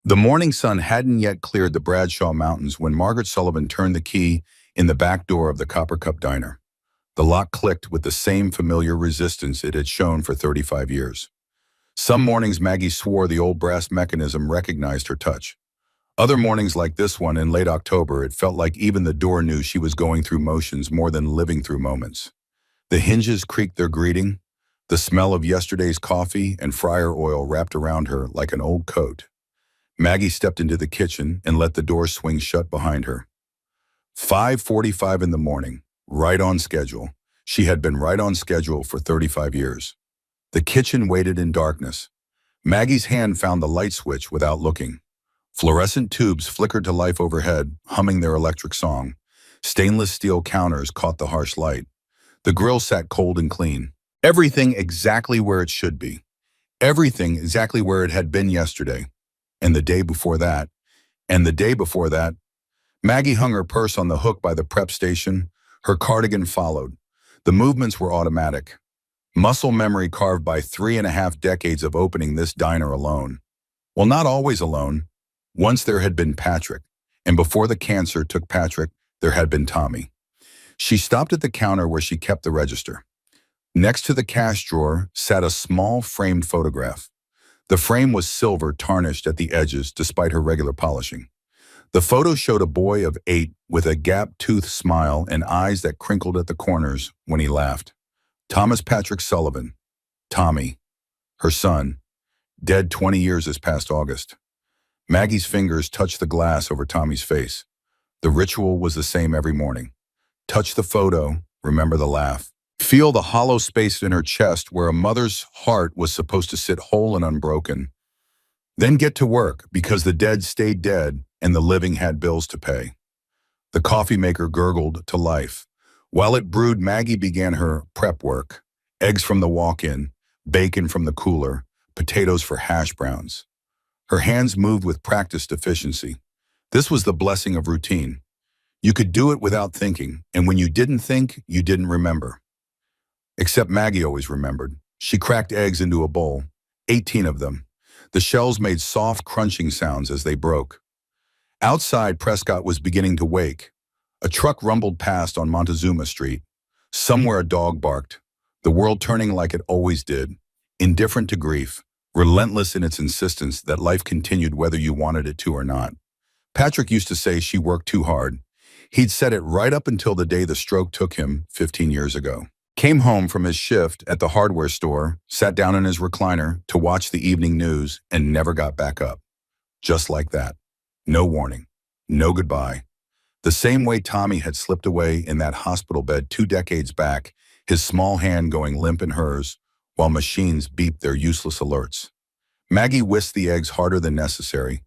The morning sun hadn't yet cleared the Bradshaw Mountains when Margaret Sullivan turned the key in the back door of the Copper Cup Diner. The lock clicked with the same familiar resistance it had shown for 35 years. Some mornings Maggie swore the old brass mechanism recognized her touch. Other mornings like this one in late October, it felt like even the door knew she was going through motions more than living through moments. The hinges creaked their greeting, the smell of yesterday's coffee and fryer oil wrapped around her like an old coat. Maggie stepped into the kitchen and let the door swing shut behind her. 5:45 in the morning, right on schedule. She had been right on schedule for 35 years. The kitchen waited in darkness. Maggie's hand found the light switch without looking. Fluorescent tubes flickered to life overhead, humming their electric song. Stainless steel counters caught the harsh light. The grill sat cold and clean. Everything exactly where it should be. Everything exactly where it had been yesterday. And the day before that. And the day before that. Maggie hung her purse on the hook by the prep station. Her cardigan followed. The movements were automatic. Muscle memory carved by 3.5 decades of opening this diner alone. Well, not always alone. Once there had been Patrick, and before the cancer took Patrick, there had been Tommy. She stopped at the counter where she kept the register. Next to the cash drawer sat a small framed photograph. The frame was silver tarnished at the edges despite her regular polishing. The photo showed a boy of 8 with a gap-toothed smile and eyes that crinkled at the corners when he laughed. Thomas Patrick Sullivan, Tommy, her son, dead 20 years this past August. Maggie's fingers touched the glass over Tommy's face. The ritual was the same every morning. Touch the photo, remember the laugh. Feel the hollow space in her chest where a mother's heart was supposed to sit whole and unbroken. Then get to work because the dead stayed dead and the living had bills to pay. The coffee maker gurgled to life. While it brewed, Maggie began her prep work. Eggs from the walk-in, bacon from the cooler, potatoes for hash browns. Her hands moved with practiced efficiency. This was the blessing of routine. You could do it without thinking, and when you didn't think, you didn't remember. Except Maggie always remembered. She cracked eggs into a bowl, 18 of them. The shells made soft crunching sounds as they broke. Outside, Prescott was beginning to wake. A truck rumbled past on Montezuma Street. Somewhere a dog barked, the world turning like it always did, indifferent to grief, relentless in its insistence that life continued whether you wanted it to or not. Patrick used to say she worked too hard. He'd said it right up until the day the stroke took him 15 years ago. Came home from his shift at the hardware store, sat down in his recliner to watch the evening news, and never got back up. Just like that. No warning. No goodbye. The same way Tommy had slipped away in that hospital bed 2 decades back, his small hand going limp in hers, while machines beeped their useless alerts. Maggie whisked the eggs harder than necessary.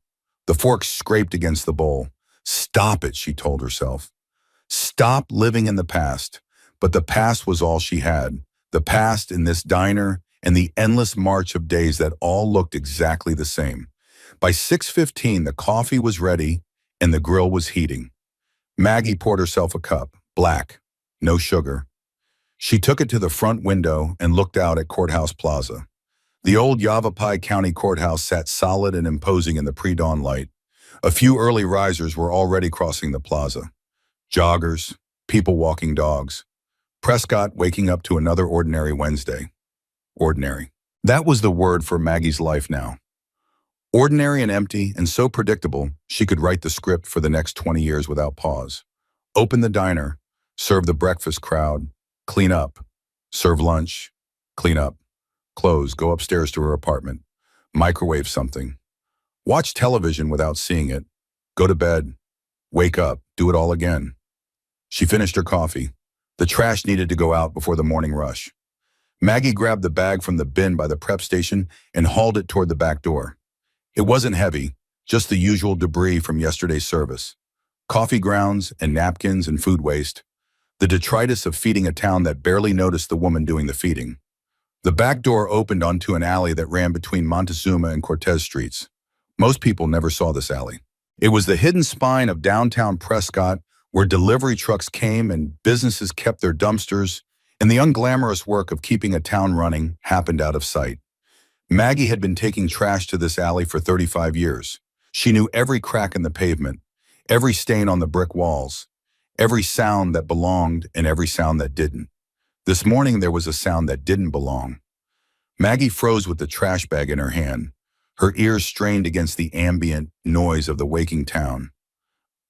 The fork scraped against the bowl. Stop it, she told herself. Stop living in the past. But the past was all she had. The past in this diner and the endless march of days that all looked exactly the same. By 6:15, the coffee was ready and the grill was heating. Maggie poured herself a cup, black, no sugar. She took it to the front window and looked out at Courthouse Plaza. The old Yavapai County Courthouse sat solid and imposing in the pre-dawn light. A few early risers were already crossing the plaza. Joggers, people walking dogs. Prescott waking up to another ordinary Wednesday. Ordinary. That was the word for Maggie's life now. Ordinary and empty and so predictable, she could write the script for the next 20 years without pause. Open the diner, serve the breakfast crowd, clean up, serve lunch, clean up, close, go upstairs to her apartment, microwave something, watch television without seeing it, go to bed, wake up, do it all again. She finished her coffee. The trash needed to go out before the morning rush. Maggie grabbed the bag from the bin by the prep station and hauled it toward the back door. It wasn't heavy, just the usual debris from yesterday's service. Coffee grounds and napkins and food waste. The detritus of feeding a town that barely noticed the woman doing the feeding. The back door opened onto an alley that ran between Montezuma and Cortez streets. Most people never saw this alley. It was the hidden spine of downtown Prescott, where delivery trucks came and businesses kept their dumpsters, and the unglamorous work of keeping a town running happened out of sight. Maggie had been taking trash to this alley for 35 years. She knew every crack in the pavement, every stain on the brick walls, every sound that belonged and every sound that didn't. This morning there was a sound that didn't belong. Maggie froze with the trash bag in her hand, her ears strained against the ambient noise of the waking town.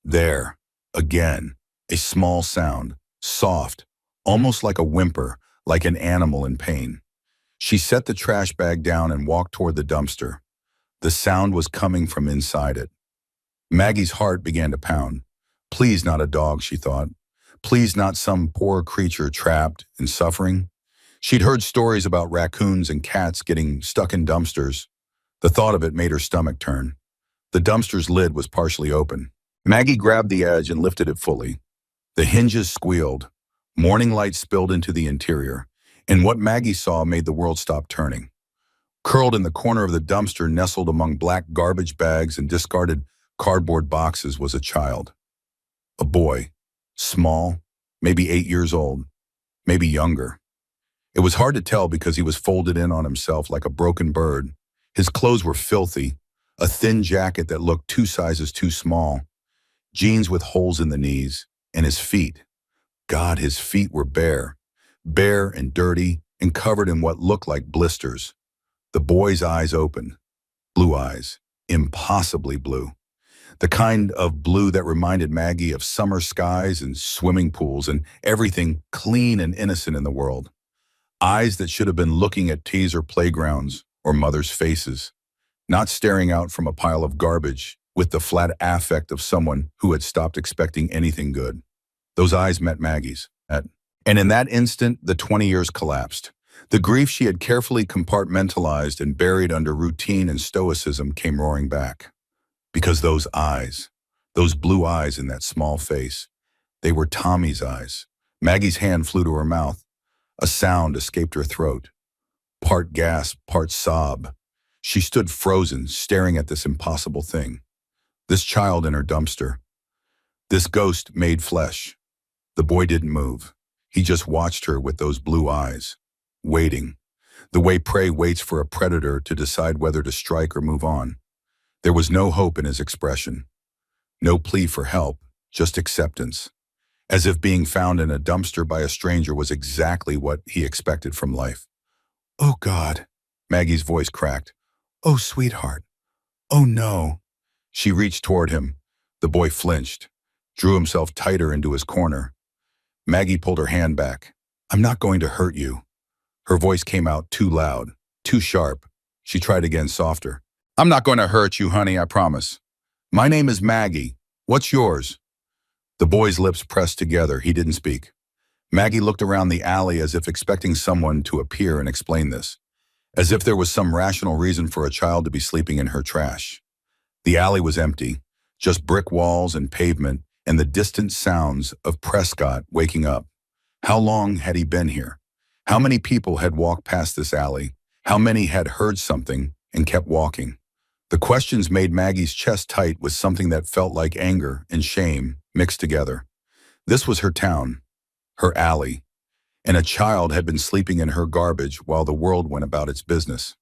There, again, a small sound, soft, almost like a whimper, like an animal in pain. She set the trash bag down and walked toward the dumpster. The sound was coming from inside it. Maggie's heart began to pound. Please not a dog, she thought. Please not some poor creature trapped and suffering. She'd heard stories about raccoons and cats getting stuck in dumpsters. The thought of it made her stomach turn. The dumpster's lid was partially open. Maggie grabbed the edge and lifted it fully. The hinges squealed. Morning light spilled into the interior, and what Maggie saw made the world stop turning. Curled in the corner of the dumpster, nestled among black garbage bags and discarded cardboard boxes, was a child. A boy, small, maybe 8 years old, maybe younger. It was hard to tell because he was folded in on himself like a broken bird. His clothes were filthy, a thin jacket that looked 2 sizes too small, jeans with holes in the knees, and his feet. God, his feet were bare and dirty and covered in what looked like blisters. The boy's eyes opened. Blue eyes, impossibly blue. The kind of blue that reminded Maggie of summer skies and swimming pools and everything clean and innocent in the world. Eyes that should have been looking at teaser playgrounds or mothers' faces, not staring out from a pile of garbage with the flat affect of someone who had stopped expecting anything good. Those eyes met Maggie's. And in that instant, the 20 years collapsed. The grief she had carefully compartmentalized and buried under routine and stoicism came roaring back. Because those eyes, those blue eyes in that small face, they were Tommy's eyes. Maggie's hand flew to her mouth. A sound escaped her throat. Part gasp, part sob. She stood frozen, staring at this impossible thing. This child in her dumpster. This ghost made flesh. The boy didn't move. He just watched her with those blue eyes, waiting, the way prey waits for a predator to decide whether to strike or move on. There was no hope in his expression. No plea for help, just acceptance. As if being found in a dumpster by a stranger was exactly what he expected from life. Oh, God, Maggie's voice cracked. Oh, sweetheart. Oh, no. She reached toward him. The boy flinched, drew himself tighter into his corner. Maggie pulled her hand back. I'm not going to hurt you. Her voice came out too loud, too sharp. She tried again, softer. I'm not going to hurt you, honey, I promise. My name is Maggie. What's yours? The boy's lips pressed together. He didn't speak. Maggie looked around the alley as if expecting someone to appear and explain this, as if there was some rational reason for a child to be sleeping in her trash. The alley was empty, just brick walls and pavement and the distant sounds of Prescott waking up. How long had he been here? How many people had walked past this alley? How many had heard something and kept walking? The questions made Maggie's chest tight with something that felt like anger and shame mixed together. This was her town, her alley, and a child had been sleeping in her garbage while the world went about its business.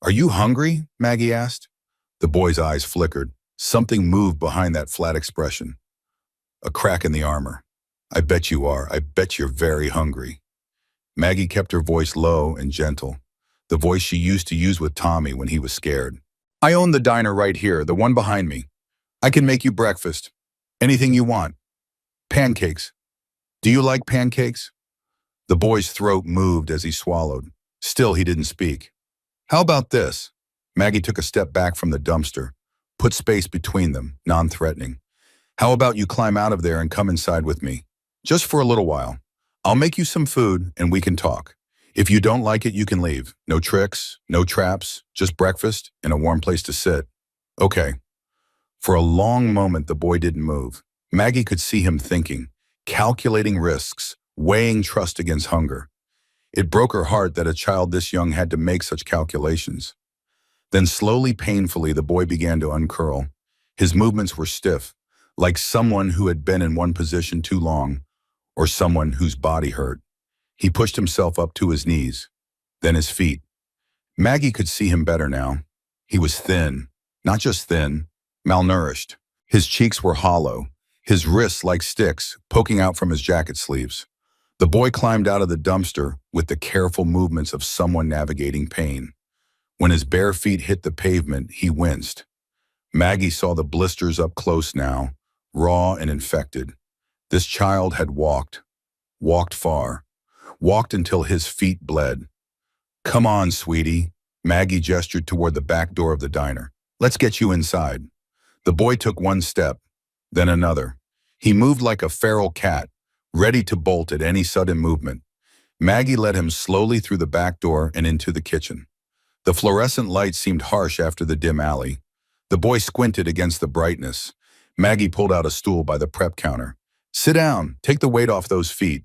Are you hungry? Maggie asked. The boy's eyes flickered. Something moved behind that flat expression. A crack in the armor. I bet you are. I bet you're very hungry. Maggie kept her voice low and gentle, the voice she used to use with Tommy when he was scared. I own the diner right here, the one behind me. I can make you breakfast. Anything you want. Pancakes. Do you like pancakes? The boy's throat moved as he swallowed. Still, he didn't speak. How about this? Maggie took a step back from the dumpster, put space between them, non-threatening. How about you climb out of there and come inside with me? Just for a little while. I'll make you some food and we can talk. If you don't like it, you can leave. No tricks, no traps, just breakfast and a warm place to sit. Okay. For a long moment, the boy didn't move. Maggie could see him thinking, calculating risks, weighing trust against hunger. It broke her heart that a child this young had to make such calculations. Then slowly, painfully, the boy began to uncurl. His movements were stiff, like someone who had been in one position too long, or someone whose body hurt. He pushed himself up to his knees, then his feet. Maggie could see him better now. He was thin, not just thin, malnourished. His cheeks were hollow, his wrists like sticks poking out from his jacket sleeves. The boy climbed out of the dumpster with the careful movements of someone navigating pain. When his bare feet hit the pavement, he winced. Maggie saw the blisters up close now, raw and infected. This child had walked far, walked until his feet bled. "Come on, sweetie." Maggie gestured toward the back door of the diner. "Let's get you inside." The boy took one step, then another. He moved like a feral cat, ready to bolt at any sudden movement. Maggie led him slowly through the back door and into the kitchen. The fluorescent light seemed harsh after the dim alley. The boy squinted against the brightness. Maggie pulled out a stool by the prep counter. "Sit down, take the weight off those feet."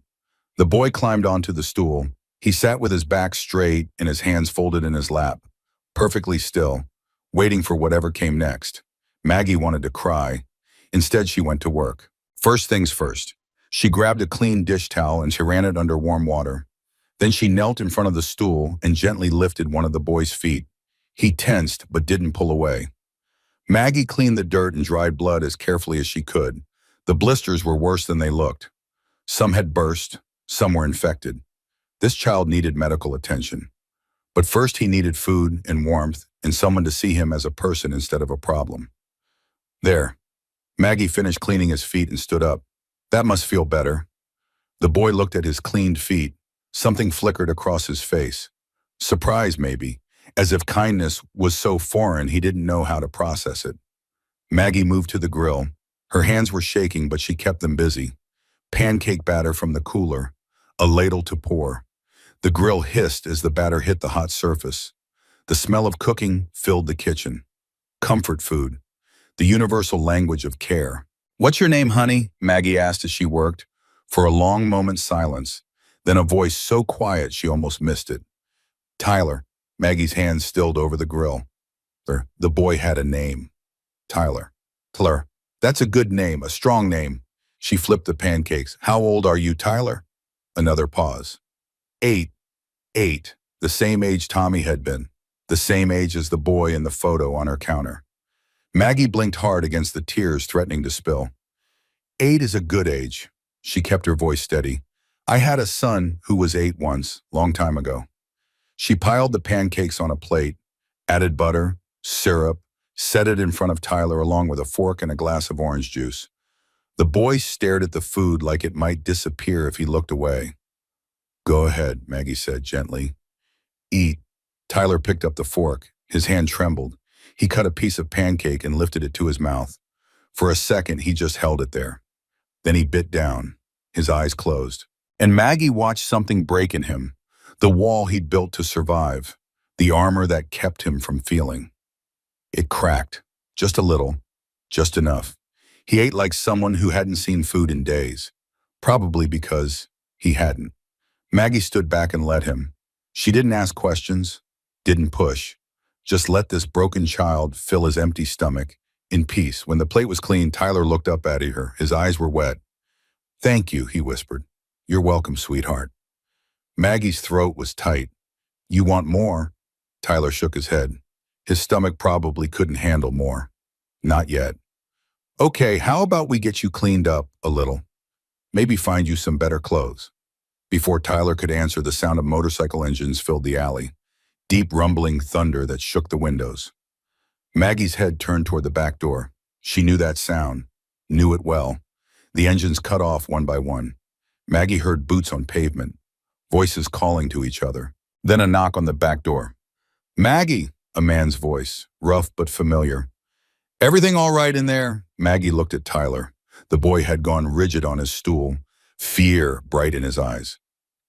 The boy climbed onto the stool. He sat with his back straight and his hands folded in his lap, perfectly still, waiting for whatever came next. Maggie wanted to cry. Instead, she went to work. First things first. She grabbed a clean dish towel and she ran it under warm water. Then she knelt in front of the stool and gently lifted one of the boy's feet. He tensed but didn't pull away. Maggie cleaned the dirt and dried blood as carefully as she could. The blisters were worse than they looked. Some had burst, some were infected. This child needed medical attention. But first he needed food and warmth and someone to see him as a person instead of a problem. There. Maggie finished cleaning his feet and stood up. "That must feel better." The boy looked at his cleaned feet. Something flickered across his face. Surprise, maybe, as if kindness was so foreign he didn't know how to process it. Maggie moved to the grill. Her hands were shaking, but she kept them busy. Pancake batter from the cooler, a ladle to pour. The grill hissed as the batter hit the hot surface. The smell of cooking filled the kitchen. Comfort food, the universal language of care. "What's your name, honey?" Maggie asked as she worked. For a long moment, silence. Then a voice so quiet she almost missed it. "Tyler." Maggie's hands stilled over the grill. The boy had a name. Tyler. "Tyler. That's a good name, a strong name." She flipped the pancakes. "How old are you, Tyler?" Another pause. 8. 8. The same age Tommy had been. The same age as the boy in the photo on her counter. Maggie blinked hard against the tears threatening to spill. 8 is a good age. She kept her voice steady. "I had a son who was 8 once, long time ago." She piled the pancakes on a plate, added butter, syrup, set it in front of Tyler along with a fork and a glass of orange juice. The boy stared at the food like it might disappear if he looked away. "Go ahead," Maggie said gently. "Eat." Tyler picked up the fork. His hand trembled. He cut a piece of pancake and lifted it to his mouth. For a second, he just held it there. Then he bit down. His eyes closed. And Maggie watched something break in him. The wall he'd built to survive. The armor that kept him from feeling. It cracked. Just a little. Just enough. He ate like someone who hadn't seen food in days. Probably because he hadn't. Maggie stood back and let him. She didn't ask questions. Didn't push. Just let this broken child fill his empty stomach in peace. When the plate was clean, Tyler looked up at her. His eyes were wet. "Thank you," he whispered. "You're welcome, sweetheart." Maggie's throat was tight. "You want more?" Tyler shook his head. His stomach probably couldn't handle more. Not yet. "Okay, how about we get you cleaned up a little? Maybe find you some better clothes." Before Tyler could answer, the sound of motorcycle engines filled the alley. Deep rumbling thunder that shook the windows. Maggie's head turned toward the back door. She knew that sound. Knew it well. The engines cut off one by one. Maggie heard boots on pavement. Voices calling to each other. Then a knock on the back door. "Maggie," a man's voice, rough but familiar. "Everything all right in there?" Maggie looked at Tyler. The boy had gone rigid on his stool, fear bright in his eyes.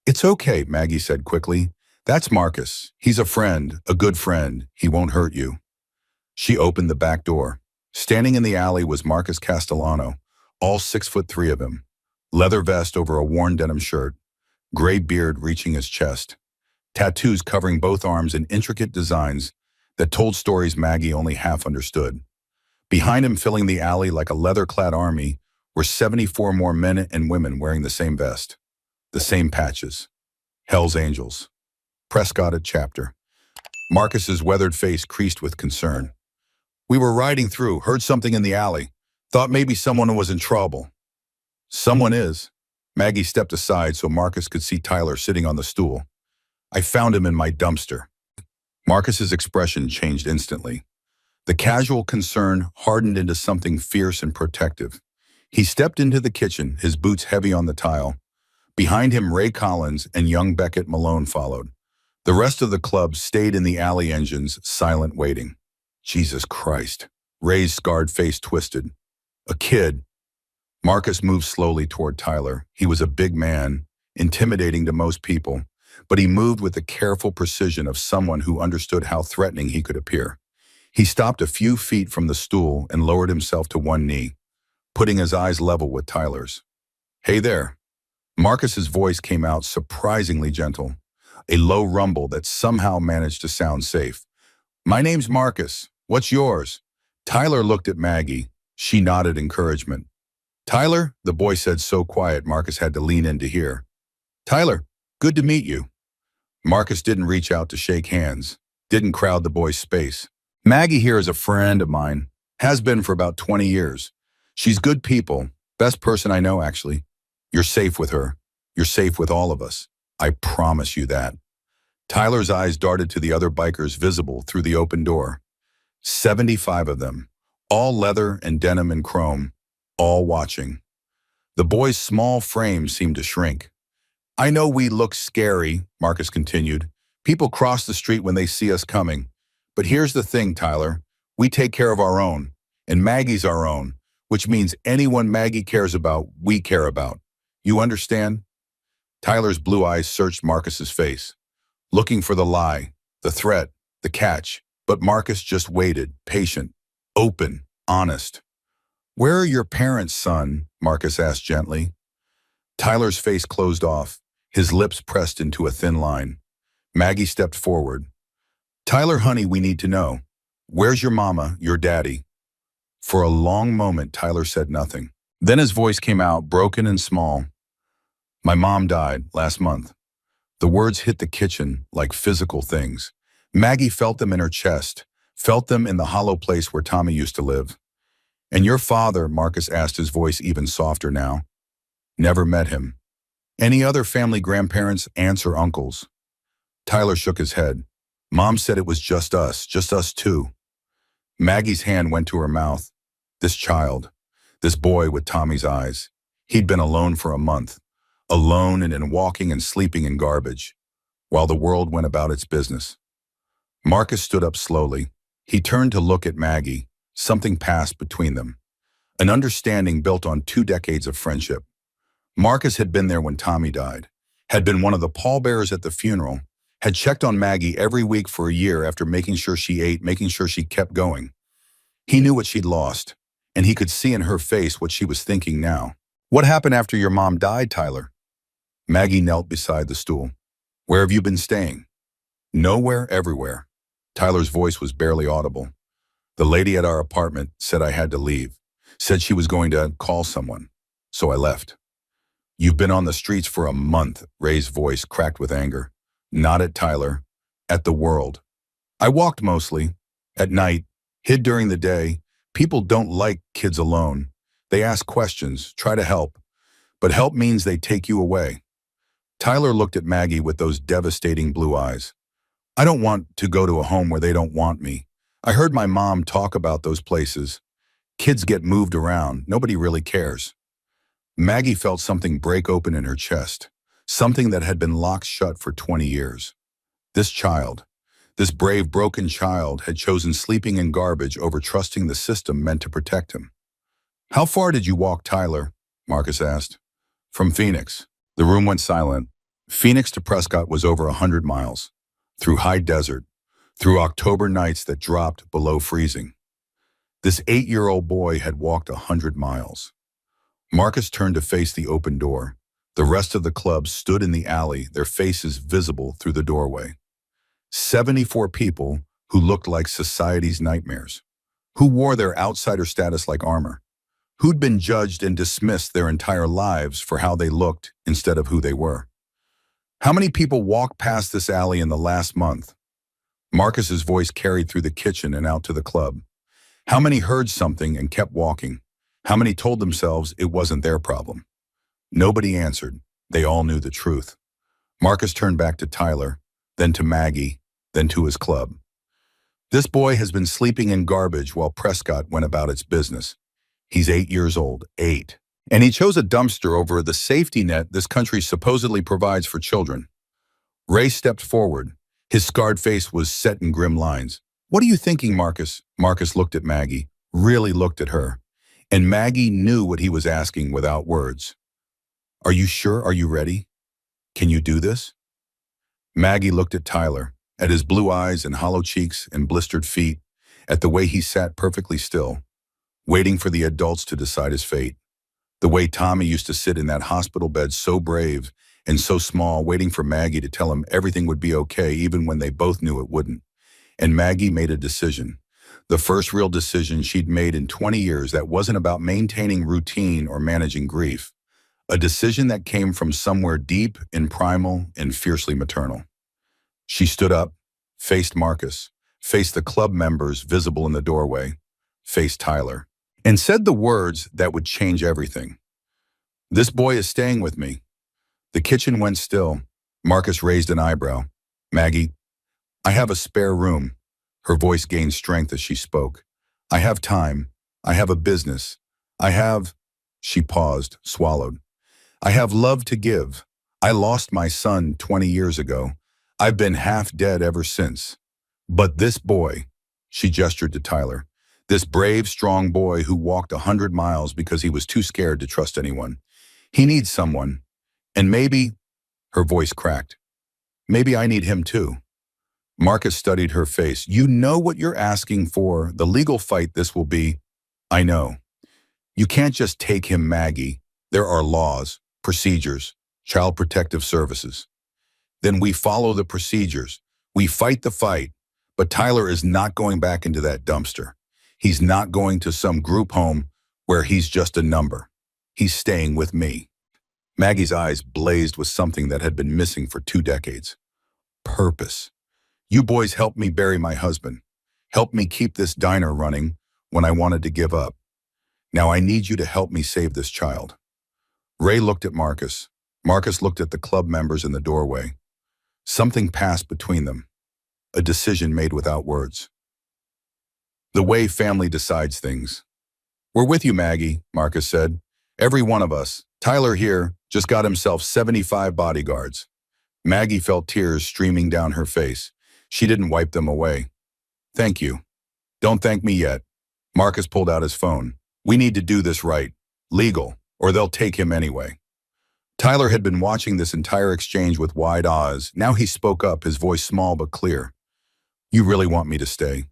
"It's okay," Maggie said quickly. "That's Marcus. He's a friend, a good friend. He won't hurt you." She opened the back door. Standing in the alley was Marcus Castellano, all 6'3" of him. Leather vest over a worn denim shirt. Gray beard reaching his chest. Tattoos covering both arms in intricate designs that told stories Maggie only half understood. Behind him, filling the alley like a leather-clad army, were 74 more men and women wearing the same vest. The same patches. Hell's Angels. Prescott at chapter. Marcus's weathered face creased with concern. We were riding through, heard something in the alley. Thought maybe someone was in trouble. Someone is. Maggie stepped aside so Marcus could see Tyler sitting on the stool. I found him in my dumpster. Marcus's expression changed instantly. The casual concern hardened into something fierce and protective. He stepped into the kitchen, his boots heavy on the tile. Behind him, Ray Collins and young Beckett Malone followed. The rest of the club stayed in the alley engines, silent waiting. Jesus Christ. Ray's scarred face twisted. A kid. Marcus moved slowly toward Tyler. He was a big man, intimidating to most people, but he moved with the careful precision of someone who understood how threatening he could appear. He stopped a few feet from the stool and lowered himself to one knee, putting his eyes level with Tyler's. Hey there. Marcus's voice came out surprisingly gentle, a low rumble that somehow managed to sound safe. My name's Marcus. What's yours? Tyler looked at Maggie. She nodded encouragement. Tyler, the boy said so quiet Marcus had to lean in to hear. Tyler, good to meet you. Marcus didn't reach out to shake hands, didn't crowd the boy's space. Maggie here is a friend of mine, has been for about 20 years. She's good people, best person I know actually. You're safe with her. You're safe with all of us. I promise you that. Tyler's eyes darted to the other bikers visible through the open door. 75 of them, all leather and denim and chrome, all watching. The boy's small frame seemed to shrink. I know we look scary, Marcus continued. People cross the street when they see us coming. But here's the thing, Tyler. We take care of our own, and Maggie's our own, which means anyone Maggie cares about, we care about. You understand? Tyler's blue eyes searched Marcus's face, looking for the lie, the threat, the catch. But Marcus just waited, patient, open, honest. Where are your parents, son? Marcus asked gently. Tyler's face closed off, his lips pressed into a thin line. Maggie stepped forward. Tyler, honey, we need to know. Where's your mama, your daddy? For a long moment, Tyler said nothing. Then his voice came out, broken and small. My mom died last month. The words hit the kitchen like physical things. Maggie felt them in her chest, felt them in the hollow place where Tommy used to live. And your father, Marcus asked, his voice even softer now. Never met him. Any other family grandparents, aunts or uncles? Tyler shook his head. Mom said it was just us two. Maggie's hand went to her mouth. This child, this boy with Tommy's eyes. He'd been alone for a month, alone and in walking and sleeping in garbage, while the world went about its business. Marcus stood up slowly. He turned to look at Maggie. Something passed between them. An understanding built on 2 decades of friendship. Marcus had been there when Tommy died, had been one of the pallbearers at the funeral, had checked on Maggie every week for a year after making sure she ate, making sure she kept going. He knew what she'd lost, and he could see in her face what she was thinking now. What happened after your mom died, Tyler? Maggie knelt beside the stool. Where have you been staying? Nowhere, everywhere. Tyler's voice was barely audible. The lady at our apartment said I had to leave, said she was going to call someone, so I left. You've been on the streets for a month, Ray's voice cracked with anger. Not at Tyler, at the world. I walked mostly, at night, hid during the day. People don't like kids alone. They ask questions, try to help, but help means they take you away. Tyler looked at Maggie with those devastating blue eyes. I don't want to go to a home where they don't want me. I heard my mom talk about those places. Kids get moved around. Nobody really cares. Maggie felt something break open in her chest, something that had been locked shut for 20 years. This child, this brave, broken child, had chosen sleeping in garbage over trusting the system meant to protect him. How far did you walk, Tyler? Marcus asked. From Phoenix. The room went silent. Phoenix to Prescott was over 100 miles. Through high desert, through October nights that dropped below freezing. This 8-year-old boy had walked 100 miles. Marcus turned to face the open door. The rest of the club stood in the alley, their faces visible through the doorway. 74 people who looked like society's nightmares, who wore their outsider status like armor, who'd been judged and dismissed their entire lives for how they looked instead of who they were. How many people walked past this alley in the last month? Marcus's voice carried through the kitchen and out to the club. How many heard something and kept walking? How many told themselves it wasn't their problem? Nobody answered. They all knew the truth. Marcus turned back to Tyler, then to Maggie, then to his club. This boy has been sleeping in garbage while Prescott went about its business. He's 8 years old, 8. And he chose a dumpster over the safety net this country supposedly provides for children. Ray stepped forward. His scarred face was set in grim lines. "What are you thinking, Marcus?" Marcus looked at Maggie, really looked at her. And Maggie knew what he was asking without words. "Are you sure? Are you ready? Can you do this?" Maggie looked at Tyler, at his blue eyes and hollow cheeks and blistered feet, at the way he sat perfectly still, waiting for the adults to decide his fate. The way Tommy used to sit in that hospital bed so brave and so small, waiting for Maggie to tell him everything would be okay even when they both knew it wouldn't. And Maggie made a decision. The first real decision she'd made in 20 years that wasn't about maintaining routine or managing grief. A decision that came from somewhere deep and primal and fiercely maternal. She stood up, faced Marcus, faced the club members visible in the doorway, faced Tyler, and said the words that would change everything. "This boy is staying with me." The kitchen went still. Marcus raised an eyebrow. "Maggie, I have a spare room." Her voice gained strength as she spoke. "I have time. I have a business. I have—" She paused, swallowed. "I have love to give. I lost my son 20 years ago. I've been half dead ever since. But this boy," she gestured to Tyler, "this brave, strong boy who walked 100 miles because he was too scared to trust anyone. He needs someone. And maybe," her voice cracked, "maybe I need him too." Marcus studied her face. "You know what you're asking for, the legal fight this will be." "I know. You can't just take him, Maggie. There are laws, procedures, child protective services." "Then we follow the procedures. We fight the fight. But Tyler is not going back into that dumpster. He's not going to some group home where he's just a number. He's staying with me." Maggie's eyes blazed with something that had been missing for 2 decades. Purpose. "You boys helped me bury my husband. Helped me keep this diner running when I wanted to give up. Now I need you to help me save this child." Ray looked at Marcus. Marcus looked at the club members in the doorway. Something passed between them. A decision made without words. The way family decides things. "We're with you, Maggie," Marcus said. "Every one of us. Tyler here just got himself 75 bodyguards." Maggie felt tears streaming down her face. She didn't wipe them away. "Thank you." "Don't thank me yet." Marcus pulled out his phone. "We need to do this right. Legal, or they'll take him anyway." Tyler had been watching this entire exchange with wide eyes. Now he spoke up, his voice small but clear. "You really want me to stay?"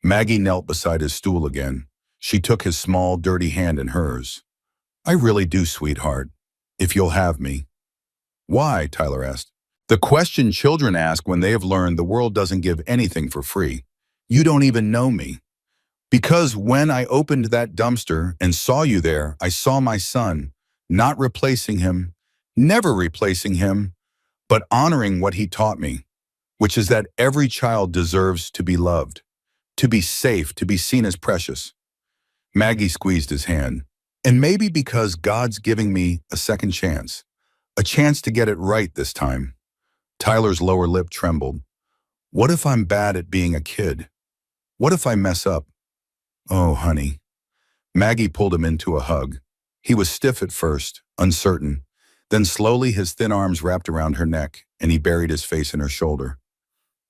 Maggie knelt beside his stool again. She took his small, dirty hand in hers. "I really do, sweetheart, if you'll have me." "Why?" Tyler asked. "The question children ask when they have learned the world doesn't give anything for free. You don't even know me." "Because when I opened that dumpster and saw you there, I saw my son, not replacing him, never replacing him, but honoring what he taught me, which is that every child deserves to be loved, to be safe, to be seen as precious." Maggie squeezed his hand. "And maybe because God's giving me a second chance, a chance to get it right this time." Tyler's lower lip trembled. "What if I'm bad at being a kid? What if I mess up?" "Oh, honey." Maggie pulled him into a hug. He was stiff at first, uncertain. Then slowly his thin arms wrapped around her neck, and he buried his face in her shoulder.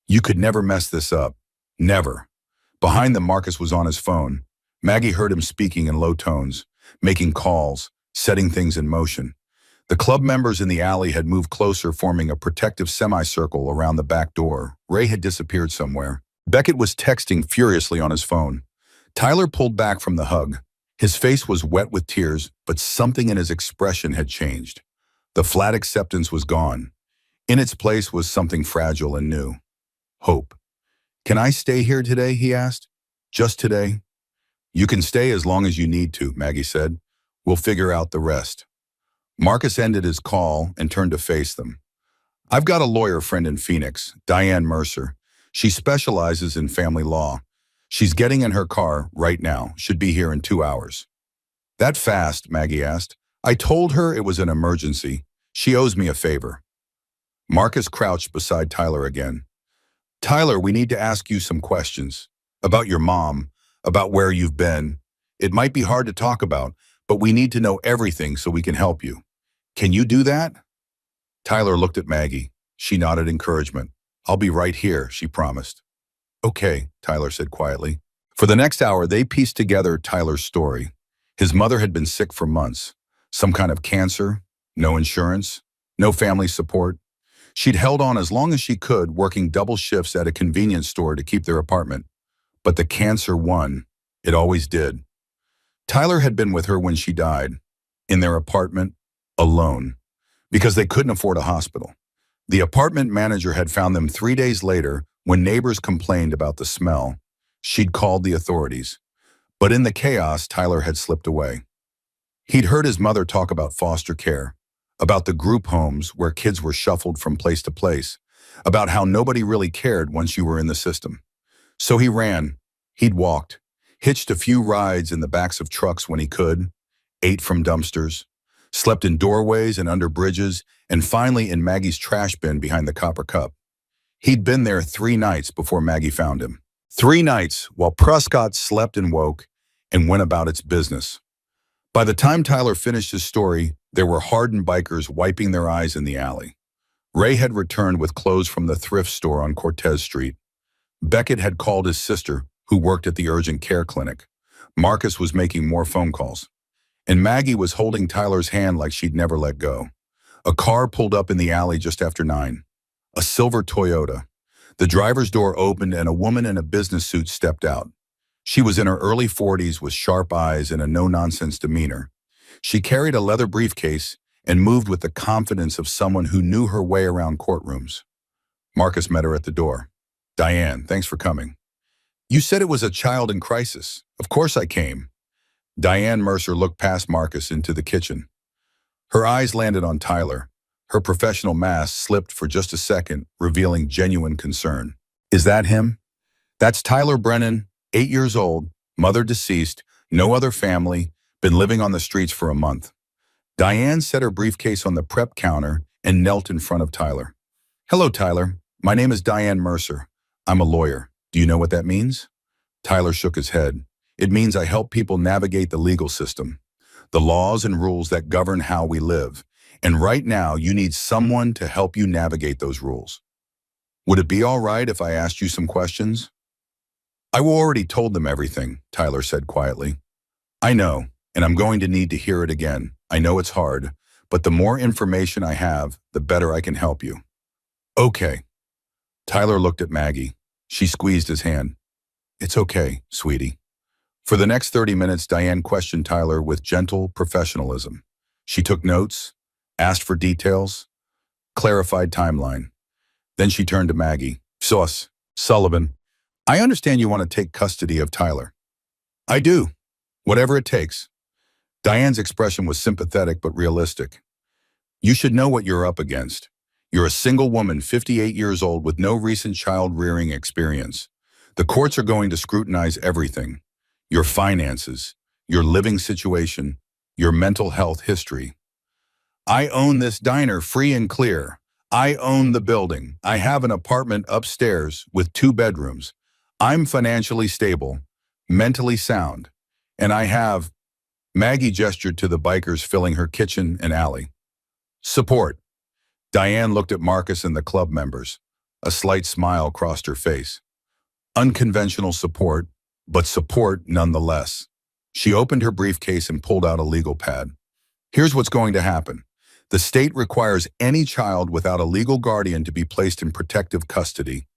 "You could never mess this up. Never." Behind them, Marcus was on his phone. Maggie heard him speaking in low tones, making calls, setting things in motion. The club members in the alley had moved closer, forming a protective semicircle around the back door. Ray had disappeared somewhere. Beckett was texting furiously on his phone. Tyler pulled back from the hug. His face was wet with tears, but something in his expression had changed. The flat acceptance was gone. In its place was something fragile and new. Hope. "Can I stay here today?" he asked. "Just today?" "You can stay as long as you need to," Maggie said. "We'll figure out the rest." Marcus ended his call and turned to face them. "I've got a lawyer friend in Phoenix, Diane Mercer. She specializes in family law. She's getting in her car right now. Should be here in 2 hours. That fast? Maggie asked. I told her it was an emergency. She owes me a favor. Marcus crouched beside Tyler again. Tyler, we need to ask you some questions. About your mom, about where you've been. It might be hard to talk about, but we need to know everything so we can help you. Can you do that? Tyler looked at Maggie. She nodded encouragement. I'll be right here, she promised. Okay, Tyler said quietly. For the next hour, they pieced together Tyler's story. His mother had been sick for months. Some kind of cancer, no insurance, no family support. She'd held on as long as she could, working double shifts at a convenience store to keep their apartment. But the cancer won. It always did. Tyler had been with her when she died, in their apartment, alone, because they couldn't afford a hospital. The apartment manager had found them 3 days later when neighbors complained about the smell. She'd called the authorities. But in the chaos, Tyler had slipped away. He'd heard his mother talk about foster care, about the group homes where kids were shuffled from place to place, about how nobody really cared once you were in the system. So he ran. He'd walked, hitched a few rides in the backs of trucks when he could, ate from dumpsters, slept in doorways and under bridges, and finally in Maggie's trash bin behind the copper cup. He'd been there 3 nights before Maggie found him. 3 nights while Prescott slept and woke and went about its business. By the time Tyler finished his story, there were hardened bikers wiping their eyes in the alley. Ray had returned with clothes from the thrift store on Cortez Street. Beckett had called his sister, who worked at the urgent care clinic. Marcus was making more phone calls. And Maggie was holding Tyler's hand like she'd never let go. A car pulled up in the alley just after 9. A silver Toyota. The driver's door opened and a woman in a business suit stepped out. She was in her early 40s with sharp eyes and a no-nonsense demeanor. She carried a leather briefcase and moved with the confidence of someone who knew her way around courtrooms. Marcus met her at the door. Diane, thanks for coming. You said it was a child in crisis. Of course I came. Diane Mercer looked past Marcus into the kitchen. Her eyes landed on Tyler. Her professional mask slipped for just a second, revealing genuine concern. Is that him? That's Tyler Brennan, 8 years old, mother deceased, no other family, been living on the streets for a month. Diane set her briefcase on the prep counter and knelt in front of Tyler. Hello, Tyler. My name is Diane Mercer. I'm a lawyer. Do you know what that means? Tyler shook his head. It means I help people navigate the legal system, the laws and rules that govern how we live. And right now, you need someone to help you navigate those rules. Would it be all right if I asked you some questions? I already told them everything, Tyler said quietly. I know, and I'm going to need to hear it again. I know it's hard, but the more information I have, the better I can help you. Okay. Tyler looked at Maggie. She squeezed his hand. It's okay, sweetie. For the next 30 minutes, Diane questioned Tyler with gentle professionalism. She took notes, asked for details, clarified timeline. Then she turned to Maggie. Sullivan, I understand you want to take custody of Tyler. I do. Whatever it takes. Diane's expression was sympathetic but realistic. You should know what you're up against. You're a single woman, 58 years old, with no recent child-rearing experience. The courts are going to scrutinize everything. Your finances, your living situation, your mental health history. I own this diner free and clear. I own the building. I have an apartment upstairs with 2 bedrooms. I'm financially stable, mentally sound, and I have... Maggie gestured to the bikers filling her kitchen and alley. Support. Diane looked at Marcus and the club members. A slight smile crossed her face. Unconventional support, but support nonetheless. She opened her briefcase and pulled out a legal pad. Here's what's going to happen. The state requires any child without a legal guardian to be placed in protective custody.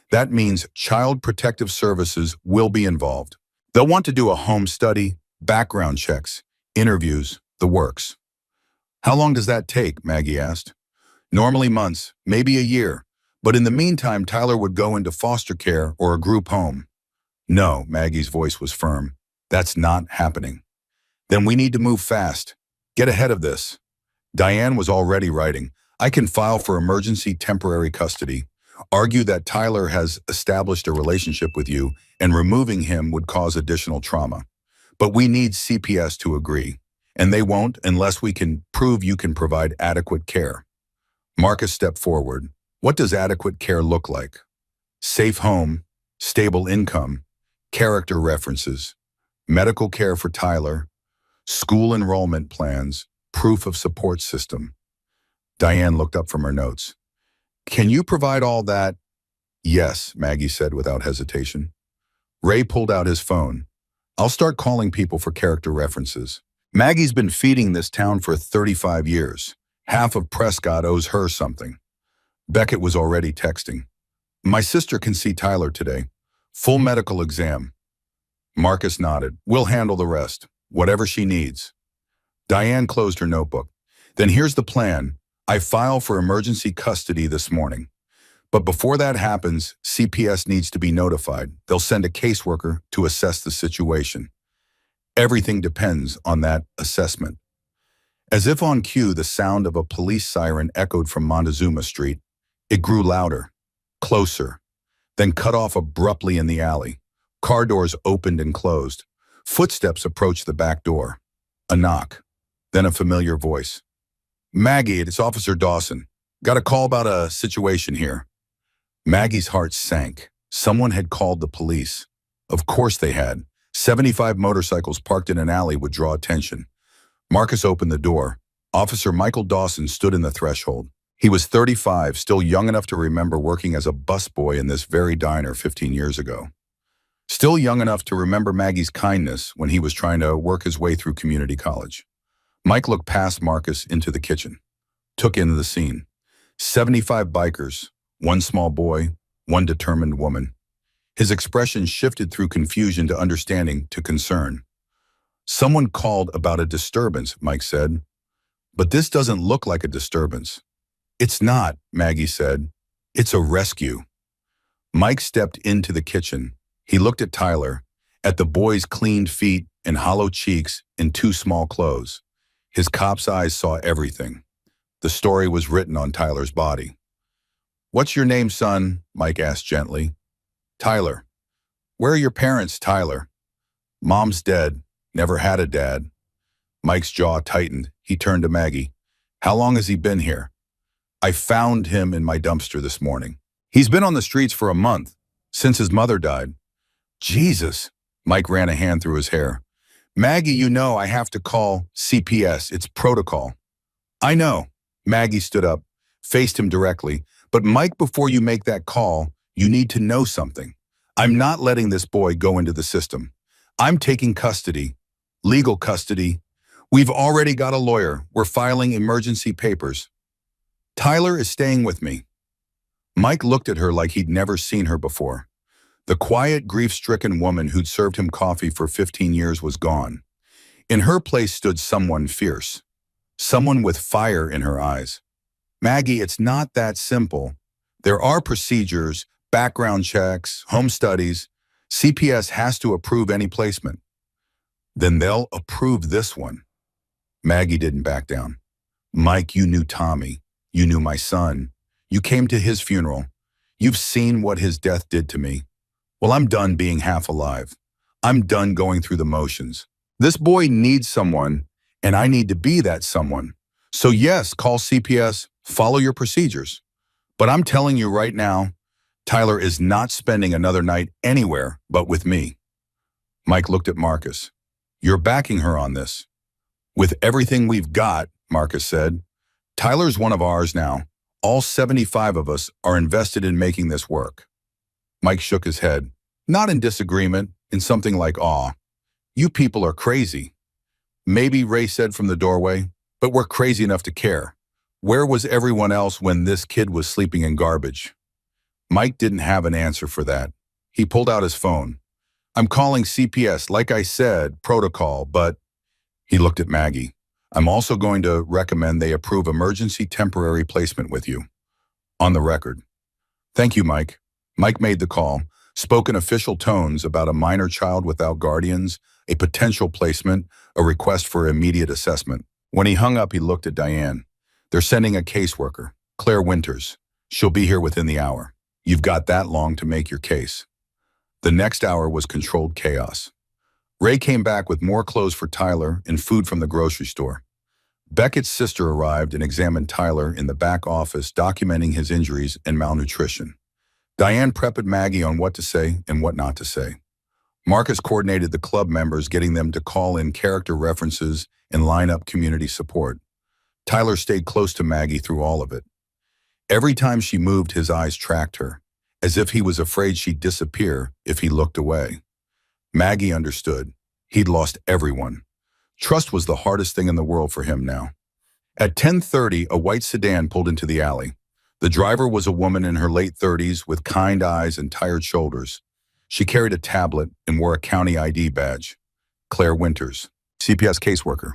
That means Child Protective Services will be involved. They'll want to do a home study, background checks, interviews, the works. How long does that take? Maggie asked. Normally months, maybe a year. But in the meantime, Tyler would go into foster care or a group home. No, Maggie's voice was firm. That's not happening. Then we need to move fast. Get ahead of this. Diane was already writing. I can file for emergency temporary custody. Argue that Tyler has established a relationship with you and removing him would cause additional trauma. But we need CPS to agree, and they won't unless we can prove you can provide adequate care. Marcus stepped forward. What does adequate care look like? Safe home, stable income, character references, medical care for Tyler, school enrollment plans, proof of support system. Diane looked up from her notes. Can you provide all that? Yes, Maggie said without hesitation. Ray pulled out his phone. I'll start calling people for character references. Maggie's been feeding this town for 35 years. Half of Prescott owes her something. Beckett was already texting. My sister can see Tyler today. Full medical exam. Marcus nodded. We'll handle the rest, whatever she needs. Diane closed her notebook. Then here's the plan. I file for emergency custody this morning. But before that happens, CPS needs to be notified. They'll send a caseworker to assess the situation. Everything depends on that assessment. As if on cue, the sound of a police siren echoed from Montezuma Street. It grew louder, closer, then cut off abruptly in the alley. Car doors opened and closed. Footsteps approached the back door. A knock, then a familiar voice. Maggie, it's Officer Dawson. Got a call about a situation here. Maggie's heart sank. Someone had called the police. Of course they had. 75 motorcycles parked in an alley would draw attention. Marcus opened the door. Officer Michael Dawson stood in the threshold. He was 35, still young enough to remember working as a busboy in this very diner 15 years ago. Still young enough to remember Maggie's kindness when he was trying to work his way through community college. Mike looked past Marcus into the kitchen, took in the scene. 75 bikers, one small boy, one determined woman. His expression shifted through confusion to understanding to concern. Someone called about a disturbance, Mike said. But this doesn't look like a disturbance. It's not, Maggie said. It's a rescue. Mike stepped into the kitchen. He looked at Tyler, at the boy's cleaned feet and hollow cheeks in two small clothes. His cop's eyes saw everything. The story was written on Tyler's body. What's your name, son? Mike asked gently. Tyler. Where are your parents, Tyler? Mom's dead. Never had a dad. Mike's jaw tightened. He turned to Maggie. How long has he been here? I found him in my dumpster this morning. He's been on the streets for a month, since his mother died. Jesus. Mike ran a hand through his hair. Maggie, you know I have to call CPS. It's protocol. I know. Maggie stood up, faced him directly. But Mike, before you make that call, you need to know something. I'm not letting this boy go into the system. I'm taking custody, legal custody. We've already got a lawyer. We're filing emergency papers. Tyler is staying with me. Mike looked at her like he'd never seen her before. The quiet, grief-stricken woman who'd served him coffee for 15 years was gone. In her place stood someone fierce, someone with fire in her eyes. Maggie, it's not that simple. There are procedures, background checks, home studies. CPS has to approve any placement. Then they'll approve this one. Maggie didn't back down. Mike, you knew Tommy. You knew my son. You came to his funeral. You've seen what his death did to me. Well, I'm done being half alive. I'm done going through the motions. This boy needs someone, and I need to be that someone. So yes, call CPS, follow your procedures. But I'm telling you right now, Tyler is not spending another night anywhere but with me. Mike looked at Marcus. You're backing her on this. With everything we've got, Marcus said. Tyler's one of ours now. All 75 of us are invested in making this work. Mike shook his head, not in disagreement, in something like awe. You people are crazy. Maybe, Ray said from the doorway, but we're crazy enough to care. Where was everyone else when this kid was sleeping in garbage? Mike didn't have an answer for that. He pulled out his phone. I'm calling CPS, like I said, protocol, but... He looked at Maggie. I'm also going to recommend they approve emergency temporary placement with you. On the record. Thank you, Mike. Mike made the call, spoke in official tones about a minor child without guardians, a potential placement, a request for immediate assessment. When he hung up, he looked at Diane. They're sending a caseworker, Claire Winters. She'll be here within the hour. You've got that long to make your case. The next hour was controlled chaos. Ray came back with more clothes for Tyler and food from the grocery store. Beckett's sister arrived and examined Tyler in the back office, documenting his injuries and malnutrition. Diane prepped Maggie on what to say and what not to say. Marcus coordinated the club members, getting them to call in character references and line up community support. Tyler stayed close to Maggie through all of it. Every time she moved, his eyes tracked her, as if he was afraid she'd disappear if he looked away. Maggie understood. He'd lost everyone. Trust was the hardest thing in the world for him now. At 10:30, a white sedan pulled into the alley. The driver was a woman in her late 30s with kind eyes and tired shoulders. She carried a tablet and wore a county ID badge. Claire Winters, CPS caseworker.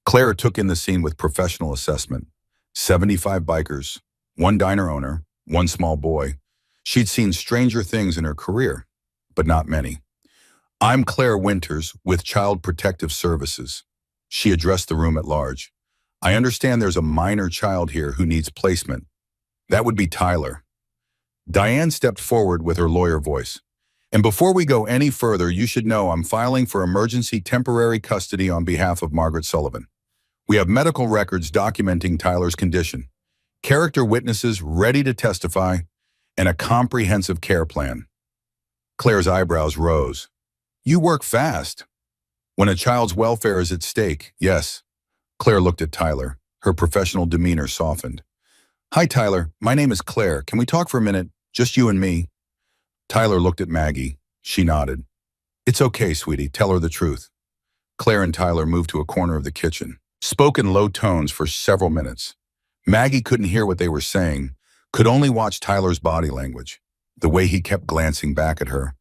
Claire took in the scene with professional assessment. 75 bikers, one diner owner, one small boy. She'd seen stranger things in her career, but not many. I'm Claire Winters with Child Protective Services. She addressed the room at large. I understand there's a minor child here who needs placement. That would be Tyler. Diane stepped forward with her lawyer voice. And before we go any further, you should know I'm filing for emergency temporary custody on behalf of Margaret Sullivan. We have medical records documenting Tyler's condition, character witnesses ready to testify, and a comprehensive care plan. Claire's eyebrows rose. You work fast. When a child's welfare is at stake, yes. Claire looked at Tyler. Her professional demeanor softened. Hi, Tyler. My name is Claire. Can we talk for a minute? Just you and me. Tyler looked at Maggie. She nodded. It's okay, sweetie. Tell her the truth. Claire and Tyler moved to a corner of the kitchen, spoke in low tones for several minutes. Maggie couldn't hear what they were saying, could only watch Tyler's body language, the way he kept glancing back at her,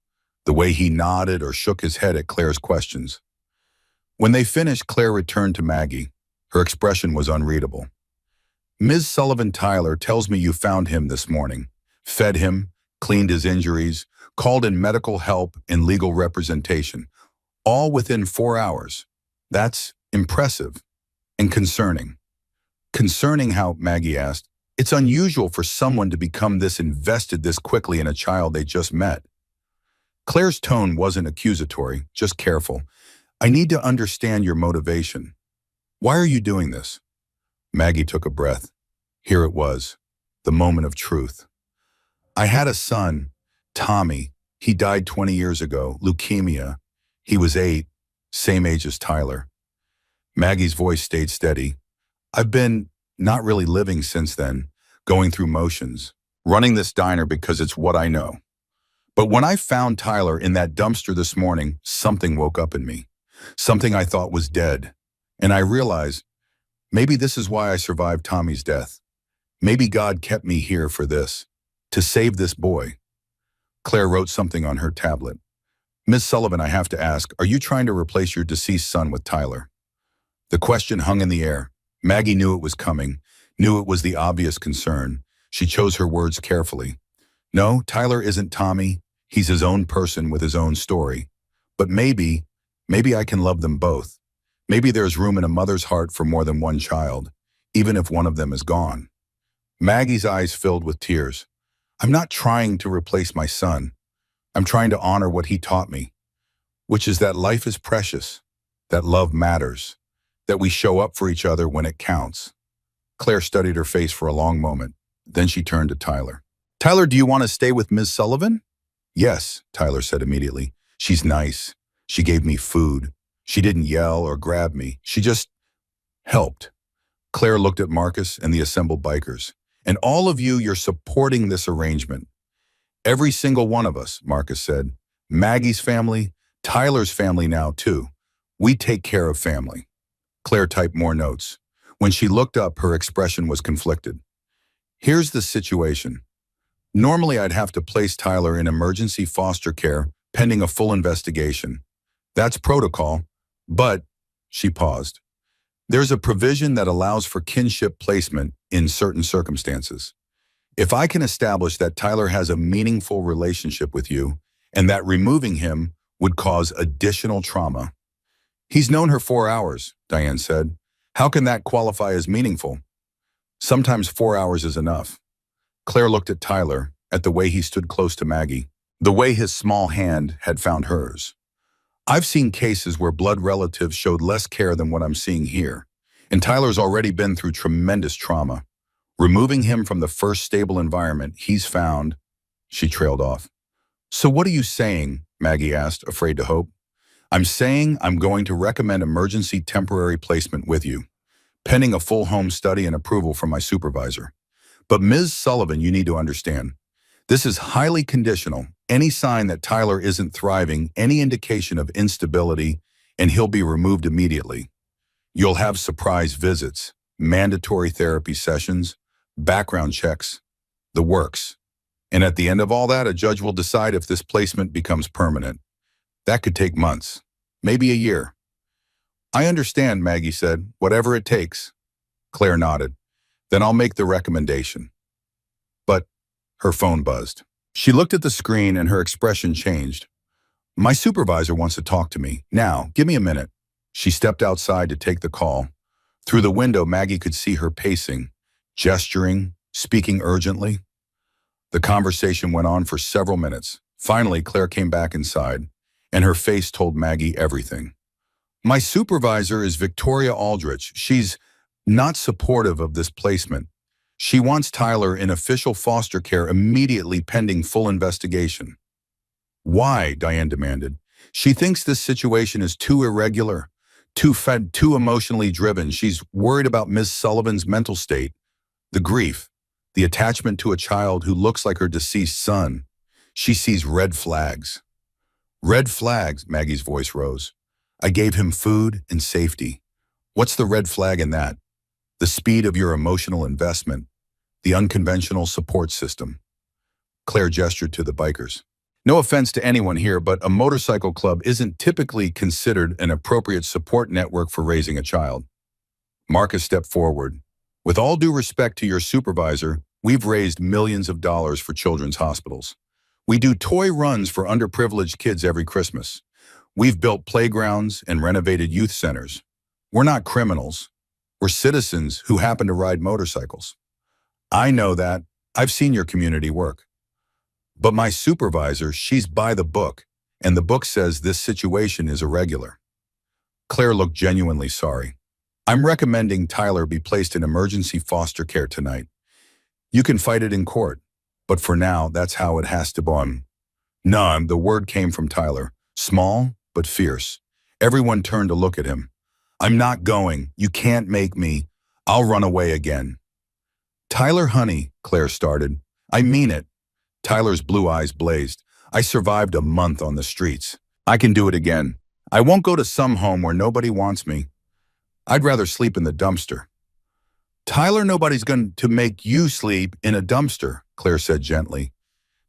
the way he nodded or shook his head at Claire's questions. When they finished, Claire returned to Maggie. Her expression was unreadable. Ms. Sullivan, Tyler tells me you found him this morning, fed him, cleaned his injuries, called in medical help and legal representation, all within 4 hours. That's impressive and concerning. Concerning how, Maggie asked, it's unusual for someone to become this invested this quickly in a child they just met. Claire's tone wasn't accusatory, just careful. I need to understand your motivation. Why are you doing this? Maggie took a breath. Here it was, the moment of truth. I had a son, Tommy. He died 20 years ago, leukemia. He was 8, same age as Tyler. Maggie's voice stayed steady. I've been not really living since then, going through motions, running this diner because it's what I know. But when I found Tyler in that dumpster this morning, something woke up in me, something I thought was dead. And I realized, maybe this is why I survived Tommy's death. Maybe God kept me here for this, to save this boy. Claire wrote something on her tablet. Ms. Sullivan, I have to ask, are you trying to replace your deceased son with Tyler? The question hung in the air. Maggie knew it was coming, knew it was the obvious concern. She chose her words carefully. No, Tyler isn't Tommy. He's his own person with his own story. But maybe I can love them both. Maybe there's room in a mother's heart for more than one child, even if one of them is gone. Maggie's eyes filled with tears. I'm not trying to replace my son. I'm trying to honor what he taught me, which is that life is precious, that love matters, that we show up for each other when it counts. Claire studied her face for a long moment. Then she turned to Tyler. Tyler, do you want to stay with Ms. Sullivan? Yes, Tyler said immediately. She's nice. She gave me food. She didn't yell or grab me. She just helped. Claire looked at Marcus and the assembled bikers. And all of you, you're supporting this arrangement. Every single one of us, Marcus said. Maggie's family, Tyler's family now too. We take care of family. Claire typed more notes. When she looked up, her expression was conflicted. Here's the situation. Normally, I'd have to place Tyler in emergency foster care pending a full investigation. That's protocol, but, she paused, there's a provision that allows for kinship placement in certain circumstances. If I can establish that Tyler has a meaningful relationship with you and that removing him would cause additional trauma. He's known her 4 hours, Diane said. How can that qualify as meaningful? Sometimes 4 hours is enough. Claire looked at Tyler. at the way he stood close to Maggie, the way his small hand had found hers. I've seen cases where blood relatives showed less care than what I'm seeing here, and Tyler's already been through tremendous trauma. Removing him from the first stable environment he's found, she trailed off. So what are you saying? Maggie asked, afraid to hope. I'm saying I'm going to recommend emergency temporary placement with you, pending a full home study and approval from my supervisor. But Ms. Sullivan, you need to understand, this is highly conditional. Any sign that Tyler isn't thriving, any indication of instability, and he'll be removed immediately. You'll have surprise visits, mandatory therapy sessions, background checks, the works. And at the end of all that, a judge will decide if this placement becomes permanent. That could take months, maybe a year. I understand, Maggie said, whatever it takes. Claire nodded. Then I'll make the recommendation. But her phone buzzed. She looked at the screen and her expression changed. My supervisor wants to talk to me. Now, give me a minute. She stepped outside to take the call. Through the window, Maggie could see her pacing, gesturing, speaking urgently. The conversation went on for several minutes. Finally, Claire came back inside, and her face told Maggie everything. My supervisor is Victoria Aldrich. She's not supportive of this placement. She wants Tyler in official foster care immediately pending full investigation. Why? Diane demanded. She thinks this situation is too irregular, too emotionally driven. She's worried about Ms. Sullivan's mental state, the grief, the attachment to a child who looks like her deceased son. She sees red flags. Red flags, Maggie's voice rose. I gave him food and safety. What's the red flag in that? The speed of your emotional investment, the unconventional support system. Claire gestured to the bikers. No offense to anyone here, but a motorcycle club isn't typically considered an appropriate support network for raising a child. Marcus stepped forward. With all due respect to your supervisor, we've raised millions of dollars for children's hospitals. We do toy runs for underprivileged kids every Christmas. We've built playgrounds and renovated youth centers. We're not criminals. We're citizens who happen to ride motorcycles. I know that. I've seen your community work. But my supervisor, she's by the book, and the book says this situation is irregular. Claire looked genuinely sorry. I'm recommending Tyler be placed in emergency foster care tonight. You can fight it in court, but for now, that's how it has to be. None, the word came from Tyler, small but fierce. Everyone turned to look at him. I'm not going. You can't make me. I'll run away again. Tyler, honey, Claire started. I mean it. Tyler's blue eyes blazed. I survived a month on the streets. I can do it again. I won't go to some home where nobody wants me. I'd rather sleep in the dumpster. Tyler, nobody's going to make you sleep in a dumpster, Claire said gently.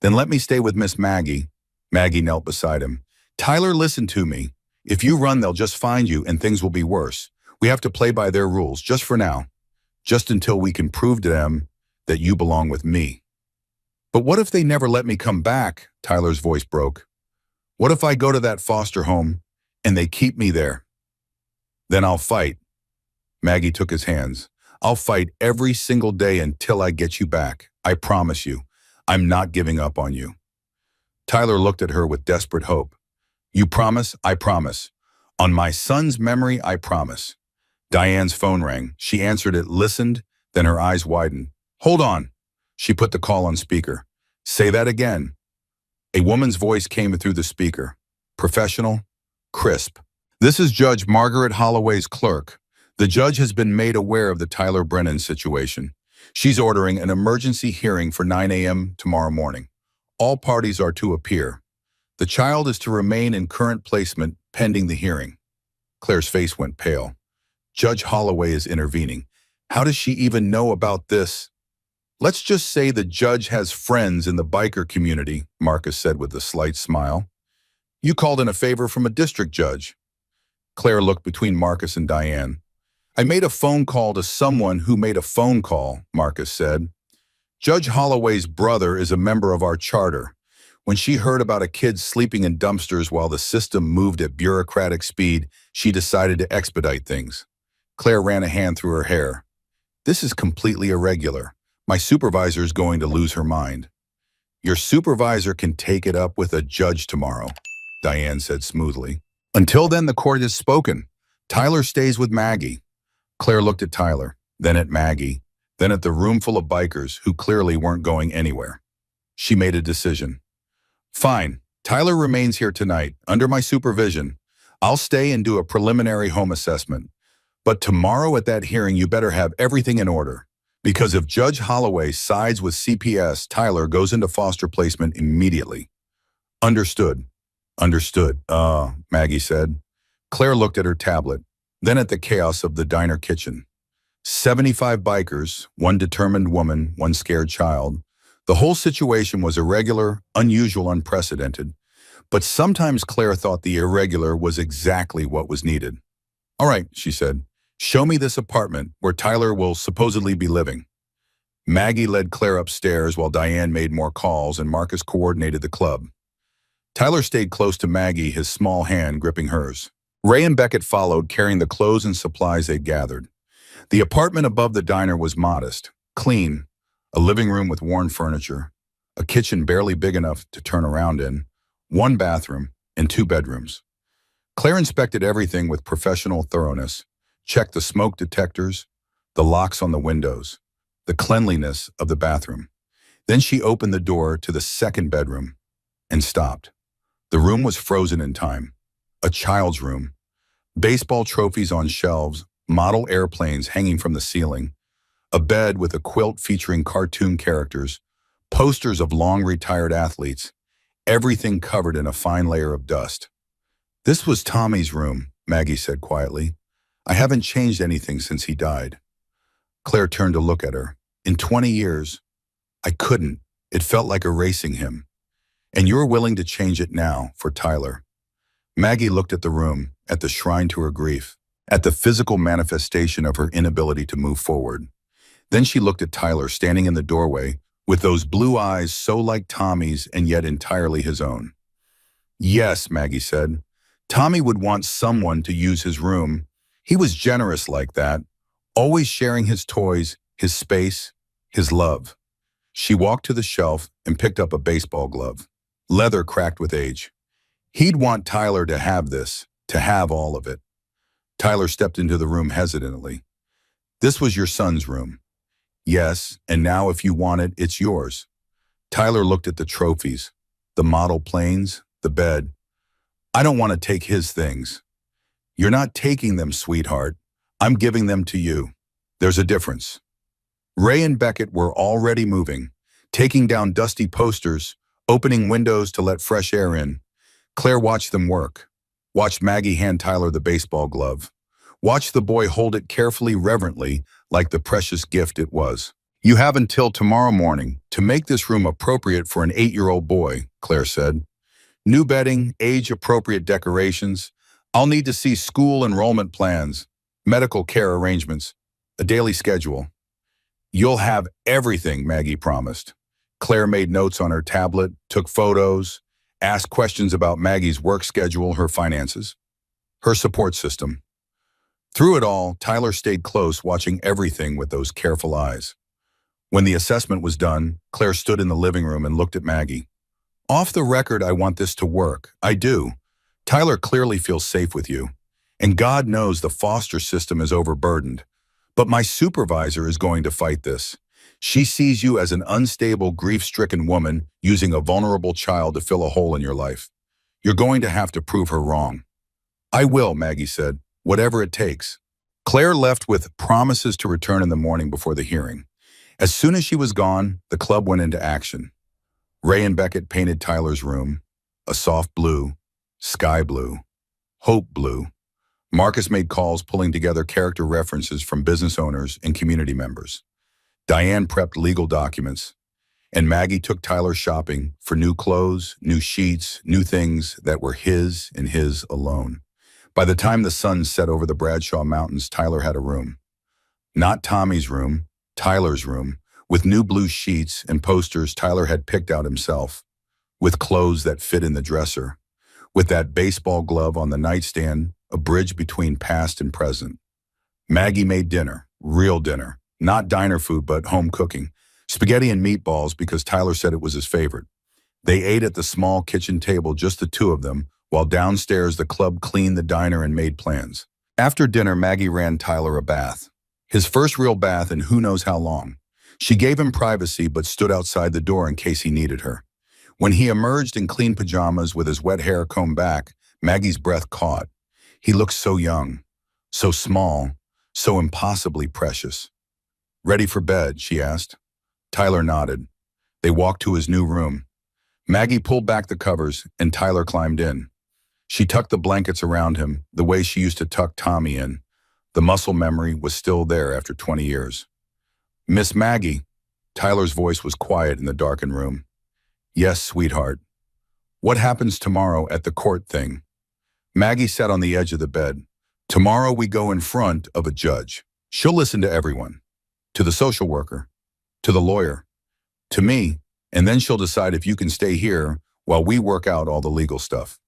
Then let me stay with Miss Maggie. Maggie knelt beside him. Tyler, listen to me. If you run, they'll just find you and things will be worse. We have to play by their rules, just for now. Just until we can prove to them that you belong with me. But what if they never let me come back? Tyler's voice broke. What if I go to that foster home and they keep me there? Then I'll fight. Maggie took his hands. I'll fight every single day until I get you back. I promise you. I'm not giving up on you. Tyler looked at her with desperate hope. You promise? I promise. On my son's memory, I promise. Diane's phone rang. She answered it, listened, then her eyes widened. Hold on. She put the call on speaker. Say that again. A woman's voice came through the speaker. Professional, crisp. This is Judge Margaret Holloway's clerk. The judge has been made aware of the Tyler Brennan situation. She's ordering an emergency hearing for 9 a.m. tomorrow morning. All parties are to appear. The child is to remain in current placement pending the hearing. Claire's face went pale. Judge Holloway is intervening. How does she even know about this? Let's just say the judge has friends in the biker community, Marcus said with a slight smile. You called in a favor from a district judge. Claire looked between Marcus and Diane. I made a phone call to someone who made a phone call, Marcus said. Judge Holloway's brother is a member of our charter. When she heard about a kid sleeping in dumpsters while the system moved at bureaucratic speed, she decided to expedite things. Claire ran a hand through her hair. This is completely irregular. My supervisor is going to lose her mind. Your supervisor can take it up with a judge tomorrow, Diane said smoothly. Until then, the court has spoken. Tyler stays with Maggie. Claire looked at Tyler, then at Maggie, then at the room full of bikers who clearly weren't going anywhere. She made a decision. Fine, Tyler remains here tonight, under my supervision. I'll stay and do a preliminary home assessment. But tomorrow at that hearing, you better have everything in order. Because if Judge Holloway sides with CPS, Tyler goes into foster placement immediately. Understood. Understood, Maggie said. Claire looked at her tablet, then at the chaos of the diner kitchen. 75 bikers, one determined woman, one scared child. The whole situation was irregular, unusual, unprecedented. But sometimes Claire thought the irregular was exactly what was needed. All right, she said. Show me this apartment where Tyler will supposedly be living. Maggie led Claire upstairs while Diane made more calls and Marcus coordinated the club. Tyler stayed close to Maggie, his small hand gripping hers. Ray and Beckett followed, carrying the clothes and supplies they'd gathered. The apartment above the diner was modest, clean, a living room with worn furniture, a kitchen barely big enough to turn around in, one bathroom, and 2 bedrooms. Claire inspected everything with professional thoroughness, checked the smoke detectors, the locks on the windows, the cleanliness of the bathroom. Then she opened the door to the 2nd bedroom and stopped. The room was frozen in time. A child's room. Baseball trophies on shelves, model airplanes hanging from the ceiling, a bed with a quilt featuring cartoon characters, posters of long-retired athletes, everything covered in a fine layer of dust. This was Tommy's room, Maggie said quietly. I haven't changed anything since he died. Claire turned to look at her. In 20 years, I couldn't. It felt like erasing him. And you're willing to change it now for Tyler. Maggie looked at the room, at the shrine to her grief, at the physical manifestation of her inability to move forward. Then she looked at Tyler standing in the doorway with those blue eyes so like Tommy's and yet entirely his own. Yes, Maggie said. Tommy would want someone to use his room. He was generous like that, always sharing his toys, his space, his love. She walked to the shelf and picked up a baseball glove, leather cracked with age. He'd want Tyler to have this, to have all of it. Tyler stepped into the room hesitantly. This was your son's room. Yes, and now if you want it, it's yours. Tyler looked at the trophies, the model planes, the bed. I don't want to take his things. You're not taking them, sweetheart. I'm giving them to you. There's a difference. Ray and Beckett were already moving, taking down dusty posters, opening windows to let fresh air in. Claire watched them work, watched Maggie hand Tyler the baseball glove, watched the boy hold it carefully, reverently, like the precious gift it was. You have until tomorrow morning to make this room appropriate for an 8-year-old boy, Claire said. New bedding, age-appropriate decorations. I'll need to see school enrollment plans, medical care arrangements, a daily schedule. You'll have everything, Maggie promised. Claire made notes on her tablet, took photos, asked questions about Maggie's work schedule, her finances, her support system. Through it all, Tyler stayed close, watching everything with those careful eyes. When the assessment was done, Claire stood in the living room and looked at Maggie. Off the record, I want this to work. I do. Tyler clearly feels safe with you. And God knows the foster system is overburdened. But my supervisor is going to fight this. She sees you as an unstable, grief-stricken woman using a vulnerable child to fill a hole in your life. You're going to have to prove her wrong. I will, Maggie said, whatever it takes. Claire left with promises to return in the morning before the hearing. As soon as she was gone, the club went into action. Ray and Beckett painted Tyler's room, a soft blue, sky blue, hope blue. Marcus made calls pulling together character references from business owners and community members. Diane prepped legal documents, and Maggie took Tyler shopping for new clothes, new sheets, new things that were his and his alone. By the time the sun set over the Bradshaw Mountains, Tyler had a room. Not Tommy's room, Tyler's room, with new blue sheets and posters Tyler had picked out himself, with clothes that fit in the dresser, with that baseball glove on the nightstand, a bridge between past and present. Maggie made dinner, real dinner, not diner food but home cooking, spaghetti and meatballs because Tyler said it was his favorite. They ate at the small kitchen table, just the two of them, while downstairs the club cleaned the diner and made plans. After dinner, Maggie ran Tyler a bath. His first real bath in who knows how long. She gave him privacy but stood outside the door in case he needed her. When he emerged in clean pajamas with his wet hair combed back, Maggie's breath caught. He looked so young, so small, so impossibly precious. "Ready for bed?" she asked. Tyler nodded. They walked to his new room. Maggie pulled back the covers and Tyler climbed in. She tucked the blankets around him the way she used to tuck Tommy in. The muscle memory was still there after 20 years. "Miss Maggie." Tyler's voice was quiet in the darkened room. "Yes, sweetheart." "What happens tomorrow at the court thing?" Maggie sat on the edge of the bed. "Tomorrow we go in front of a judge. She'll listen to everyone. To the social worker, to the lawyer, to me, and then she'll decide if you can stay here while we work out all the legal stuff.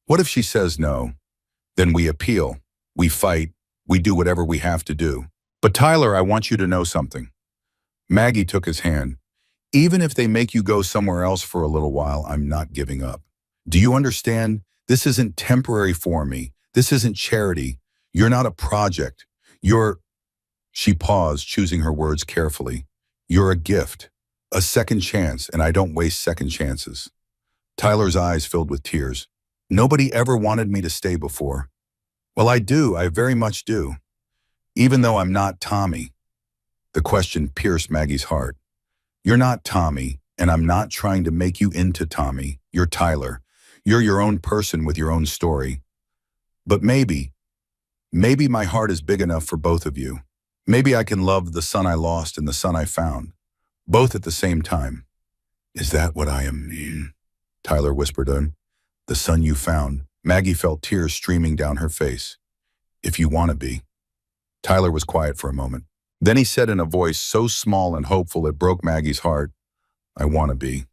What if she says no? Then we appeal, we fight, we do whatever we have to do. But Tyler, I want you to know something." Maggie took his hand. "Even if they make you go somewhere else for a little while, I'm not giving up. Do you understand? This isn't temporary for me. This isn't charity. You're not a project. You're—" She paused, choosing her words carefully. "You're a gift, a second chance, and I don't waste second chances." Tyler's eyes filled with tears. "Nobody ever wanted me to stay before." "Well, I do. I very much do. Even though I'm not Tommy." The question pierced Maggie's heart. "You're not Tommy, and I'm not trying to make you into Tommy. You're Tyler. You're your own person with your own story. But maybe my heart is big enough for both of you. Maybe I can love the son I lost and the son I found, both at the same time." "Is that what I am?" Tyler whispered in. "The son you found." Maggie felt tears streaming down her face. "If you want to be." Tyler was quiet for a moment. Then he said in a voice so small and hopeful it broke Maggie's heart, "I want to be."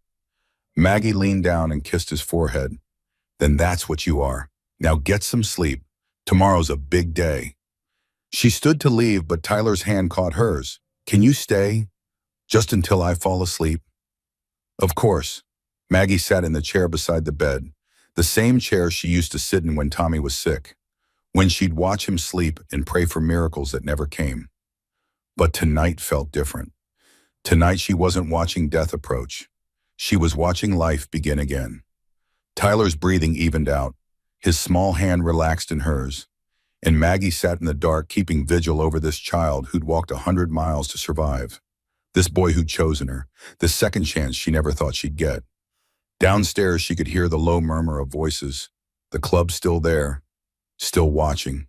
Maggie leaned down and kissed his forehead. "Then that's what you are. Now get some sleep. Tomorrow's a big day." She stood to leave, but Tyler's hand caught hers. "Can you stay? Just until I fall asleep?" "Of course." Maggie sat in the chair beside the bed, the same chair she used to sit in when Tommy was sick, when she'd watch him sleep and pray for miracles that never came. But tonight felt different. Tonight she wasn't watching death approach. She was watching life begin again. Tyler's breathing evened out. His small hand relaxed in hers. And Maggie sat in the dark, keeping vigil over this child who'd walked 100 miles to survive. This boy who'd chosen her, this second chance she never thought she'd get. Downstairs, she could hear the low murmur of voices. The club still there, still watching,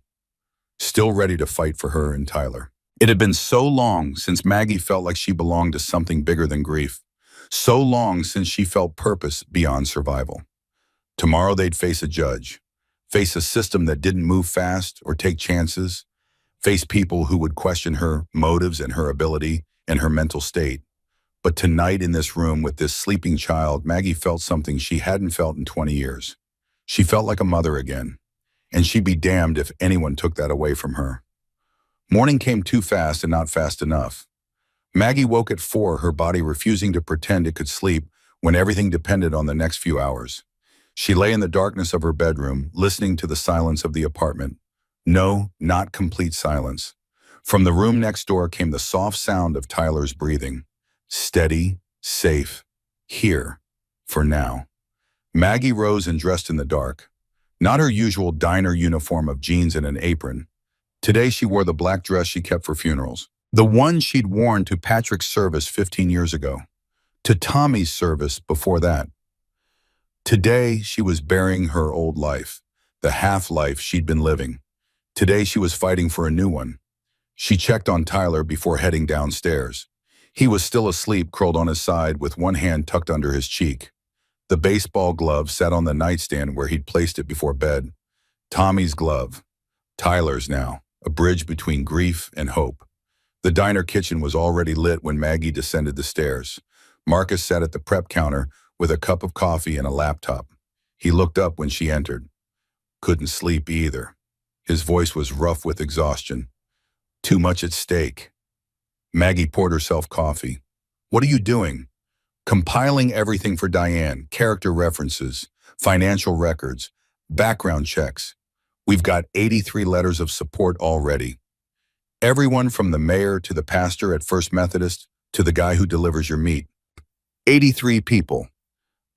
still ready to fight for her and Tyler. It had been so long since Maggie felt like she belonged to something bigger than grief. So long since she felt purpose beyond survival. Tomorrow they'd face a judge, face a system that didn't move fast or take chances, face people who would question her motives and her ability and her mental state. But tonight in this room with this sleeping child, Maggie felt something she hadn't felt in 20 years. She felt like a mother again, and she'd be damned if anyone took that away from her. Morning came too fast and not fast enough. Maggie woke at 4, her body refusing to pretend it could sleep when everything depended on the next few hours. She lay in the darkness of her bedroom, listening to the silence of the apartment. No, not complete silence. From the room next door came the soft sound of Tyler's breathing. Steady, safe, here, for now. Maggie rose and dressed in the dark. Not her usual diner uniform of jeans and an apron. Today she wore the black dress she kept for funerals. The one she'd worn to Patrick's service 15 years ago. To Tommy's service before that. Today she was burying her old life, the half-life she'd been living. Today she was fighting for a new one. She checked on Tyler before heading downstairs. He was still asleep, curled on his side with one hand tucked under his cheek. The baseball glove sat on the nightstand where he'd placed it before bed. Tommy's glove. Tyler's now, a bridge between grief and hope. The diner kitchen was already lit when Maggie descended the stairs. Marcus sat at the prep counter with a cup of coffee and a laptop. He looked up when she entered. Couldn't sleep either. His voice was rough with exhaustion. Too much at stake. Maggie poured herself coffee. What are you doing? compiling everything for Diane, character references, financial records, background checks. We've got 83 letters of support already. Everyone from the mayor to the pastor at First Methodist to the guy who delivers your meat. 83 people.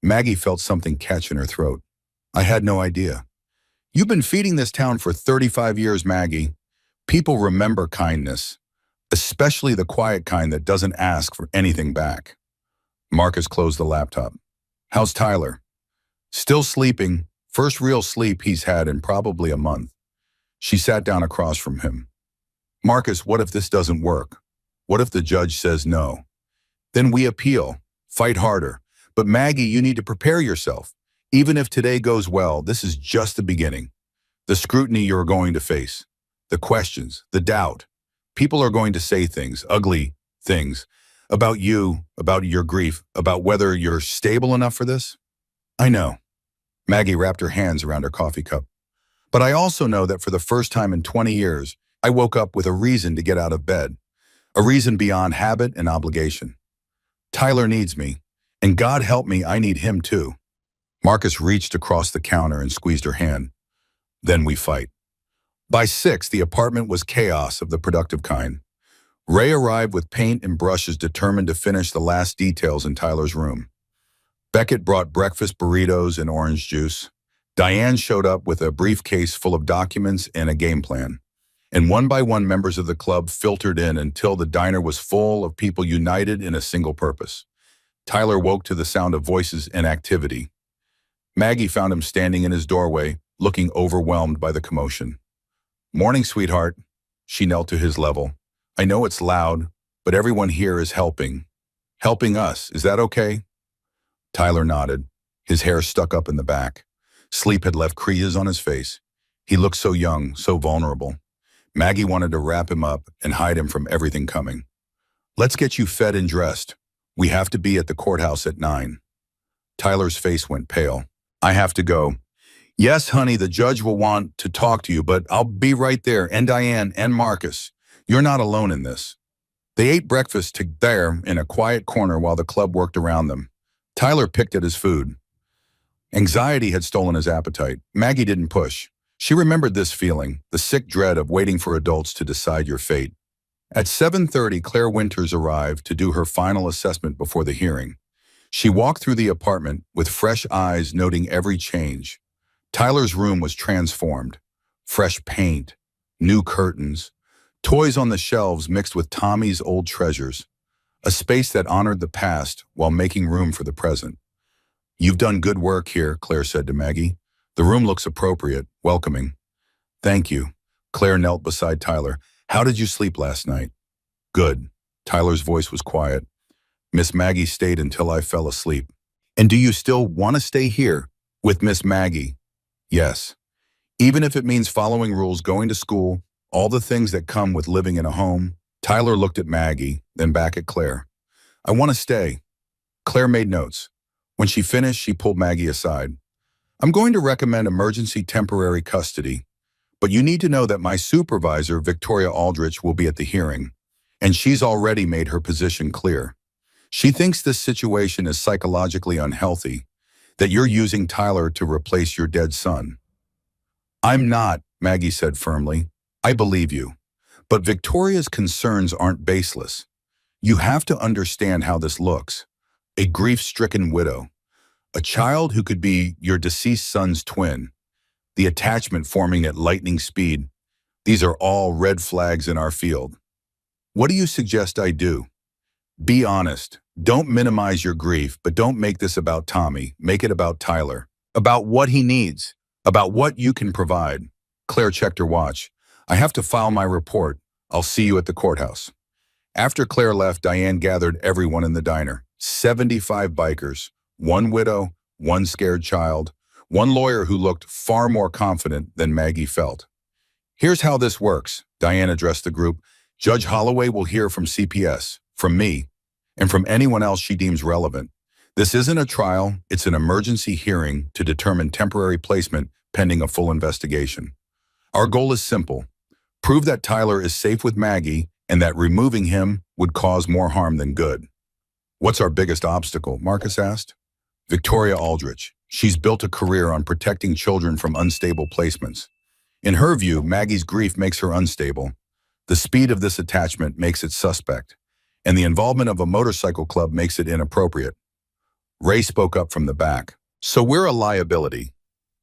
Maggie felt something catch in her throat. I had no idea. You've been feeding this town for 35 years, Maggie. People remember kindness, especially the quiet kind that doesn't ask for anything back. Marcus closed the laptop. How's Tyler? Still sleeping. First real sleep he's had in probably a month. She sat down across from him. Marcus, what if this doesn't work? What if the judge says no? Then we appeal. Fight harder. But Maggie, you need to prepare yourself. Even if today goes well, this is just the beginning. The scrutiny you're going to face. The questions, the doubt. People are going to say things, ugly things, about you, about your grief, about whether you're stable enough for this. I know. Maggie wrapped her hands around her coffee cup. But I also know that for the first time in 20 years, I woke up with a reason to get out of bed. A reason beyond habit and obligation. Tyler needs me, and God help me, I need him too. Marcus reached across the counter and squeezed her hand. Then we fight. By 6, the apartment was chaos of the productive kind. Ray arrived with paint and brushes determined to finish the last details in Tyler's room. Beckett brought breakfast burritos and orange juice. Diane showed up with a briefcase full of documents and a game plan. And one by one members of the club filtered in until the diner was full of people united in a single purpose. Tyler woke to the sound of voices and activity. Maggie found him standing in his doorway, looking overwhelmed by the commotion. Morning, sweetheart. She knelt to his level. I know it's loud, but everyone here is helping. Helping us, is that okay? Tyler nodded. His hair stuck up in the back. Sleep had left creases on his face. He looked so young, so vulnerable. Maggie wanted to wrap him up and hide him from everything coming. Let's get you fed and dressed. We have to be at the courthouse at 9. Tyler's face went pale. I have to go. Yes, honey, the judge will want to talk to you, but I'll be right there, and Diane and Marcus. You're not alone in this. They ate breakfast there in a quiet corner while the club worked around them. Tyler picked at his food. Anxiety had stolen his appetite. Maggie didn't push. She remembered this feeling, the sick dread of waiting for adults to decide your fate. At 7:30, Claire Winters arrived to do her final assessment before the hearing. She walked through the apartment with fresh eyes noting every change. Tyler's room was transformed. Fresh paint, new curtains, toys on the shelves mixed with Tommy's old treasures. A space that honored the past while making room for the present. You've done good work here, Claire said to Maggie. The room looks appropriate, welcoming. Thank you. Claire knelt beside Tyler. How did you sleep last night? Good. Tyler's voice was quiet. Miss Maggie stayed until I fell asleep. And do you still want to stay here with Miss Maggie? Yes. Even if it means following rules, going to school, all the things that come with living in a home. Tyler looked at Maggie, then back at Claire. I want to stay. Claire made notes. When she finished, she pulled Maggie aside. I'm going to recommend emergency temporary custody, but you need to know that my supervisor, Victoria Aldrich, will be at the hearing, and she's already made her position clear. She thinks this situation is psychologically unhealthy, that you're using Tyler to replace your dead son. I'm not, Maggie said firmly. I believe you. But Victoria's concerns aren't baseless. You have to understand how this looks. A grief-stricken widow. A child who could be your deceased son's twin. The attachment forming at lightning speed. These are all red flags in our field. What do you suggest I do? Be honest. Don't minimize your grief, but don't make this about Tommy. Make it about Tyler. About what he needs. About what you can provide. Claire checked her watch. I have to file my report. I'll see you at the courthouse. After Claire left, Diane gathered everyone in the diner. 75 bikers. One widow, one scared child, one lawyer who looked far more confident than Maggie felt. Here's how this works, Diane addressed the group. Judge Holloway will hear from CPS, from me, and from anyone else she deems relevant. This isn't a trial, it's an emergency hearing to determine temporary placement pending a full investigation. Our goal is simple. Prove that Tyler is safe with Maggie and that removing him would cause more harm than good. What's our biggest obstacle? Marcus asked. Victoria Aldrich. She's built a career on protecting children from unstable placements. In her view, Maggie's grief makes her unstable. The speed of this attachment makes it suspect, and the involvement of a motorcycle club makes it inappropriate. Ray spoke up from the back. So we're a liability.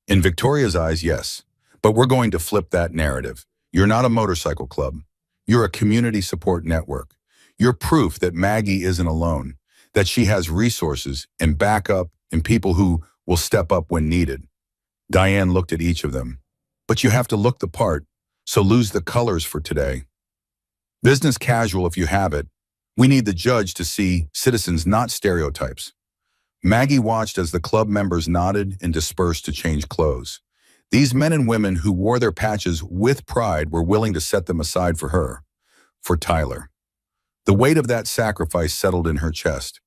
In Victoria's eyes, yes. But we're going to flip that narrative. You're not a motorcycle club. You're a community support network. You're proof that Maggie isn't alone, that she has resources and backup and people who will step up when needed. Diane looked at each of them. But you have to look the part, so lose the colors for today. Business casual if you have it. We need the judge to see citizens, not stereotypes. Maggie watched as the club members nodded and dispersed to change clothes. These men and women who wore their patches with pride were willing to set them aside for her, for Tyler. The weight of that sacrifice settled in her chest.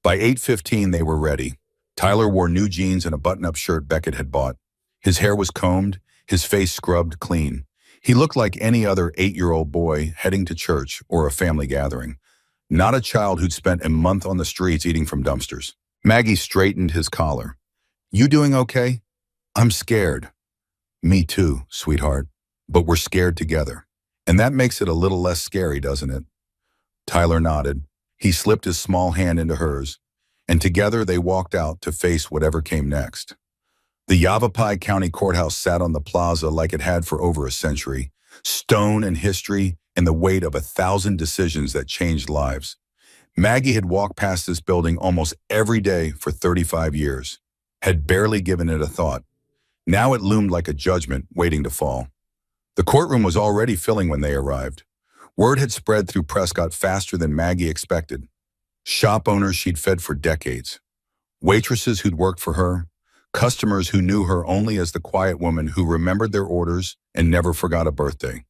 By 8:15, they were ready. Tyler wore new jeans and a button-up shirt Beckett had bought. His hair was combed, his face scrubbed clean. He looked like any other 8-year-old boy heading to church or a family gathering, not a child who'd spent a month on the streets eating from dumpsters. Maggie straightened his collar. You doing okay? I'm scared. Me too, sweetheart. But we're scared together. And that makes it a little less scary, doesn't it? Tyler nodded. He slipped his small hand into hers, and together they walked out to face whatever came next. The Yavapai County Courthouse sat on the plaza like it had for over a century, stone and history and the weight of 1,000 decisions that changed lives. Maggie had walked past this building almost every day for 35 years, had barely given it a thought. Now it loomed like a judgment waiting to fall. The courtroom was already filling when they arrived. Word had spread through Prescott faster than Maggie expected. Shop owners she'd fed for decades, waitresses who'd worked for her, customers who knew her only as the quiet woman who remembered their orders and never forgot a birthday.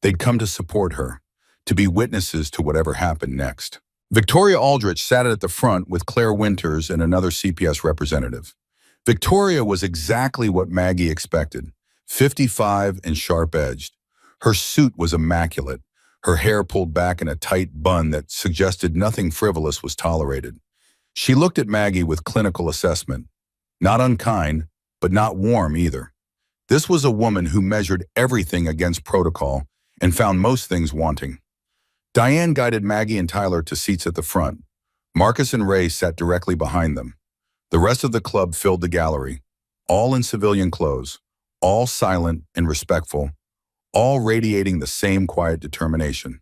They'd come to support her, to be witnesses to whatever happened next. Victoria Aldrich sat at the front with Claire Winters and another CPS representative. Victoria was exactly what Maggie expected, 55 and sharp-edged. Her suit was immaculate, her hair pulled back in a tight bun that suggested nothing frivolous was tolerated. She looked at Maggie with clinical assessment. Not unkind, but not warm either. This was a woman who measured everything against protocol and found most things wanting. Diane guided Maggie and Tyler to seats at the front. Marcus and Ray sat directly behind them. The rest of the club filled the gallery, all in civilian clothes, all silent and respectful, all radiating the same quiet determination.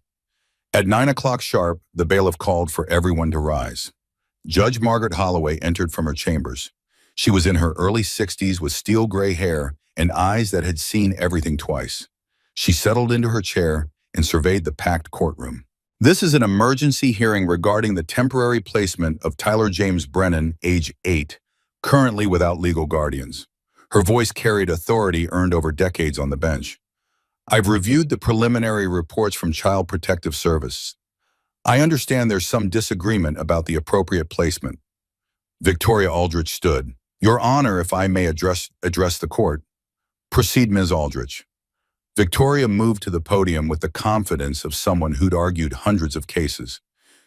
At 9 o'clock sharp, the bailiff called for everyone to rise. Judge Margaret Holloway entered from her chambers. She was in her early 60s with steel gray hair and eyes that had seen everything twice. She settled into her chair and surveyed the packed courtroom. This is an emergency hearing regarding the temporary placement of Tyler James Brennan, age 8, currently without legal guardians. Her voice carried authority earned over decades on the bench. I've reviewed the preliminary reports from Child Protective Service. I understand there's some disagreement about the appropriate placement. Victoria Aldrich stood. Your Honor, if I may address the court. Proceed, Ms. Aldrich. Victoria moved to the podium with the confidence of someone who'd argued hundreds of cases.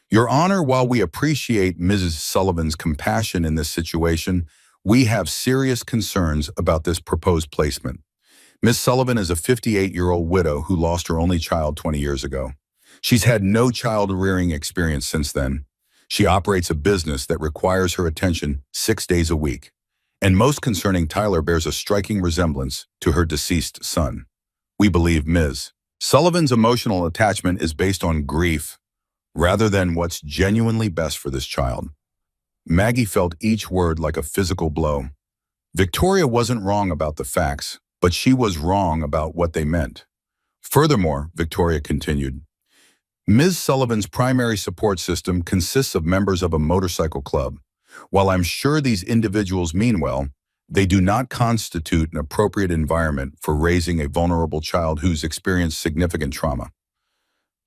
Your Honor, while we appreciate Mrs. Sullivan's compassion in this situation, we have serious concerns about this proposed placement. Ms. Sullivan is a 58-year-old widow who lost her only child 20 years ago. She's had no child-rearing experience since then. She operates a business that requires her attention 6 days a week. And most concerning, Tyler bears a striking resemblance to her deceased son. We believe Ms. Sullivan's emotional attachment is based on grief rather than what's genuinely best for this child. Maggie felt each word like a physical blow. Victoria wasn't wrong about the facts, but she was wrong about what they meant. Furthermore, Victoria continued, Ms. Sullivan's primary support system consists of members of a motorcycle club. While I'm sure these individuals mean well, they do not constitute an appropriate environment for raising a vulnerable child who's experienced significant trauma.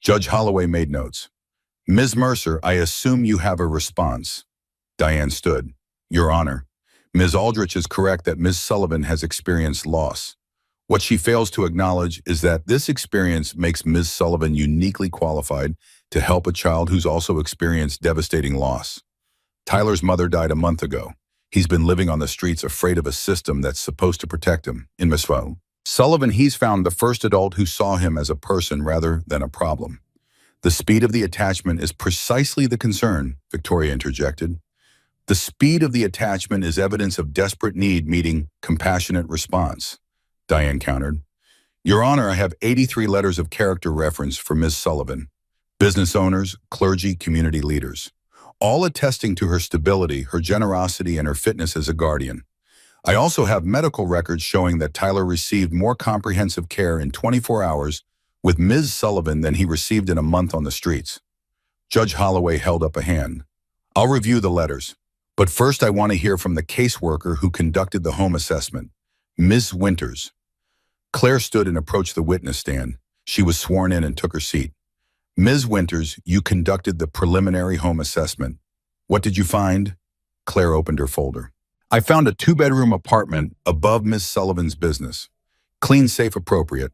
Judge Holloway made notes. Ms. Mercer, I assume you have a response. Diane stood. Your Honor, Ms. Aldrich is correct that Ms. Sullivan has experienced loss. What she fails to acknowledge is that this experience makes Ms. Sullivan uniquely qualified to help a child who's also experienced devastating loss. Tyler's mother died a month ago. He's been living on the streets afraid of a system that's supposed to protect him, in Misfo. Sullivan, he's found the first adult who saw him as a person rather than a problem. The speed of the attachment is precisely the concern, Victoria interjected. The speed of the attachment is evidence of desperate need meeting compassionate response, Diane countered. Your Honor, I have 83 letters of character reference for Ms. Sullivan. Business owners, clergy, community leaders, all attesting to her stability, her generosity, and her fitness as a guardian. I also have medical records showing that Tyler received more comprehensive care in 24 hours with Ms. Sullivan than he received in a month on the streets. Judge Holloway held up a hand. I'll review the letters. But first I want to hear from the caseworker who conducted the home assessment, Ms. Winters. Claire stood and approached the witness stand. She was sworn in and took her seat. Ms. Winters, you conducted the preliminary home assessment. What did you find? Claire opened her folder. I found a 2-bedroom apartment above Ms. Sullivan's business. Clean, safe, appropriate.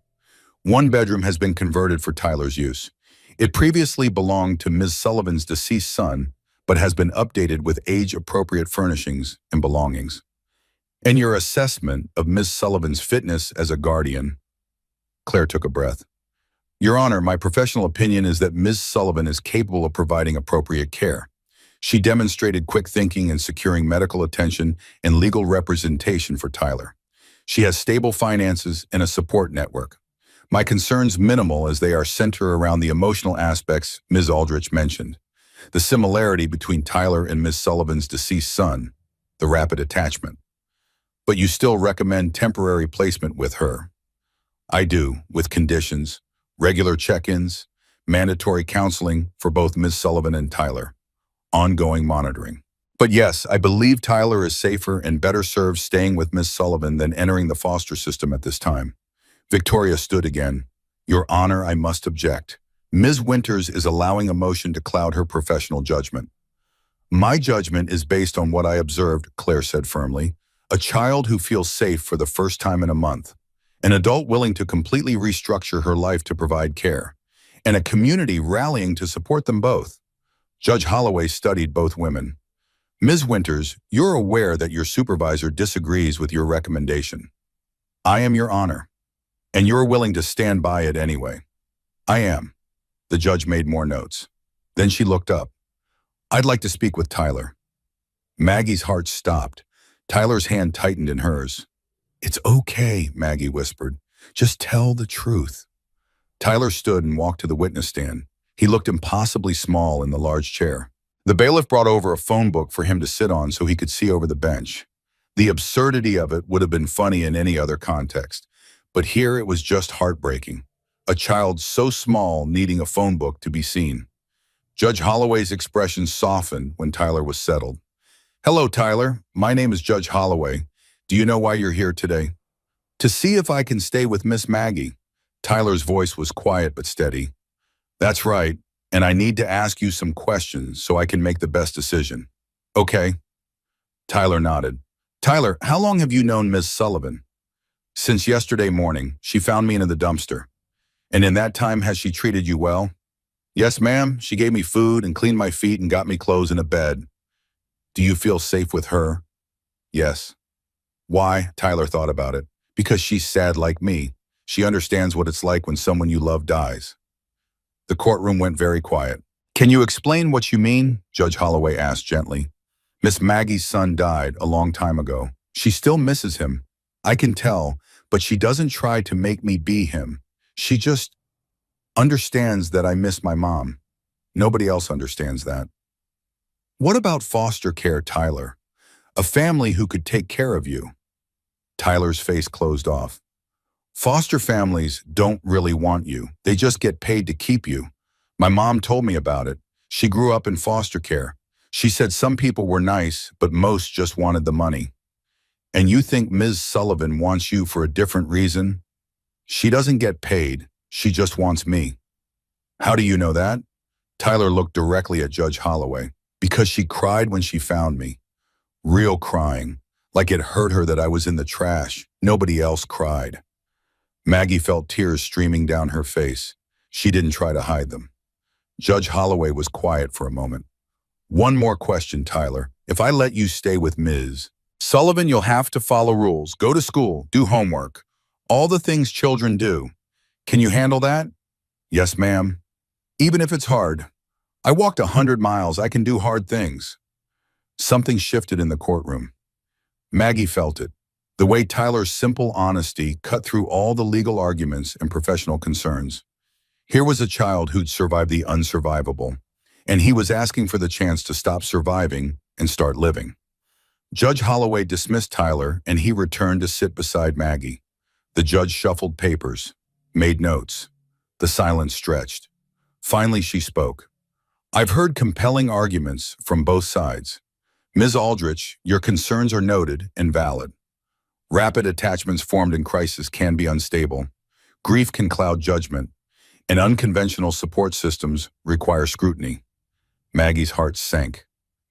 1 bedroom has been converted for Tyler's use. It previously belonged to Ms. Sullivan's deceased son, but has been updated with age-appropriate furnishings and belongings. And your assessment of Ms. Sullivan's fitness as a guardian. Claire took a breath. Your Honor, my professional opinion is that Ms. Sullivan is capable of providing appropriate care. She demonstrated quick thinking in securing medical attention and legal representation for Tyler. She has stable finances and a support network. My concerns minimal as they are centered around the emotional aspects Ms. Aldrich mentioned. The similarity between Tyler and Ms. Sullivan's deceased son, the rapid attachment. But you still recommend temporary placement with her. I do, with conditions, regular check-ins, mandatory counseling for both Ms. Sullivan and Tyler, ongoing monitoring. But yes, I believe Tyler is safer and better served staying with Ms. Sullivan than entering the foster system at this time. Victoria stood again. Your Honor, I must object. Ms. Winters is allowing emotion to cloud her professional judgment. My judgment is based on what I observed, Claire said firmly. A child who feels safe for the first time in a month. An adult willing to completely restructure her life to provide care. And a community rallying to support them both. Judge Holloway studied both women. Ms. Winters, you're aware that your supervisor disagrees with your recommendation. I am, Your Honor. And you're willing to stand by it anyway. I am. The judge made more notes. Then she looked up. I'd like to speak with Tyler. Maggie's heart stopped. Tyler's hand tightened in hers. It's okay, Maggie whispered. Just tell the truth. Tyler stood and walked to the witness stand. He looked impossibly small in the large chair. The bailiff brought over a phone book for him to sit on so he could see over the bench. The absurdity of it would have been funny in any other context, but here it was just heartbreaking. A child so small needing a phone book to be seen. Judge Holloway's expression softened when Tyler was settled. Hello, Tyler. My name is Judge Holloway. Do you know why you're here today? To see if I can stay with Miss Maggie. Tyler's voice was quiet but steady. That's right, and I need to ask you some questions so I can make the best decision. Okay. Tyler nodded. Tyler, how long have you known Ms. Sullivan? Since yesterday morning. She found me in the dumpster. And in that time, has she treated you well? Yes, ma'am. She gave me food and cleaned my feet and got me clothes and a bed. Do you feel safe with her? Yes. Why? Tyler thought about it. Because she's sad like me. She understands what it's like when someone you love dies. The courtroom went very quiet. Can you explain what you mean? Judge Holloway asked gently. Miss Maggie's son died a long time ago. She still misses him. I can tell, but she doesn't try to make me be him. She just understands that I miss my mom. Nobody else understands that. What about foster care, Tyler? A family who could take care of you. Tyler's face closed off. Foster families don't really want you. They just get paid to keep you. My mom told me about it. She grew up in foster care. She said some people were nice, but most just wanted the money. And you think Ms. Sullivan wants you for a different reason? She doesn't get paid. She just wants me. How do you know that? Tyler looked directly at Judge Holloway. Because she cried when she found me. Real crying. Like it hurt her that I was in the trash. Nobody else cried. Maggie felt tears streaming down her face. She didn't try to hide them. Judge Holloway was quiet for a moment. One more question, Tyler. If I let you stay with Ms. Sullivan, you'll have to follow rules. Go to school, do homework. All the things children do. Can you handle that? Yes, ma'am. Even if it's hard. I walked 100 miles. I can do hard things. Something shifted in the courtroom. Maggie felt it. The way Tyler's simple honesty cut through all the legal arguments and professional concerns. Here was a child who'd survived the unsurvivable, and he was asking for the chance to stop surviving and start living. Judge Holloway dismissed Tyler, and he returned to sit beside Maggie. The judge shuffled papers, made notes. The silence stretched. Finally, she spoke. I've heard compelling arguments from both sides. Ms. Aldrich, your concerns are noted and valid. Rapid attachments formed in crisis can be unstable. Grief can cloud judgment, and unconventional support systems require scrutiny. Maggie's heart sank.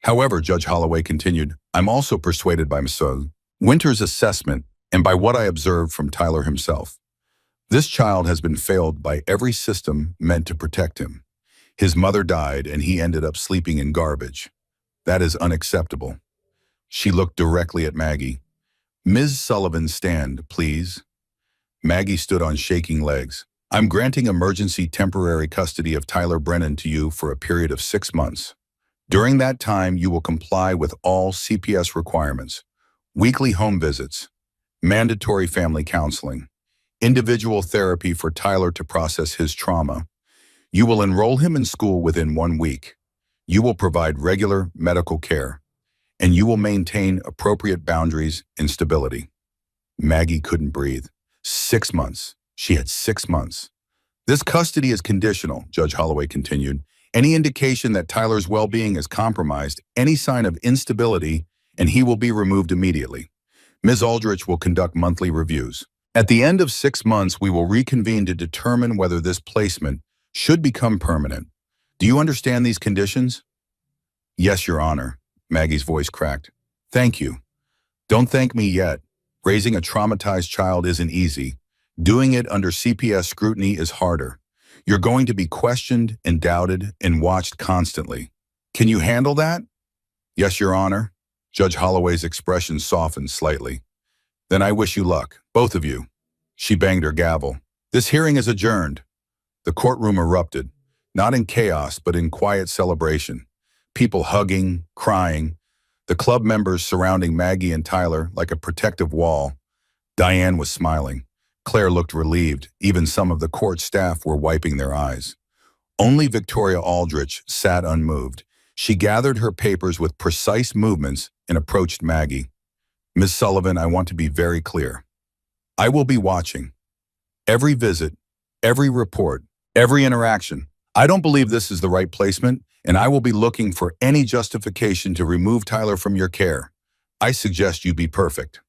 However, Judge Holloway continued, I'm also persuaded by Mr. Winter's assessment and by what I observed from Tyler himself. This child has been failed by every system meant to protect him. His mother died and he ended up sleeping in garbage. That is unacceptable. She looked directly at Maggie. Ms. Sullivan, stand, please. Maggie stood on shaking legs. I'm granting emergency temporary custody of Tyler Brennan to you for a period of 6 months. During that time, you will comply with all CPS requirements, weekly home visits, mandatory family counseling, individual therapy for Tyler to process his trauma. You will enroll him in school within 1 week. You will provide regular medical care, and you will maintain appropriate boundaries and stability. Maggie couldn't breathe. 6 months. She had 6 months. This custody is conditional, Judge Holloway continued. Any indication that Tyler's well-being is compromised, any sign of instability, and he will be removed immediately. Ms. Aldrich will conduct monthly reviews. At the end of 6 months, we will reconvene to determine whether this placement should become permanent. Do you understand these conditions? Yes, Your Honor. Maggie's voice cracked. Thank you. Don't thank me yet. Raising a traumatized child isn't easy. Doing it under CPS scrutiny is harder. You're going to be questioned and doubted and watched constantly. Can you handle that? Yes, Your Honor. Judge Holloway's expression softened slightly. Then I wish you luck, both of you. She banged her gavel. This hearing is adjourned. The courtroom erupted, not in chaos, but in quiet celebration. People hugging, crying, the club members surrounding Maggie and Tyler like a protective wall. Diane was smiling. Claire looked relieved. Even some of the court staff were wiping their eyes. Only Victoria Aldrich sat unmoved. She gathered her papers with precise movements and approached Maggie. Ms. Sullivan, I want to be very clear. I will be watching. Every visit, every report, every interaction. I don't believe this is the right placement, and I will be looking for any justification to remove Tyler from your care. I suggest you be perfect.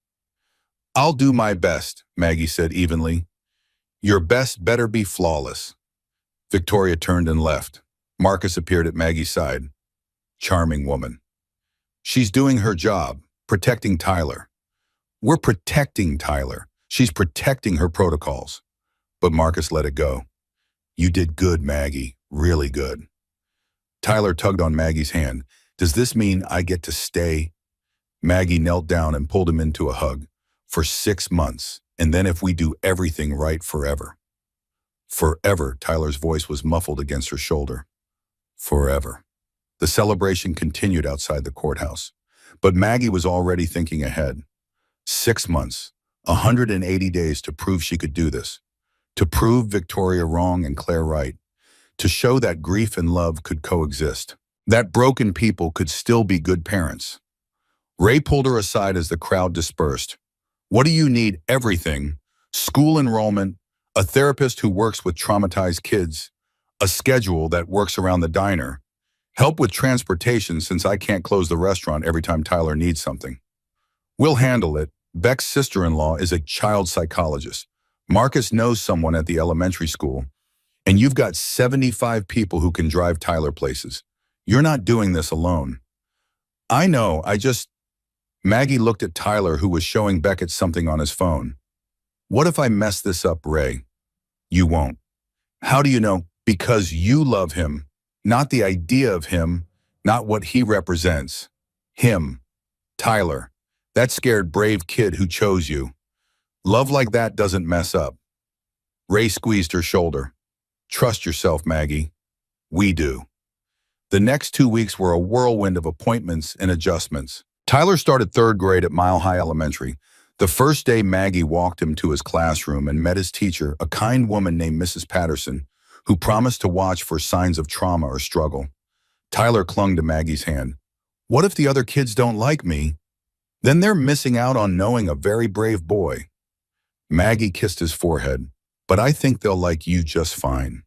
I'll do my best, Maggie said evenly. Your best better be flawless. Victoria turned and left. Marcus appeared at Maggie's side. Charming woman. She's doing her job, protecting Tyler. We're protecting Tyler. She's protecting her protocols. But Marcus let it go. You did good, Maggie. Really good. Tyler tugged on Maggie's hand. Does this mean I get to stay? Maggie knelt down and pulled him into a hug. For 6 months, and then if we do everything right, forever. Forever, Tyler's voice was muffled against her shoulder. Forever. The celebration continued outside the courthouse, but Maggie was already thinking ahead. 6 months, 180 days to prove she could do this, to prove Victoria wrong and Claire right, to show that grief and love could coexist, that broken people could still be good parents. Ray pulled her aside as the crowd dispersed. What do you need? Everything. School enrollment, a therapist who works with traumatized kids, a schedule that works around the diner, help with transportation since I can't close the restaurant every time Tyler needs something. We'll handle it. Beck's sister-in-law is a child psychologist. Marcus knows someone at the elementary school, and you've got 75 people who can drive Tyler places. You're not doing this alone. I know, Maggie looked at Tyler, who was showing Beckett something on his phone. What if I mess this up, Ray? You won't. How do you know? Because you love him. Not the idea of him, not what he represents. Him, Tyler, that scared brave kid who chose you. Love like that doesn't mess up. Ray squeezed her shoulder. Trust yourself, Maggie. We do. The next 2 weeks were a whirlwind of appointments and adjustments. Tyler started third grade at Mile High Elementary. The first day, Maggie walked him to his classroom and met his teacher, a kind woman named Mrs. Patterson, who promised to watch for signs of trauma or struggle. Tyler clung to Maggie's hand. What if the other kids don't like me? Then they're missing out on knowing a very brave boy. Maggie kissed his forehead. But I think they'll like you just fine.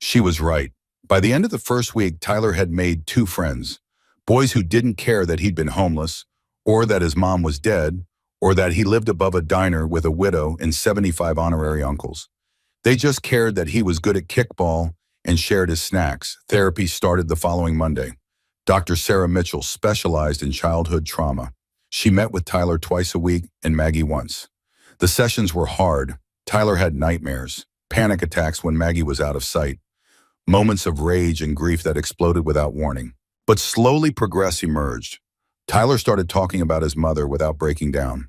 She was right. By the end of the first week, Tyler had made 2 friends. Boys who didn't care that he'd been homeless, or that his mom was dead, or that he lived above a diner with a widow and 75 honorary uncles. They just cared that he was good at kickball and shared his snacks. Therapy started the following Monday. Dr. Sarah Mitchell specialized in childhood trauma. She met with Tyler twice a week and Maggie once. The sessions were hard. Tyler had nightmares, panic attacks when Maggie was out of sight, moments of rage and grief that exploded without warning. But slowly progress emerged. Tyler started talking about his mother without breaking down,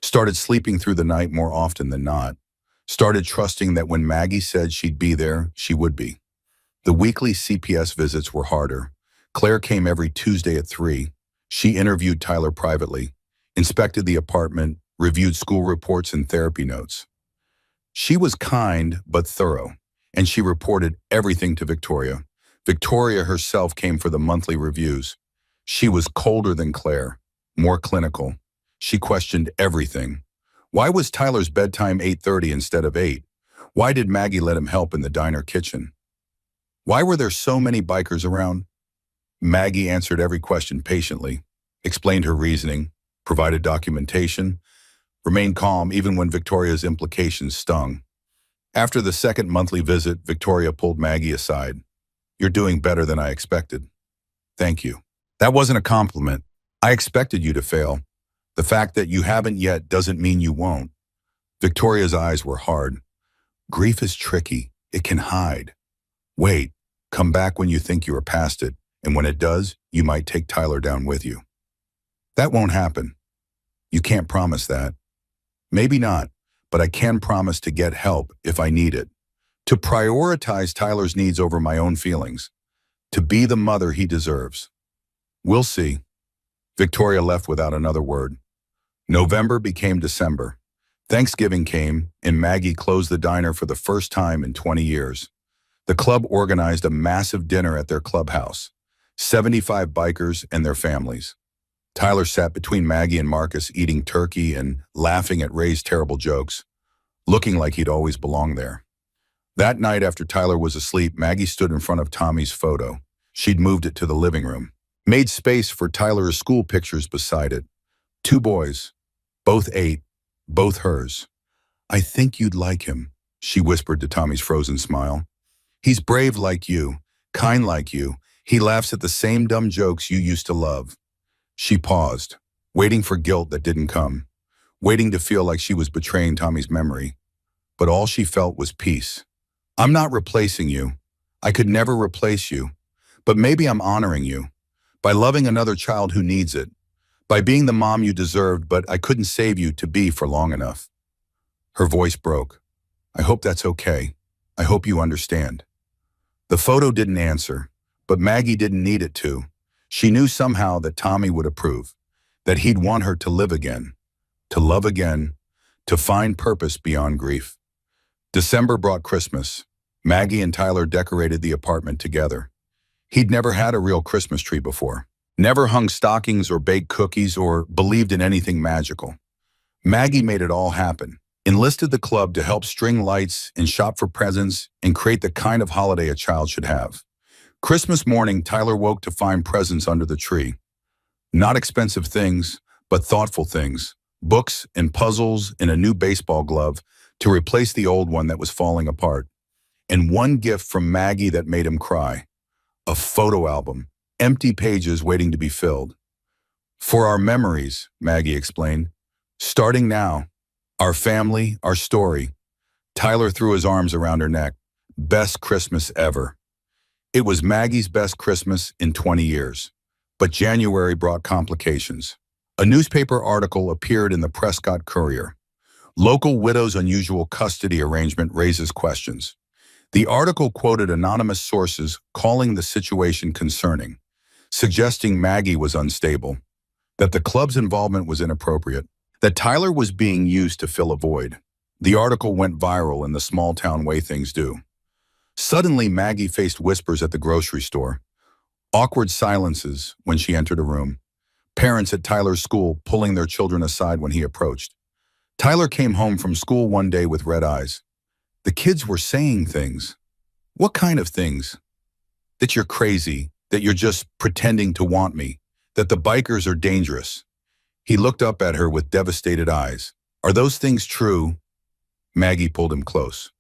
started sleeping through the night more often than not, started trusting that when Maggie said she'd be there, she would be. The weekly CPS visits were harder. Claire came every Tuesday at 3. She interviewed Tyler privately, inspected the apartment, reviewed school reports and therapy notes. She was kind but thorough, and she reported everything to Victoria. Victoria herself came for the monthly reviews. She was colder than Claire, more clinical. She questioned everything. Why was Tyler's bedtime 8:30 instead of 8? Why did Maggie let him help in the diner kitchen? Why were there so many bikers around? Maggie answered every question patiently, explained her reasoning, provided documentation, remained calm even when Victoria's implications stung. After the second monthly visit, Victoria pulled Maggie aside. You're doing better than I expected. Thank you. That wasn't a compliment. I expected you to fail. The fact that you haven't yet doesn't mean you won't. Victoria's eyes were hard. Grief is tricky. It can hide. Wait, come back when you think you are past it, and when it does, you might take Tyler down with you. That won't happen. You can't promise that. Maybe not, but I can promise to get help if I need it, to prioritize Tyler's needs over my own feelings, to be the mother he deserves. We'll see. Victoria left without another word. November became December. Thanksgiving came, and Maggie closed the diner for the first time in 20 years. The club organized a massive dinner at their clubhouse, 75 bikers and their families. Tyler sat between Maggie and Marcus, eating turkey and laughing at Ray's terrible jokes, looking like he'd always belonged there. That night after Tyler was asleep, Maggie stood in front of Tommy's photo. She'd moved it to the living room, made space for Tyler's school pictures beside it. 2 boys, both 8, both hers. I think you'd like him, she whispered to Tommy's frozen smile. He's brave like you, kind like you. He laughs at the same dumb jokes you used to love. She paused, waiting for guilt that didn't come, waiting to feel like she was betraying Tommy's memory. But all she felt was peace. I'm not replacing you. I could never replace you. But maybe I'm honoring you. By loving another child who needs it. By being the mom you deserved, but I couldn't save you to be for long enough. Her voice broke. I hope that's okay. I hope you understand. The photo didn't answer, but Maggie didn't need it to. She knew somehow that Tommy would approve, that he'd want her to live again, to love again, to find purpose beyond grief. December brought Christmas. Maggie and Tyler decorated the apartment together. He'd never had a real Christmas tree before, never hung stockings or baked cookies or believed in anything magical. Maggie made it all happen, enlisted the club to help string lights and shop for presents and create the kind of holiday a child should have. Christmas morning, Tyler woke to find presents under the tree. Not expensive things, but thoughtful things. Books and puzzles and a new baseball glove to replace the old one that was falling apart. And one gift from Maggie that made him cry. A photo album, empty pages waiting to be filled. For our memories, Maggie explained. Starting now. Our family, our story. Tyler threw his arms around her neck. Best Christmas ever. It was Maggie's best Christmas in 20 years. But January brought complications. A newspaper article appeared in the Prescott Courier. Local widow's unusual custody arrangement raises questions. The article quoted anonymous sources calling the situation concerning, suggesting Maggie was unstable, that the club's involvement was inappropriate, that Tyler was being used to fill a void. The article went viral in the small-town way things do. Suddenly, Maggie faced whispers at the grocery store, awkward silences when she entered a room, parents at Tyler's school pulling their children aside when he approached. Tyler came home from school one day with red eyes. The kids were saying things. What kind of things? That you're crazy, that you're just pretending to want me, that the bikers are dangerous. He looked up at her with devastated eyes. Are those things true? Maggie pulled him close.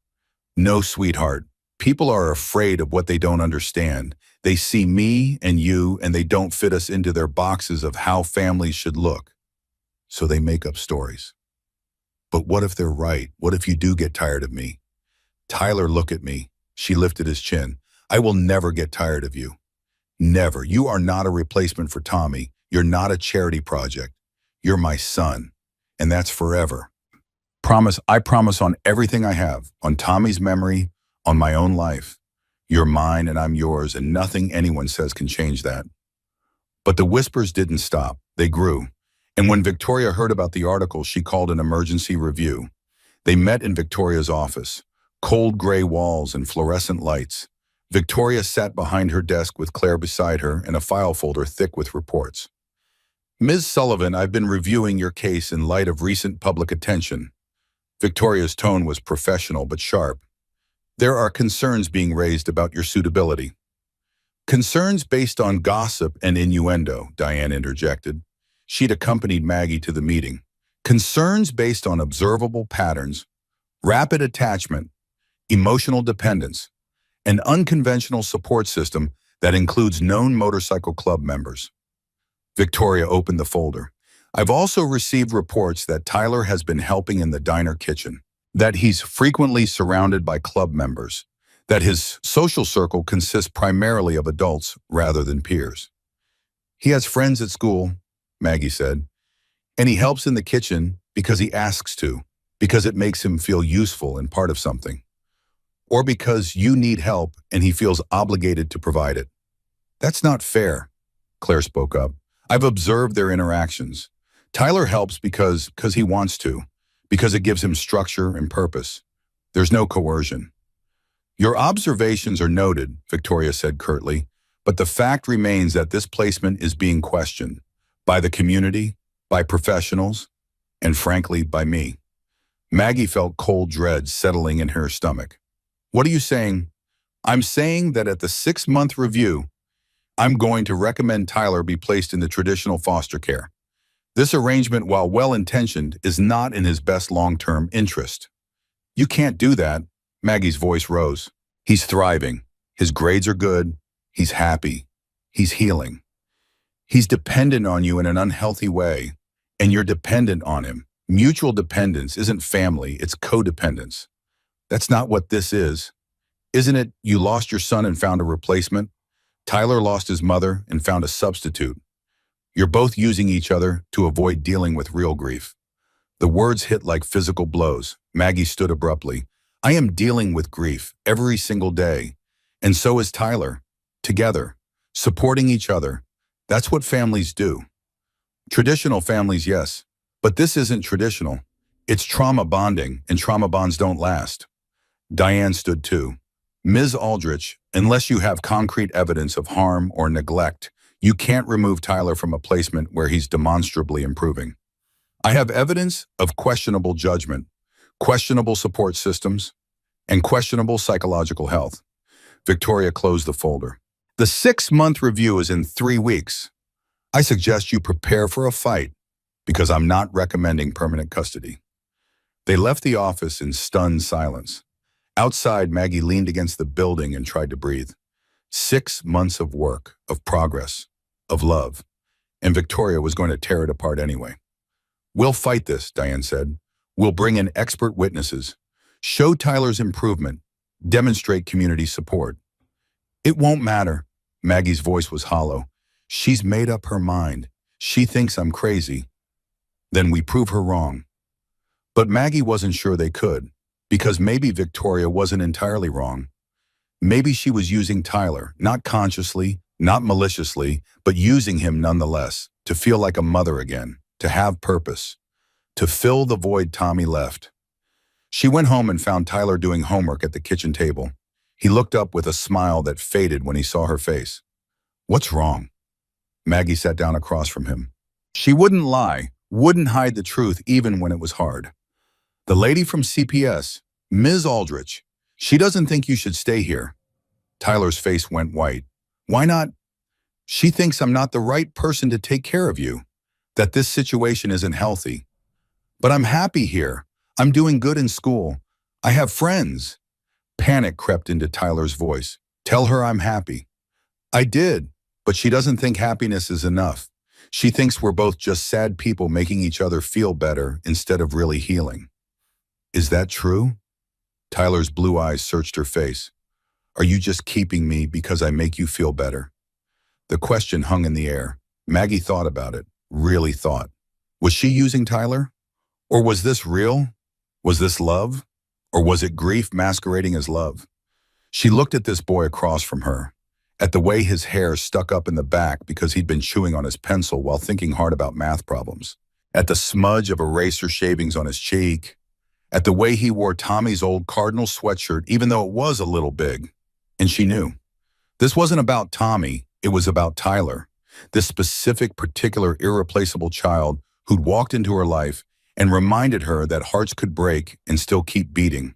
No, sweetheart. People are afraid of what they don't understand. They see me and you, and they don't fit us into their boxes of how families should look. So they make up stories. But what if they're right? What if you do get tired of me? Tyler, look at me. She lifted his chin. I will never get tired of you. Never. You are not a replacement for Tommy. You're not a charity project. You're my son. And that's forever. I promise on everything I have, on Tommy's memory, on my own life. You're mine and I'm yours, and nothing anyone says can change that. But the whispers didn't stop. They grew. And when Victoria heard about the article, she called an emergency review. They met in Victoria's office. Cold gray walls and fluorescent lights. Victoria sat behind her desk with Claire beside her and a file folder thick with reports. Ms. Sullivan, I've been reviewing your case in light of recent public attention. Victoria's tone was professional but sharp. There are concerns being raised about your suitability. Concerns based on gossip and innuendo, Diane interjected. She'd accompanied Maggie to the meeting. Concerns based on observable patterns, rapid attachment, emotional dependence, an unconventional support system that includes known motorcycle club members. Victoria opened the folder. I've also received reports that Tyler has been helping in the diner kitchen, that he's frequently surrounded by club members, that his social circle consists primarily of adults rather than peers. He has friends at school, Maggie said, and he helps in the kitchen because he asks to, because it makes him feel useful and part of something, or because you need help and he feels obligated to provide it. That's not fair, Claire spoke up. I've observed their interactions. Tyler helps because he wants to, because it gives him structure and purpose. There's no coercion. Your observations are noted, Victoria said curtly, but the fact remains that this placement is being questioned by the community, by professionals, and frankly, by me. Maggie felt cold dread settling in her stomach. What are you saying? I'm saying that at the 6-month review, I'm going to recommend Tyler be placed into traditional foster care. This arrangement, while well-intentioned, is not in his best long-term interest. You can't do that, Maggie's voice rose. He's thriving. His grades are good. He's happy. He's healing. He's dependent on you in an unhealthy way, and you're dependent on him. Mutual dependence isn't family, it's codependence. That's not what this is. Isn't it you lost your son and found a replacement? Tyler lost his mother and found a substitute. You're both using each other to avoid dealing with real grief. The words hit like physical blows. Maggie stood abruptly. I am dealing with grief every single day, and so is Tyler. Together, supporting each other. That's what families do. Traditional families, yes, but this isn't traditional. It's trauma bonding, and trauma bonds don't last. Diane stood too. Ms. Aldrich, unless you have concrete evidence of harm or neglect, you can't remove Tyler from a placement where he's demonstrably improving. I have evidence of questionable judgment, questionable support systems, and questionable psychological health. Victoria closed the folder. The 6-month review is in 3 weeks. I suggest you prepare for a fight because I'm not recommending permanent custody. They left the office in stunned silence. Outside, Maggie leaned against the building and tried to breathe. 6 months of work, of progress, of love, and Victoria was going to tear it apart anyway. We'll fight this, Diane said. We'll bring in expert witnesses, show Tyler's improvement, demonstrate community support. It won't matter. Maggie's voice was hollow. She's made up her mind. She thinks I'm crazy. Then we prove her wrong. But Maggie wasn't sure they could, because maybe Victoria wasn't entirely wrong. Maybe she was using Tyler, not consciously, not maliciously, but using him nonetheless, to feel like a mother again, to have purpose, to fill the void Tommy left. She went home and found Tyler doing homework at the kitchen table. He looked up with a smile that faded when he saw her face. What's wrong? Maggie sat down across from him. She wouldn't lie, wouldn't hide the truth even when it was hard. The lady from CPS, Ms. Aldrich, she doesn't think you should stay here. Tyler's face went white. Why not? She thinks I'm not the right person to take care of you, that this situation isn't healthy. But I'm happy here. I'm doing good in school. I have friends. Panic crept into Tyler's voice. Tell her I'm happy. I did, but she doesn't think happiness is enough. She thinks we're both just sad people making each other feel better instead of really healing. Is that true? Tyler's blue eyes searched her face. Are you just keeping me because I make you feel better? The question hung in the air. Maggie thought about it, really thought. Was she using Tyler? Or was this real? Was this love? Or was it grief masquerading as love? She looked at this boy across from her, at the way his hair stuck up in the back because he'd been chewing on his pencil while thinking hard about math problems, at the smudge of eraser shavings on his cheek, at the way he wore Tommy's old Cardinal sweatshirt even though it was a little big. And she knew. This wasn't about Tommy, it was about Tyler, this specific, particular, irreplaceable child who'd walked into her life and reminded her that hearts could break and still keep beating,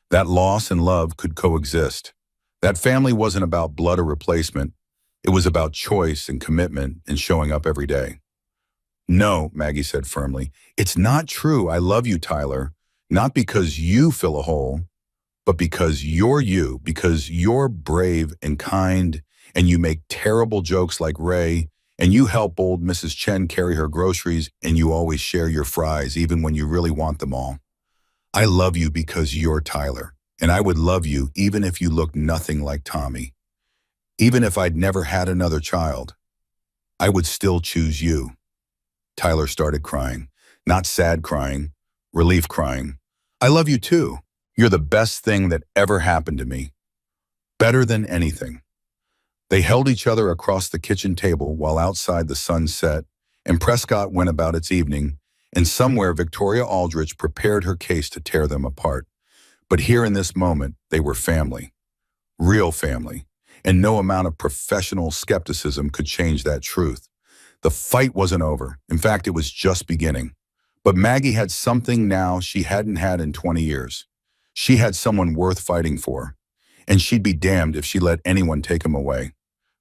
that loss and love could coexist. That family wasn't about blood or replacement. It was about choice and commitment and showing up every day. No, Maggie said firmly, it's not true. I love you, Tyler, not because you fill a hole, but because you, because you're brave and kind, and you make terrible jokes like Ray, and you help old Mrs. Chen carry her groceries, and you always share your fries even when you really want them all. I love you because you're Tyler, and I would love you even if you looked nothing like Tommy. Even if I'd never had another child, I would still choose you. Tyler started crying, not sad crying, relief crying. I love you too. You're the best thing that ever happened to me. Better than anything. They held each other across the kitchen table while outside the sun set, and Prescott went about its evening, and somewhere Victoria Aldrich prepared her case to tear them apart. But here in this moment, they were family. Real family. And no amount of professional skepticism could change that truth. The fight wasn't over. In fact, it was just beginning. But Maggie had something now she hadn't had in 20 years. She had someone worth fighting for, and she'd be damned if she let anyone take him away.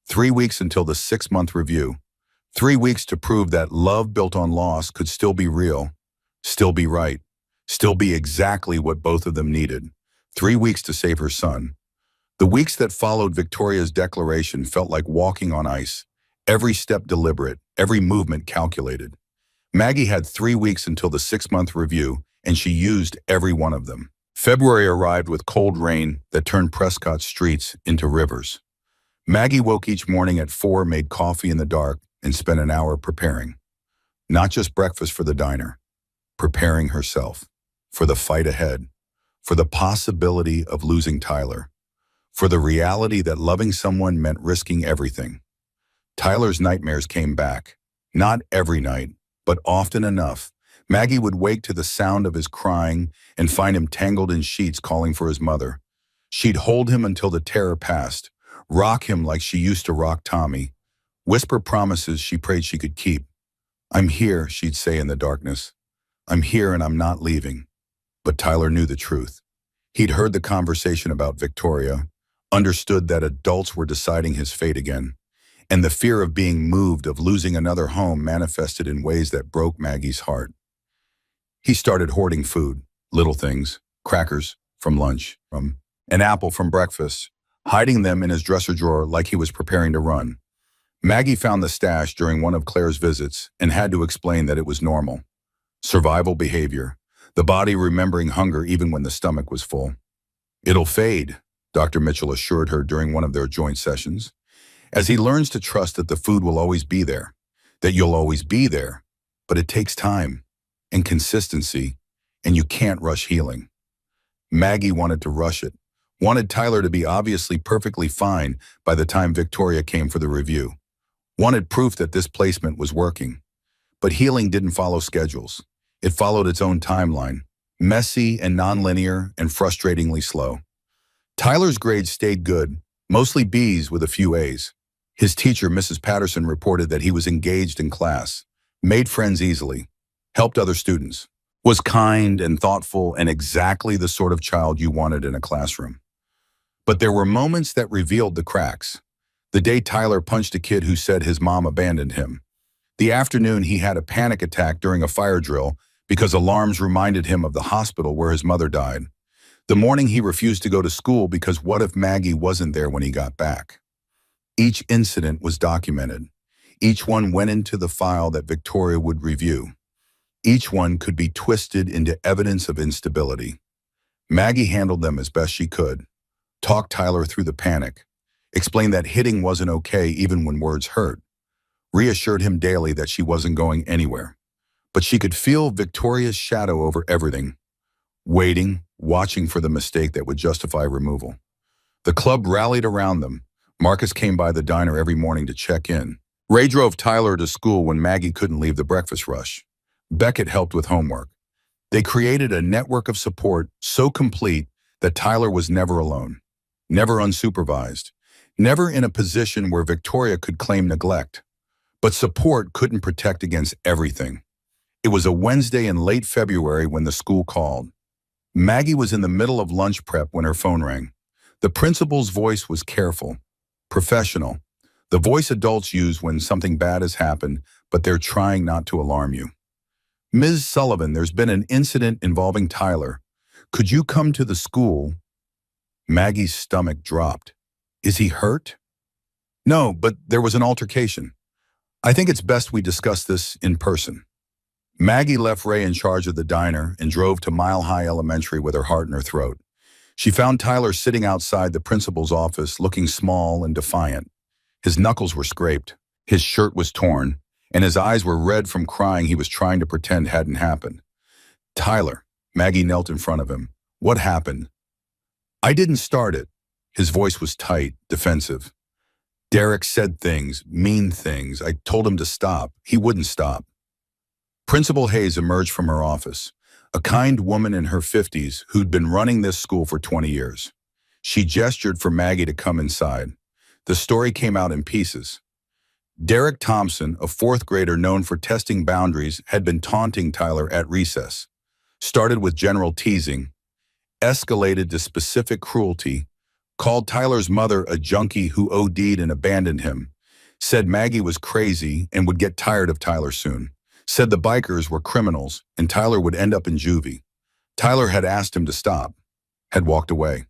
3 weeks until the 6-month review. 3 weeks to prove that love built on loss could still be real, still be right, still be exactly what both of them needed. 3 weeks to save her son. The weeks that followed Victoria's declaration felt like walking on ice. Every step deliberate, every movement calculated. Maggie had 3 weeks until the 6-month review, and she used every one of them. February arrived with cold rain that turned Prescott's streets into rivers. Maggie woke each morning at 4, made coffee in the dark, and spent an hour preparing. Not just breakfast for the diner, preparing herself for the fight ahead, for the possibility of losing Tyler, for the reality that loving someone meant risking everything. Tyler's nightmares came back, not every night, but often enough. Maggie would wake to the sound of his crying and find him tangled in sheets calling for his mother. She'd hold him until the terror passed, rock him like she used to rock Tommy, whisper promises she prayed she could keep. I'm here, she'd say in the darkness. I'm here and I'm not leaving. But Tyler knew the truth. He'd heard the conversation about Victoria, understood that adults were deciding his fate again, and the fear of being moved, of losing another home, manifested in ways that broke Maggie's heart. He started hoarding food, little things, crackers from lunch, an apple from breakfast, hiding them in his dresser drawer like he was preparing to run. Maggie found the stash during one of Claire's visits and had to explain that it was normal. Survival behavior, the body remembering hunger even when the stomach was full. It'll fade, Dr. Mitchell assured her during one of their joint sessions, as he learns to trust that the food will always be there, that you'll always be there, but it takes time and consistency, and you can't rush healing. Maggie wanted to rush it, wanted Tyler to be obviously perfectly fine by the time Victoria came for the review, wanted proof that this placement was working. But healing didn't follow schedules. It followed its own timeline, messy and nonlinear and frustratingly slow. Tyler's grades stayed good, mostly B's with a few A's. His teacher, Mrs. Patterson, reported that he was engaged in class, made friends easily, helped other students, was kind and thoughtful and exactly the sort of child you wanted in a classroom. But there were moments that revealed the cracks. The day Tyler punched a kid who said his mom abandoned him. The afternoon he had a panic attack during a fire drill because alarms reminded him of the hospital where his mother died. The morning he refused to go to school because what if Maggie wasn't there when he got back? Each incident was documented. Each one went into the file that Victoria would review. Each one could be twisted into evidence of instability. Maggie handled them as best she could, talked Tyler through the panic, explained that hitting wasn't okay even when words hurt, reassured him daily that she wasn't going anywhere. But she could feel Victoria's shadow over everything, waiting, watching for the mistake that would justify removal. The club rallied around them. Marcus came by the diner every morning to check in. Ray drove Tyler to school when Maggie couldn't leave the breakfast rush. Beckett helped with homework. They created a network of support so complete that Tyler was never alone, never unsupervised, never in a position where Victoria could claim neglect. But support couldn't protect against everything. It was a Wednesday in late February when the school called. Maggie was in the middle of lunch prep when her phone rang. The principal's voice was careful, professional, the voice adults use when something bad has happened, but they're trying not to alarm you. Ms. Sullivan, there's been an incident involving Tyler. Could you come to the school? Maggie's stomach dropped. Is he hurt? No, but there was an altercation. I think it's best we discuss this in person. Maggie left Ray in charge of the diner and drove to Mile High Elementary with her heart in her throat. She found Tyler sitting outside the principal's office, looking small and defiant. His knuckles were scraped, his shirt was torn, and his eyes were red from crying he was trying to pretend hadn't happened. Tyler, Maggie knelt in front of him. What happened? I didn't start it. His voice was tight, defensive. Derek said things, mean things. I told him to stop. He wouldn't stop. Principal Hayes emerged from her office, a kind woman in her 50s who'd been running this school for 20 years. She gestured for Maggie to come inside. The story came out in pieces. Derek Thompson, a fourth grader known for testing boundaries, had been taunting Tyler at recess. Started with general teasing, escalated to specific cruelty, called Tyler's mother a junkie who OD'd and abandoned him, said Maggie was crazy and would get tired of Tyler soon, said the bikers were criminals and Tyler would end up in juvie. Tyler had asked him to stop, had walked away.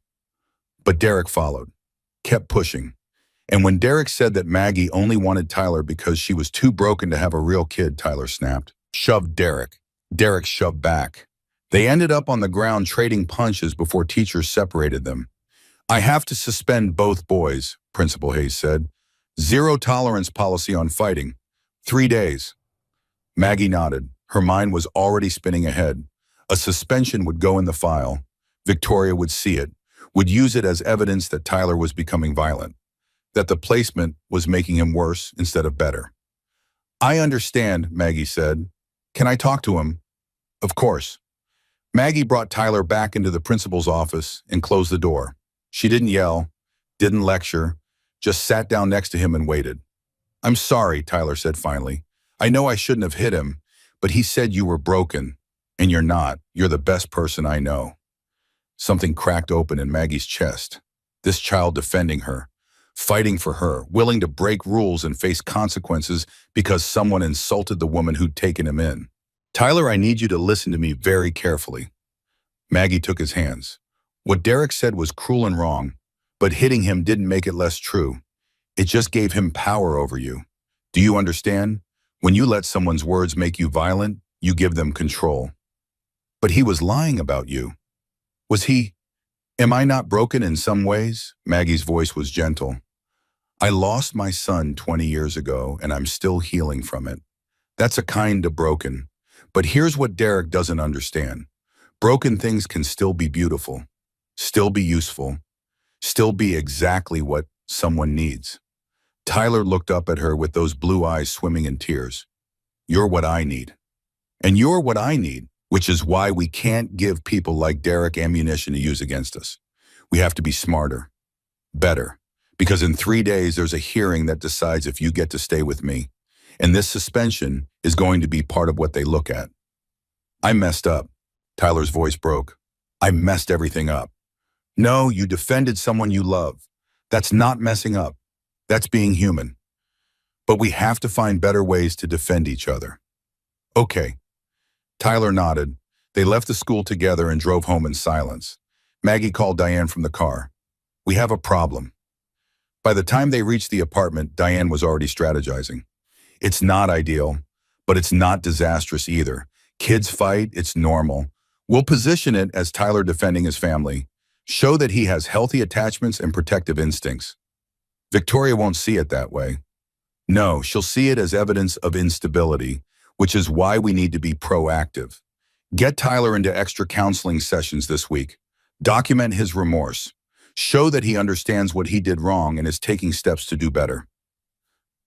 But Derek followed, kept pushing. And when Derek said that Maggie only wanted Tyler because she was too broken to have a real kid, Tyler snapped. Shoved Derek. Derek shoved back. They ended up on the ground trading punches before teachers separated them. I have to suspend both boys, Principal Hayes said. Zero tolerance policy on fighting. 3 days. Maggie nodded. Her mind was already spinning ahead. A suspension would go in the file. Victoria would see it, would use it as evidence that Tyler was becoming violent, that the placement was making him worse instead of better. I understand, Maggie said. Can I talk to him? Of course. Maggie brought Tyler back into the principal's office and closed the door. She didn't yell, didn't lecture, just sat down next to him and waited. I'm sorry, Tyler said finally. I know I shouldn't have hit him, but he said you were broken, and you're not. You're the best person I know. Something cracked open in Maggie's chest. This child defending her, fighting for her, willing to break rules and face consequences because someone insulted the woman who'd taken him in. Tyler, I need you to listen to me very carefully. Maggie took his hands. What Derek said was cruel and wrong, but hitting him didn't make it less true. It just gave him power over you. Do you understand? When you let someone's words make you violent, you give them control. But he was lying about you. Was he? Am I not broken in some ways? Maggie's voice was gentle. I lost my son 20 years ago, and I'm still healing from it. That's a kind of broken. But here's what Derek doesn't understand. Broken things can still be beautiful, still be useful, still be exactly what someone needs. Tyler looked up at her with those blue eyes swimming in tears. You're what I need. And you're what I need, which is why we can't give people like Derek ammunition to use against us. We have to be smarter, better, because in 3 days there's a hearing that decides if you get to stay with me. And this suspension is going to be part of what they look at. I messed up. Tyler's voice broke. I messed everything up. No, you defended someone you love. That's not messing up. That's being human. But we have to find better ways to defend each other. Okay. Tyler nodded. They left the school together and drove home in silence. Maggie called Diane from the car. We have a problem. By the time they reached the apartment, Diane was already strategizing. It's not ideal, but it's not disastrous either. Kids fight, it's normal. We'll position it as Tyler defending his family. Show that he has healthy attachments and protective instincts. Victoria won't see it that way. No, she'll see it as evidence of instability, which is why we need to be proactive. Get Tyler into extra counseling sessions this week. Document his remorse. Show that he understands what he did wrong and is taking steps to do better.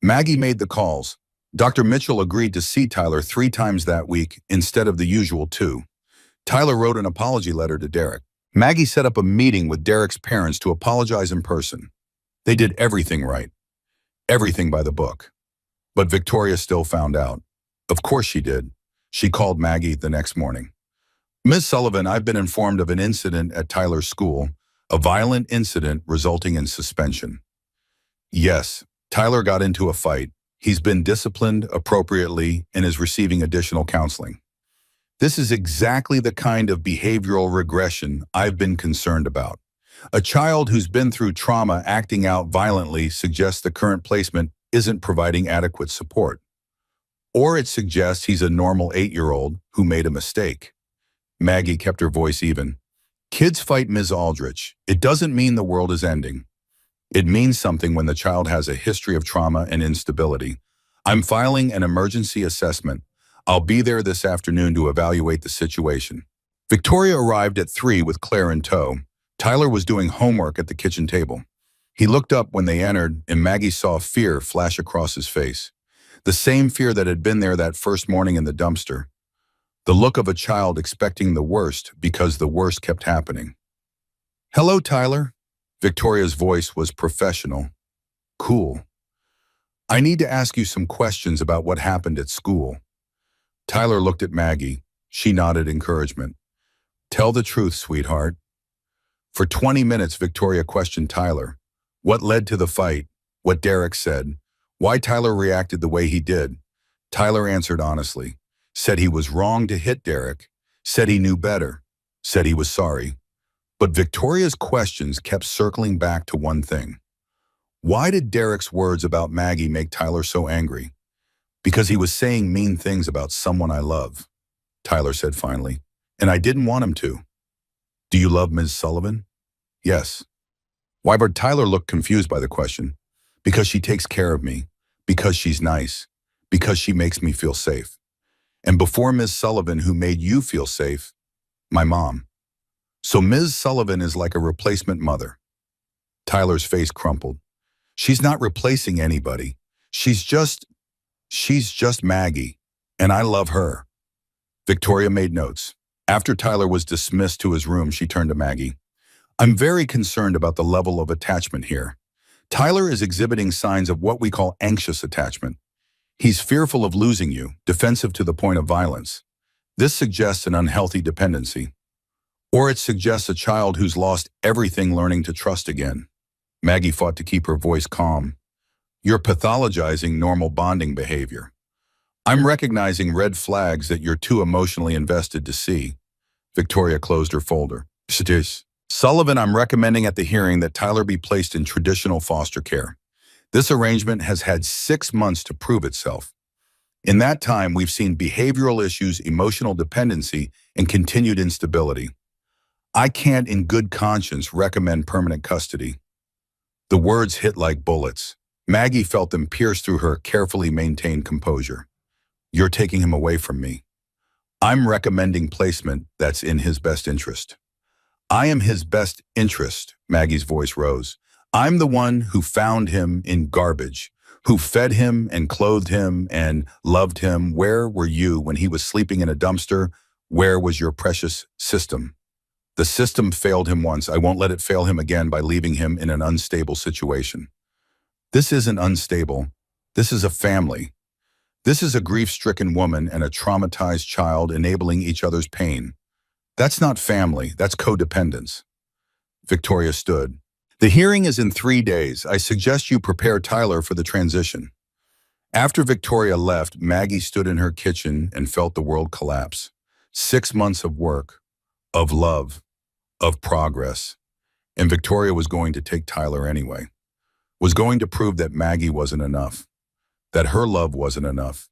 Maggie made the calls. Dr. Mitchell agreed to see Tyler 3 times that week instead of the usual 2. Tyler wrote an apology letter to Derek. Maggie set up a meeting with Derek's parents to apologize in person. They did everything right. Everything by the book. But Victoria still found out. Of course she did. She called Maggie the next morning. Ms. Sullivan, I've been informed of an incident at Tyler's school, a violent incident resulting in suspension. Yes, Tyler got into a fight. He's been disciplined appropriately and is receiving additional counseling. This is exactly the kind of behavioral regression I've been concerned about. A child who's been through trauma acting out violently suggests the current placement isn't providing adequate support. Or it suggests he's a normal 8-year-old who made a mistake. Maggie kept her voice even. Kids fight, Ms. Aldrich. It doesn't mean the world is ending. It means something when the child has a history of trauma and instability. I'm filing an emergency assessment. I'll be there this afternoon to evaluate the situation. Victoria arrived at 3 with Claire in tow. Tyler was doing homework at the kitchen table. He looked up when they entered, and Maggie saw fear flash across his face. The same fear that had been there that first morning in the dumpster. The look of a child expecting the worst because the worst kept happening. Hello, Tyler. Victoria's voice was professional. Cool. I need to ask you some questions about what happened at school. Tyler looked at Maggie. She nodded encouragement. Tell the truth, sweetheart. For 20 minutes, Victoria questioned Tyler. What led to the fight? What Derek said? Why Tyler reacted the way he did? Tyler answered honestly. Said he was wrong to hit Derek. Said he knew better. Said he was sorry. But Victoria's questions kept circling back to one thing. Why did Derek's words about Maggie make Tyler so angry? Because he was saying mean things about someone I love, Tyler said finally, and I didn't want him to. Do you love Ms. Sullivan? Yes. Why? But Tyler looked confused by the question. Because she takes care of me. Because she's nice. Because she makes me feel safe. And before Ms. Sullivan, who made you feel safe, my mom. So Ms. Sullivan is like a replacement mother. Tyler's face crumpled. She's not replacing anybody. She's just Maggie, and I love her. Victoria made notes. After Tyler was dismissed to his room, she turned to Maggie. I'm very concerned about the level of attachment here. Tyler is exhibiting signs of what we call anxious attachment. He's fearful of losing you, defensive to the point of violence. This suggests an unhealthy dependency. Or it suggests a child who's lost everything learning to trust again. Maggie fought to keep her voice calm. You're pathologizing normal bonding behavior. I'm recognizing red flags that you're too emotionally invested to see. Victoria closed her folder. Sullivan, I'm recommending at the hearing that Tyler be placed in traditional foster care. This arrangement has had 6 months to prove itself. In that time, we've seen behavioral issues, emotional dependency, and continued instability. I can't in good conscience recommend permanent custody. The words hit like bullets. Maggie felt them pierce through her carefully maintained composure. You're taking him away from me. I'm recommending placement that's in his best interest. I am his best interest, Maggie's voice rose. I'm the one who found him in garbage, who fed him and clothed him and loved him. Where were you when he was sleeping in a dumpster? Where was your precious system? The system failed him once. I won't let it fail him again by leaving him in an unstable situation. This isn't unstable. This is a family. This is a grief-stricken woman and a traumatized child enabling each other's pain. That's not family, that's codependence. Victoria stood. The hearing is in 3 days. I suggest you prepare Tyler for the transition. After Victoria left, Maggie stood in her kitchen and felt the world collapse. 6 months of work, of love, of progress. And Victoria was going to take Tyler anyway. Was going to prove that Maggie wasn't enough. That her love wasn't enough.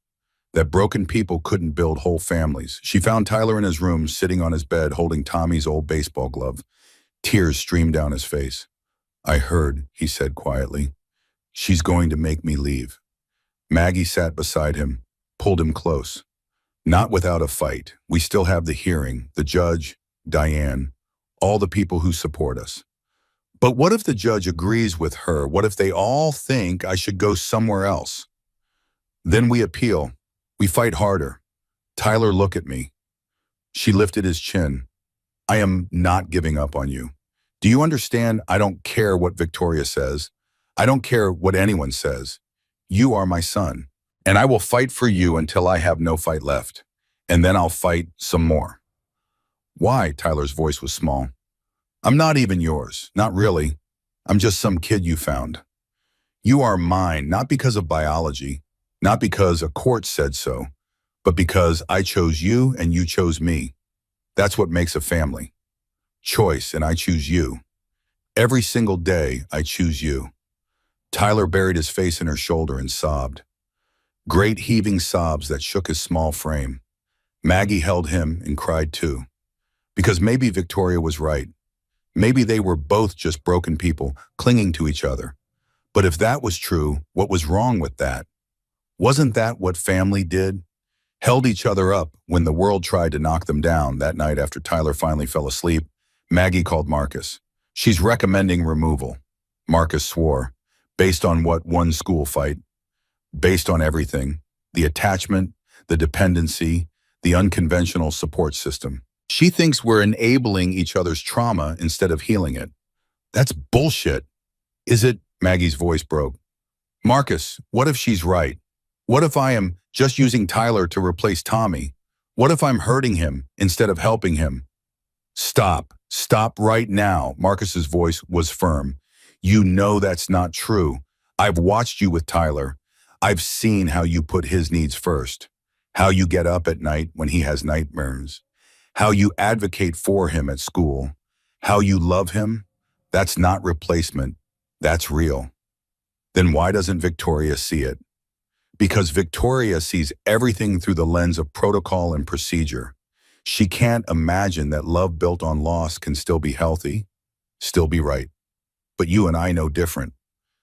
That broken people couldn't build whole families. She found Tyler in his room, sitting on his bed, holding Tommy's old baseball glove. Tears streamed down his face. I heard, he said quietly. She's going to make me leave. Maggie sat beside him, pulled him close. Not without a fight. We still have the hearing, the judge, Diane, all the people who support us. But what if the judge agrees with her? What if they all think I should go somewhere else? Then we appeal. We fight harder. Tyler, look at me. She lifted his chin. I am not giving up on you. Do you understand? I don't care what Victoria says. I don't care what anyone says. You are my son, and I will fight for you until I have no fight left. And then I'll fight some more. Why? Tyler's voice was small. I'm not even yours. Not really. I'm just some kid you found. You are mine, not because of biology, not because a court said so, but because I chose you and you chose me. That's what makes a family. Choice, and I choose you. Every single day, I choose you. Tyler buried his face in her shoulder and sobbed. Great heaving sobs that shook his small frame. Maggie held him and cried too. Because maybe Victoria was right. Maybe they were both just broken people clinging to each other. But if that was true, what was wrong with that? Wasn't that what family did? Held each other up when the world tried to knock them down. That night after Tyler finally fell asleep, Maggie called Marcus. She's recommending removal. Marcus swore. Based on what? One school fight. Based on everything. The attachment, the dependency, the unconventional support system. She thinks we're enabling each other's trauma instead of healing it. That's bullshit. Is it? Maggie's voice broke. Marcus, what if she's right? What if I am just using Tyler to replace Tommy? What if I'm hurting him instead of helping him? Stop. Stop right now. Marcus's voice was firm. You know that's not true. I've watched you with Tyler. I've seen how you put his needs first. How you get up at night when he has nightmares. How you advocate for him at school. How you love him. That's not replacement. That's real. Then why doesn't Victoria see it? Because Victoria sees everything through the lens of protocol and procedure. She can't imagine that love built on loss can still be healthy, still be right. But you and I know different.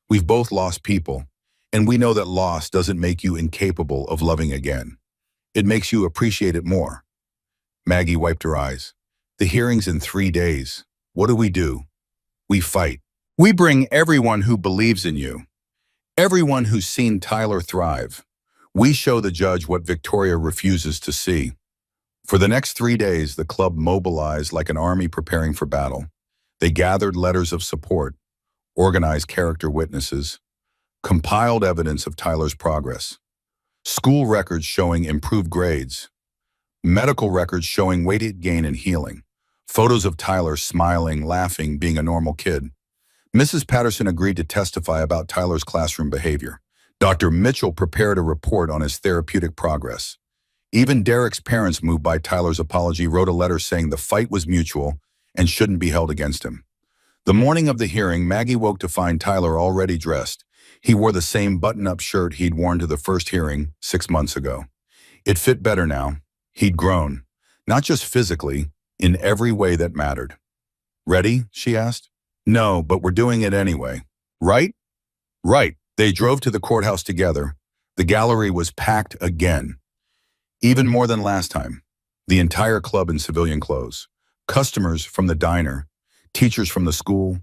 We've both lost people, and we know that loss doesn't make you incapable of loving again. It makes you appreciate it more. Maggie wiped her eyes. The hearing's in 3 days. What do? We fight. We bring everyone who believes in you. Everyone who's seen Tyler thrive. We show the judge what Victoria refuses to see. For the next 3 days, the club mobilized like an army preparing for battle. They gathered letters of support, organized character witnesses, compiled evidence of Tyler's progress, school records showing improved grades, medical records showing weight gain and healing, photos of Tyler smiling, laughing, being a normal kid. Mrs. Patterson agreed to testify about Tyler's classroom behavior. Dr. Mitchell prepared a report on his therapeutic progress. Even Derek's parents, moved by Tyler's apology, wrote a letter saying the fight was mutual and shouldn't be held against him. The morning of the hearing, Maggie woke to find Tyler already dressed. He wore the same button-up shirt he'd worn to the first hearing 6 months ago. It fit better now. He'd grown, not just physically, in every way that mattered. Ready? She asked. No, but we're doing it anyway. Right? Right. They drove to the courthouse together. The gallery was packed again. Even more than last time. The entire club in civilian clothes. Customers from the diner. Teachers from the school.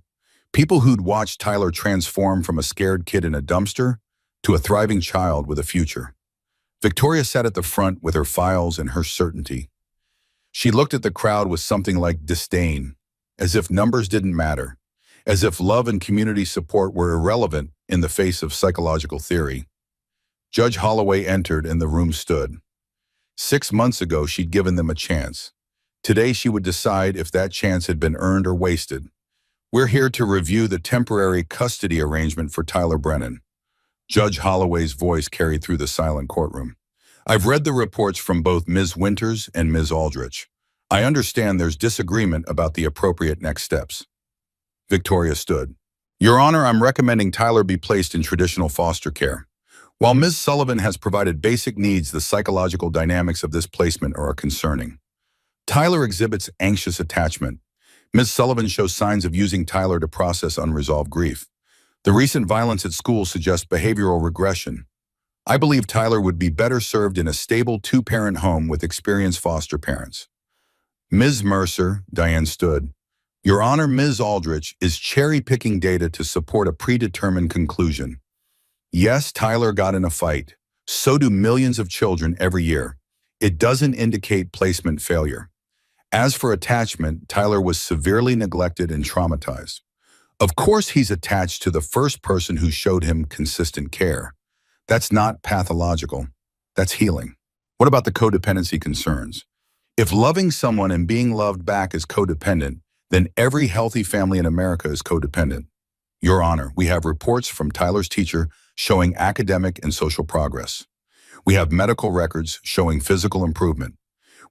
People who'd watched Tyler transform from a scared kid in a dumpster to a thriving child with a future. Victoria sat at the front with her files and her certainty. She looked at the crowd with something like disdain, as if numbers didn't matter, as if love and community support were irrelevant in the face of psychological theory. Judge Holloway entered and the room stood. 6 months ago, she'd given them a chance. Today, she would decide if that chance had been earned or wasted. We're here to review the temporary custody arrangement for Tyler Brennan. Judge Holloway's voice carried through the silent courtroom. I've read the reports from both Ms. Winters and Ms. Aldrich. I understand there's disagreement about the appropriate next steps. Victoria stood. Your Honor, I'm recommending Tyler be placed in traditional foster care. While Ms. Sullivan has provided basic needs, the psychological dynamics of this placement are concerning. Tyler exhibits anxious attachment. Ms. Sullivan shows signs of using Tyler to process unresolved grief. The recent violence at school suggests behavioral regression. I believe Tyler would be better served in a stable two-parent home with experienced foster parents. Ms. Mercer, Diane stood. Your Honor, Ms. Aldrich is cherry-picking data to support a predetermined conclusion. Yes, Tyler got in a fight. So do millions of children every year. It doesn't indicate placement failure. As for attachment, Tyler was severely neglected and traumatized. Of course he's attached to the first person who showed him consistent care. That's not pathological. That's healing. What about the codependency concerns? If loving someone and being loved back is codependent, then every healthy family in America is codependent. Your Honor, we have reports from Tyler's teacher showing academic and social progress. We have medical records showing physical improvement.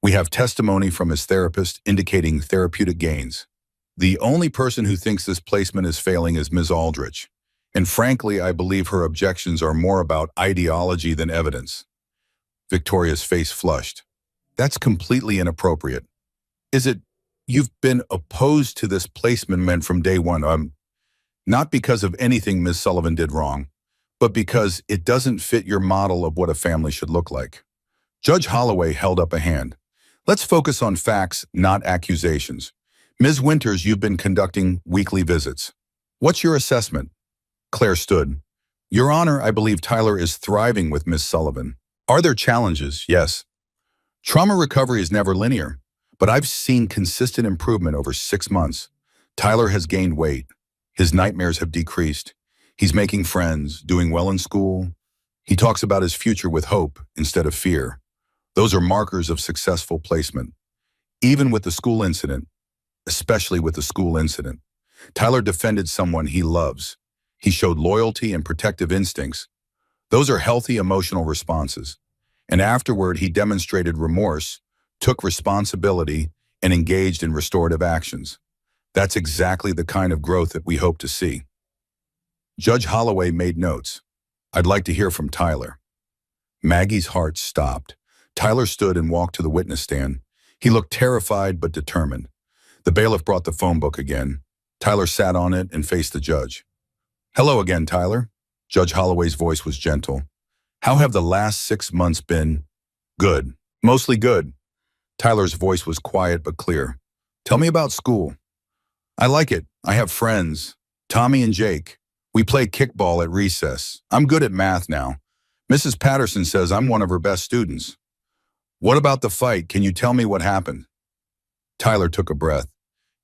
We have testimony from his therapist indicating therapeutic gains. The only person who thinks this placement is failing is Ms. Aldrich. And frankly, I believe her objections are more about ideology than evidence. Victoria's face flushed. That's completely inappropriate. Is it you've been opposed to this placement from day one? Not because of anything Ms. Sullivan did wrong, but because it doesn't fit your model of what a family should look like. Judge Holloway held up a hand. Let's focus on facts, not accusations. Ms. Winters, you've been conducting weekly visits. What's your assessment? Claire stood. Your Honor, I believe Tyler is thriving with Ms. Sullivan. Are there challenges? Yes. Trauma recovery is never linear, but I've seen consistent improvement over 6 months. Tyler has gained weight. His nightmares have decreased. He's making friends, doing well in school. He talks about his future with hope instead of fear. Those are markers of successful placement. Even with the school incident, especially with the school incident, Tyler defended someone he loves. He showed loyalty and protective instincts. Those are healthy emotional responses. And afterward, he demonstrated remorse, took responsibility, and engaged in restorative actions. That's exactly the kind of growth that we hope to see. Judge Holloway made notes. I'd like to hear from Tyler. Maggie's heart stopped. Tyler stood and walked to the witness stand. He looked terrified but determined. The bailiff brought the phone book again. Tyler sat on it and faced the judge. Hello again, Tyler. Judge Holloway's voice was gentle. How have the last 6 months been? Good. Mostly good. Tyler's voice was quiet but clear. Tell me about school. I like it. I have friends. Tommy and Jake. We play kickball at recess. I'm good at math now. Mrs. Patterson says I'm one of her best students. What about the fight? Can you tell me what happened? Tyler took a breath.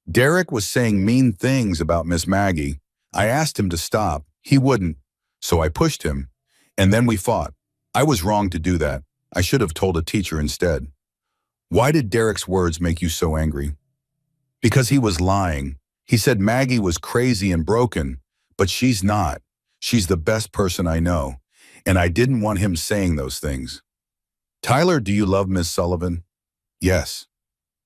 Derek was saying mean things about Miss Maggie. I asked him to stop. He wouldn't. So I pushed him. And then we fought. I was wrong to do that. I should have told a teacher instead. Why did Derek's words make you so angry? Because he was lying. He said Maggie was crazy and broken, but she's not. She's the best person I know. And I didn't want him saying those things. Tyler, do you love Miss Sullivan? Yes.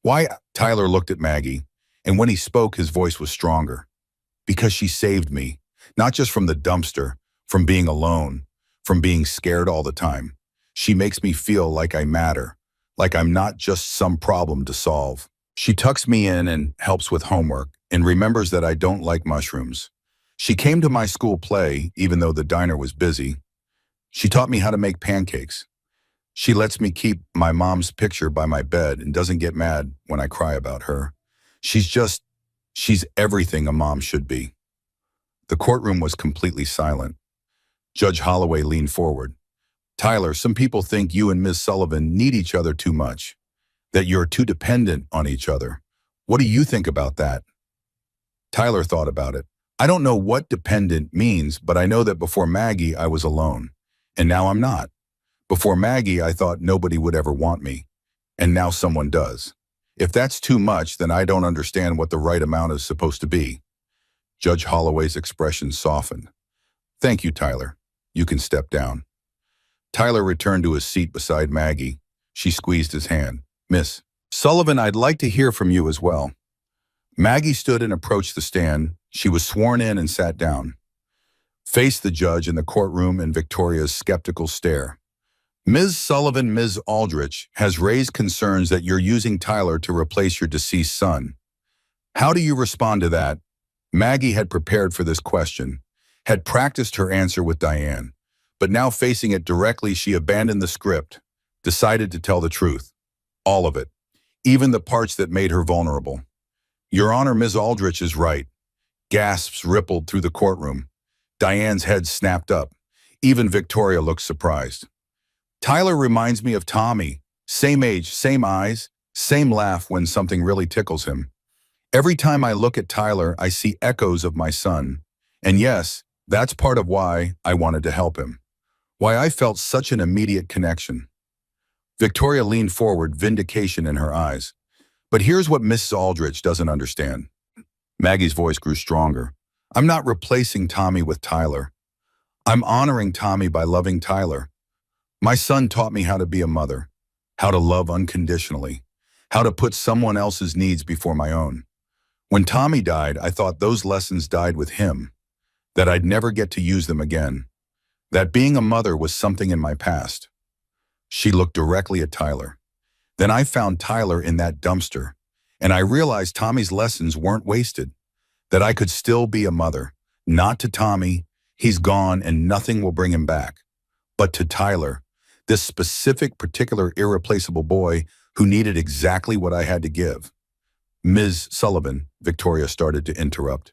Why? Tyler looked at Maggie, and when he spoke, his voice was stronger. Because she saved me, not just from the dumpster, from being alone, from being scared all the time. She makes me feel like I matter, like I'm not just some problem to solve. She tucks me in and helps with homework and remembers that I don't like mushrooms. She came to my school play, even though the diner was busy. She taught me how to make pancakes. She lets me keep my mom's picture by my bed and doesn't get mad when I cry about her. She's everything a mom should be. The courtroom was completely silent. Judge Holloway leaned forward. Tyler, some people think you and Ms. Sullivan need each other too much, that you're too dependent on each other. What do you think about that? Tyler thought about it. I don't know what dependent means, but I know that before Maggie, I was alone. And now I'm not. Before Maggie, I thought nobody would ever want me. And now someone does. If that's too much, then I don't understand what the right amount is supposed to be. Judge Holloway's expression softened. Thank you, Tyler. You can step down. Tyler returned to his seat beside Maggie. She squeezed his hand. Miss Sullivan, I'd like to hear from you as well. Maggie stood and approached the stand. She was sworn in and sat down. Faced the judge in the courtroom and Victoria's skeptical stare. Ms. Sullivan, Ms. Aldrich has raised concerns that you're using Tyler to replace your deceased son. How do you respond to that? Maggie had prepared for this question, had practiced her answer with Diane, but now facing it directly, she abandoned the script, decided to tell the truth. All of it, even the parts that made her vulnerable. Your Honor, Ms. Aldrich is right. Gasps rippled through the courtroom. Diane's head snapped up. Even Victoria looked surprised. Tyler reminds me of Tommy. Same age, same eyes, same laugh when something really tickles him. Every time I look at Tyler, I see echoes of my son. And yes, that's part of why I wanted to help him. Why I felt such an immediate connection. Victoria leaned forward, vindication in her eyes. But here's what Mrs. Aldrich doesn't understand. Maggie's voice grew stronger. I'm not replacing Tommy with Tyler. I'm honoring Tommy by loving Tyler. My son taught me how to be a mother, how to love unconditionally, how to put someone else's needs before my own. When Tommy died, I thought those lessons died with him, that I'd never get to use them again, that being a mother was something in my past. She looked directly at Tyler. Then I found Tyler in that dumpster, and I realized Tommy's lessons weren't wasted, that I could still be a mother, not to Tommy, he's gone and nothing will bring him back, but to Tyler, this specific, particular, irreplaceable boy who needed exactly what I had to give. Ms. Sullivan, Victoria started to interrupt.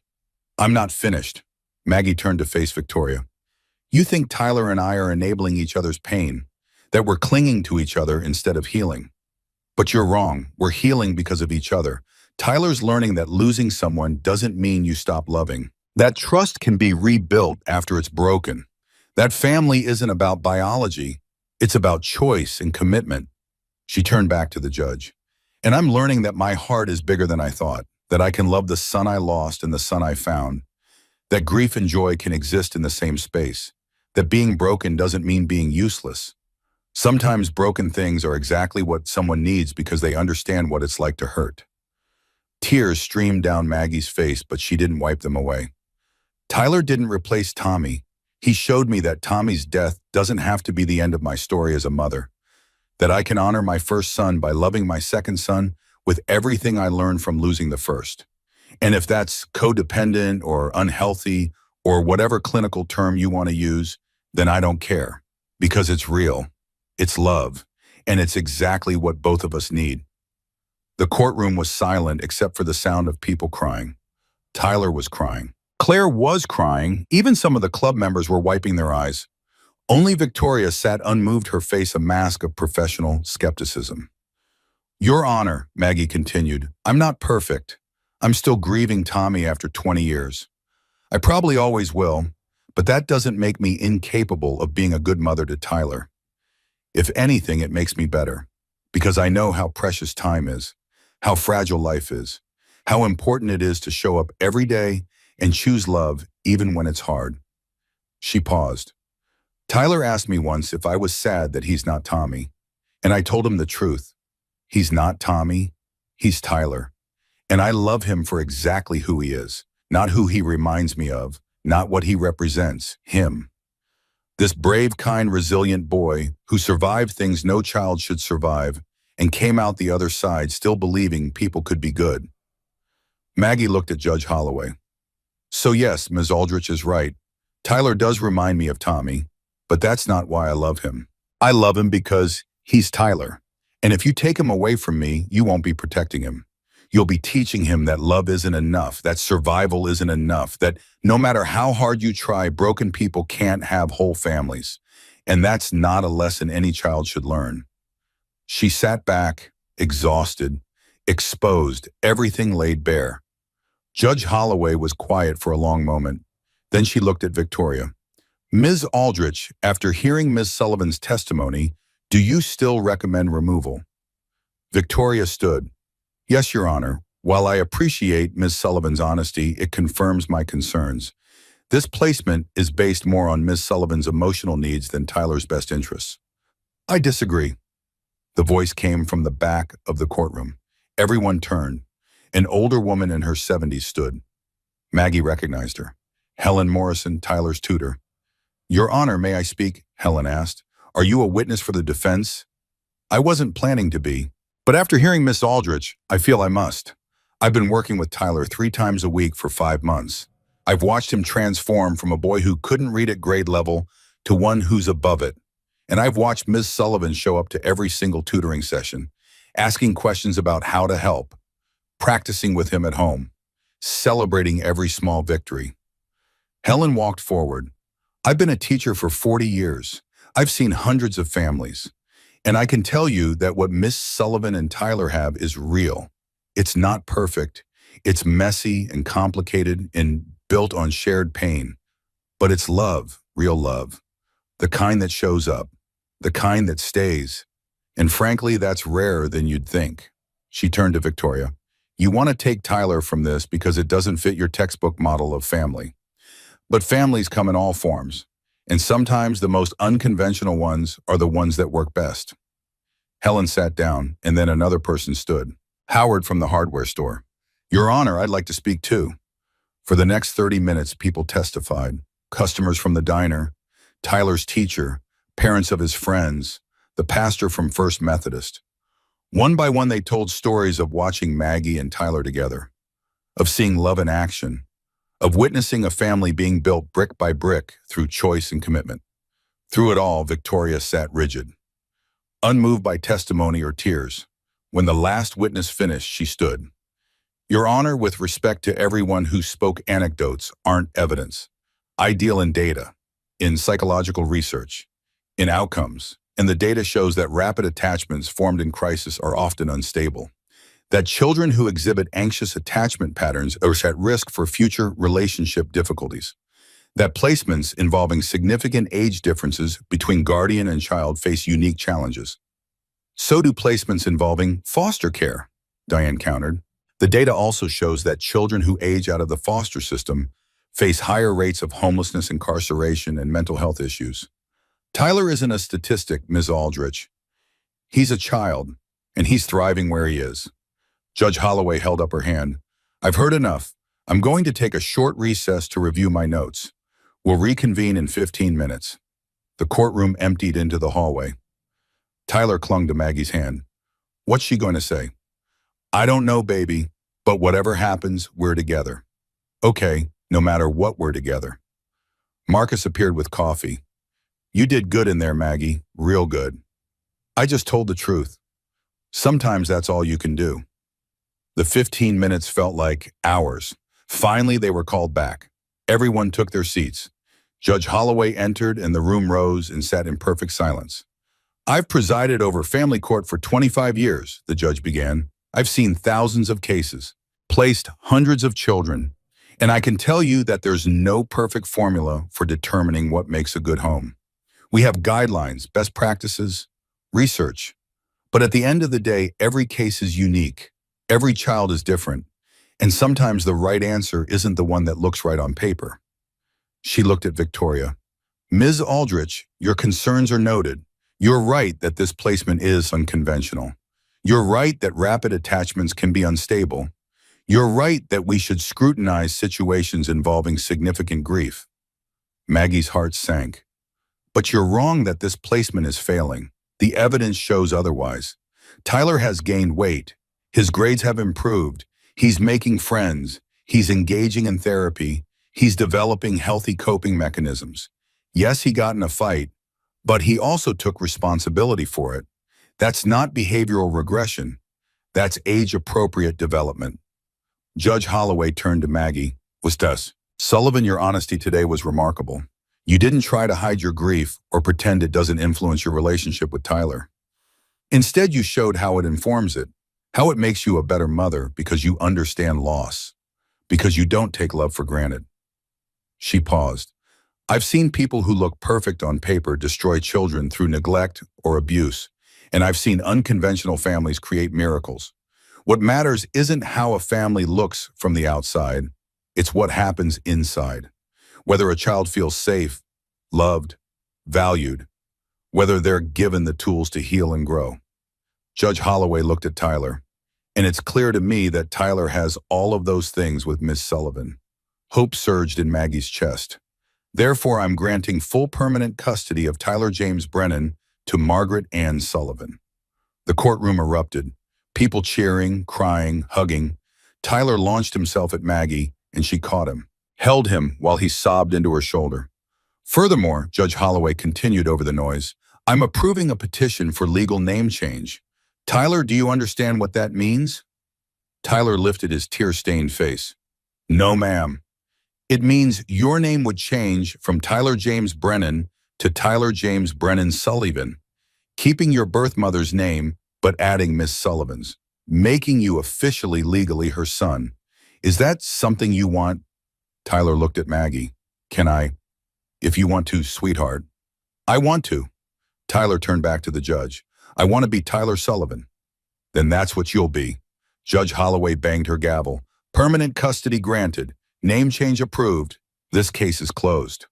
I'm not finished. Maggie turned to face Victoria. You think Tyler and I are enabling each other's pain, that we're clinging to each other instead of healing. But you're wrong. We're healing because of each other. Tyler's learning that losing someone doesn't mean you stop loving. That trust can be rebuilt after it's broken. That family isn't about biology. It's about choice and commitment. She turned back to the judge. And I'm learning that my heart is bigger than I thought, that I can love the son I lost and the son I found, that grief and joy can exist in the same space, that being broken doesn't mean being useless. Sometimes broken things are exactly what someone needs because they understand what it's like to hurt. Tears streamed down Maggie's face, but she didn't wipe them away. Tyler didn't replace Tommy. He showed me that Tommy's death doesn't have to be the end of my story as a mother, that I can honor my first son by loving my second son with everything I learned from losing the first. And if that's codependent or unhealthy or whatever clinical term you want to use, then I don't care, because it's real, it's love, and it's exactly what both of us need. The courtroom was silent except for the sound of people crying. Tyler was crying. Claire was crying. Even some of the club members were wiping their eyes. Only Victoria sat unmoved, her face a mask of professional skepticism. Your Honor, Maggie continued, I'm not perfect. I'm still grieving Tommy after 20 years. I probably always will, but that doesn't make me incapable of being a good mother to Tyler. If anything, it makes me better, because I know how precious time is, how fragile life is, how important it is to show up every day and choose love even when it's hard. She paused. Tyler asked me once if I was sad that he's not Tommy, and I told him the truth. He's not Tommy, he's Tyler, and I love him for exactly who he is, not who he reminds me of, not what he represents, him. This brave, kind, resilient boy who survived things no child should survive and came out the other side still believing people could be good. Maggie looked at Judge Holloway. So yes, Ms. Aldrich is right. Tyler does remind me of Tommy, but that's not why I love him. I love him because he's Tyler. And if you take him away from me, you won't be protecting him. You'll be teaching him that love isn't enough, that survival isn't enough, that no matter how hard you try, broken people can't have whole families. And that's not a lesson any child should learn. She sat back, exhausted, exposed, everything laid bare. Judge Holloway was quiet for a long moment. Then she looked at Victoria. Ms. Aldrich, after hearing Ms. Sullivan's testimony, do you still recommend removal? Victoria stood. Yes, Your Honor. While I appreciate Ms. Sullivan's honesty, it confirms my concerns. This placement is based more on Ms. Sullivan's emotional needs than Tyler's best interests. I disagree. The voice came from the back of the courtroom. Everyone turned. An older woman in her 70s stood. Maggie recognized her. Helen Morrison, Tyler's tutor. Your Honor, may I speak? Helen asked. Are you a witness for the defense? I wasn't planning to be, but after hearing Miss Aldrich, I feel I must. I've been working with Tyler 3 times a week for 5 months. I've watched him transform from a boy who couldn't read at grade level to one who's above it. And I've watched Ms. Sullivan show up to every single tutoring session, asking questions about how to help, practicing with him at home, celebrating every small victory. Helen walked forward. I've been a teacher for 40 years. I've seen hundreds of families. And I can tell you that what Miss Sullivan and Tyler have is real. It's not perfect. It's messy and complicated and built on shared pain. But it's love, real love. The kind that shows up. The kind that stays. And frankly, that's rarer than you'd think. She turned to Victoria. You want to take Tyler from this because it doesn't fit your textbook model of family. But families come in all forms, and sometimes the most unconventional ones are the ones that work best. Helen sat down, and then another person stood. Howard from the hardware store. Your Honor, I'd like to speak too. For the next 30 minutes, people testified. Customers from the diner, Tyler's teacher, parents of his friends, the pastor from First Methodist. One by one, they told stories of watching Maggie and Tyler together, of seeing love in action, of witnessing a family being built brick by brick through choice and commitment. Through it all, Victoria sat rigid, unmoved by testimony or tears. When the last witness finished, she stood. Your Honor, with respect to everyone who spoke, anecdotes aren't evidence. I deal in data, in psychological research, in outcomes, and the data shows that rapid attachments formed in crisis are often unstable. That children who exhibit anxious attachment patterns are at risk for future relationship difficulties. That placements involving significant age differences between guardian and child face unique challenges. So do placements involving foster care, Diane countered. The data also shows that children who age out of the foster system face higher rates of homelessness, incarceration, and mental health issues. Tyler isn't a statistic, Ms. Aldrich. He's a child, and he's thriving where he is. Judge Holloway held up her hand. I've heard enough. I'm going to take a short recess to review my notes. We'll reconvene in 15 minutes. The courtroom emptied into the hallway. Tyler clung to Maggie's hand. What's she going to say? I don't know, baby, but whatever happens, we're together. Okay, no matter what, we're together. Marcus appeared with coffee. You did good in there, Maggie, real good. I just told the truth. Sometimes that's all you can do. The 15 minutes felt like hours. Finally, they were called back. Everyone took their seats. Judge Holloway entered and the room rose and sat in perfect silence. I've presided over family court for 25 years, the judge began. I've seen thousands of cases, placed hundreds of children, and I can tell you that there's no perfect formula for determining what makes a good home. We have guidelines, best practices, research. But at the end of the day, every case is unique. Every child is different. And sometimes the right answer isn't the one that looks right on paper. She looked at Victoria. Ms. Aldrich, your concerns are noted. You're right that this placement is unconventional. You're right that rapid attachments can be unstable. You're right that we should scrutinize situations involving significant grief. Maggie's heart sank. But you're wrong that this placement is failing. The evidence shows otherwise. Tyler has gained weight. His grades have improved. He's making friends. He's engaging in therapy. He's developing healthy coping mechanisms. Yes, he got in a fight, but he also took responsibility for it. That's not behavioral regression. That's age-appropriate development. Judge Holloway turned to Maggie. Was das? Sullivan, your honesty today was remarkable. You didn't try to hide your grief or pretend it doesn't influence your relationship with Tyler. Instead, you showed how it informs it, how it makes you a better mother because you understand loss, because you don't take love for granted. She paused. I've seen people who look perfect on paper destroy children through neglect or abuse, and I've seen unconventional families create miracles. What matters isn't how a family looks from the outside, it's what happens inside. Whether a child feels safe, loved, valued, whether they're given the tools to heal and grow. Judge Holloway looked at Tyler, and it's clear to me that Tyler has all of those things with Miss Sullivan. Hope surged in Maggie's chest. Therefore, I'm granting full permanent custody of Tyler James Brennan to Margaret Ann Sullivan. The courtroom erupted, people cheering, crying, hugging. Tyler launched himself at Maggie, and she caught him, held him while he sobbed into her shoulder. Furthermore, Judge Holloway continued over the noise, I'm approving a petition for legal name change. Tyler, do you understand what that means? Tyler lifted his tear-stained face. No, ma'am. It means your name would change from Tyler James Brennan to Tyler James Brennan Sullivan, keeping your birth mother's name but adding Miss Sullivan's, making you officially legally her son. Is that something you want? Tyler looked at Maggie. Can I? If you want to, sweetheart. I want to. Tyler turned back to the judge. I want to be Tyler Sullivan. Then that's what you'll be. Judge Holloway banged her gavel. Permanent custody granted. Name change approved. This case is closed.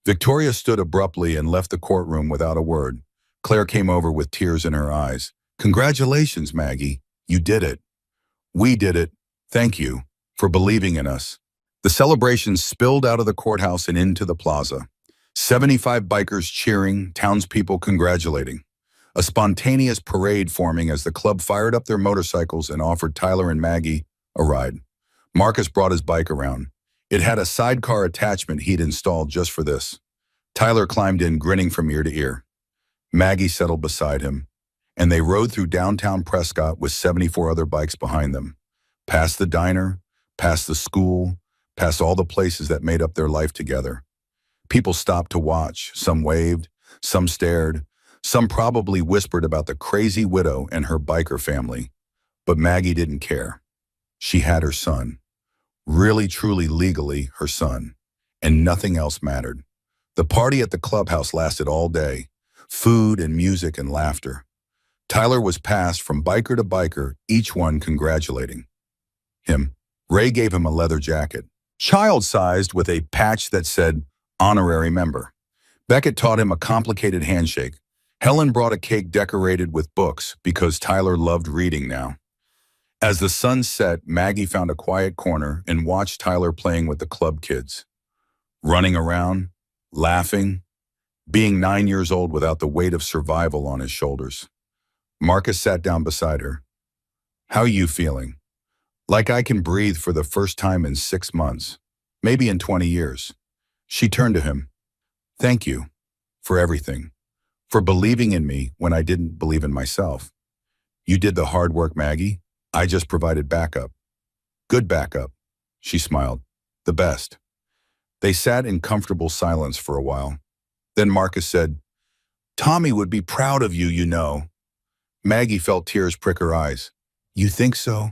Victoria stood abruptly and left the courtroom without a word. Claire came over with tears in her eyes. Congratulations, Maggie. You did it. We did it. Thank you for believing in us. The celebration spilled out of the courthouse and into the plaza. 75 bikers cheering, townspeople congratulating. A spontaneous parade forming as the club fired up their motorcycles and offered Tyler and Maggie a ride. Marcus brought his bike around. It had a sidecar attachment he'd installed just for this. Tyler climbed in, grinning from ear to ear. Maggie settled beside him, and they rode through downtown Prescott with 74 other bikes behind them. Past the diner, past the school, past all the places that made up their life together. People stopped to watch. Some waved, some stared, some probably whispered about the crazy widow and her biker family. But Maggie didn't care. She had her son. Really, truly, legally, her son. And nothing else mattered. The party at the clubhouse lasted all day. Food and music and laughter. Tyler was passed from biker to biker, each one congratulating him. Ray gave him a leather jacket, child-sized with a patch that said, honorary member. Beckett taught him a complicated handshake. Helen brought a cake decorated with books because Tyler loved reading now. As the sun set, Maggie found a quiet corner and watched Tyler playing with the club kids. Running around, laughing, being 9 years old without the weight of survival on his shoulders. Marcus sat down beside her. How are you feeling? Like I can breathe for the first time in 6 months, maybe in 20 years. She turned to him. Thank you for everything, for believing in me when I didn't believe in myself. You did the hard work, Maggie. I just provided backup. Good backup. She smiled. The best. They sat in comfortable silence for a while. Then Marcus said, Tommy would be proud of you, you know. Maggie felt tears prick her eyes. You think so?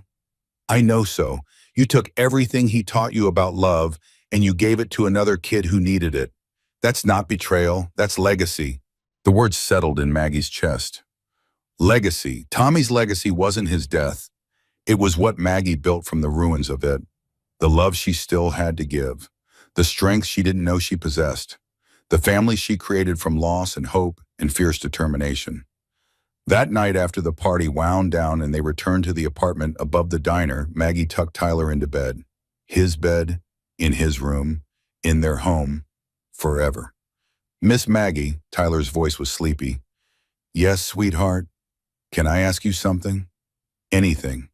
I know so. You took everything he taught you about love and you gave it to another kid who needed it. That's not betrayal, that's legacy. The words settled in Maggie's chest. Legacy. Tommy's legacy wasn't his death. It was what Maggie built from the ruins of it. The love she still had to give. The strength she didn't know she possessed. The family she created from loss and hope and fierce determination. That night after the party wound down and they returned to the apartment above the diner, Maggie tucked Tyler into bed. His bed, in his room, in their home, forever. Miss Maggie, Tyler's voice was sleepy. Yes, sweetheart. Can I ask you something? Anything.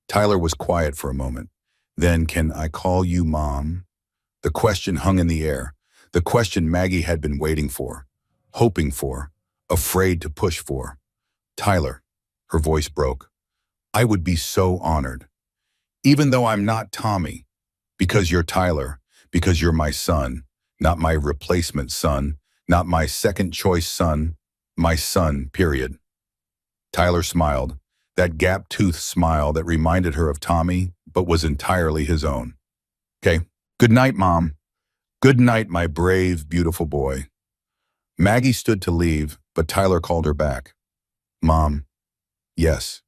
Tyler was quiet for a moment. Then, can I call you Mom? The question hung in the air. The question Maggie had been waiting for, hoping for, afraid to push for. Tyler, her voice broke. I would be so honored. Even though I'm not Tommy, because you're Tyler, because you're my son, not my replacement son, not my second choice son, my son, period. Tyler smiled, that gap-toothed smile that reminded her of Tommy, but was entirely his own. Okay, good night, Mom. Good night, my brave, beautiful boy. Maggie stood to leave, but Tyler called her back. Mom, yes.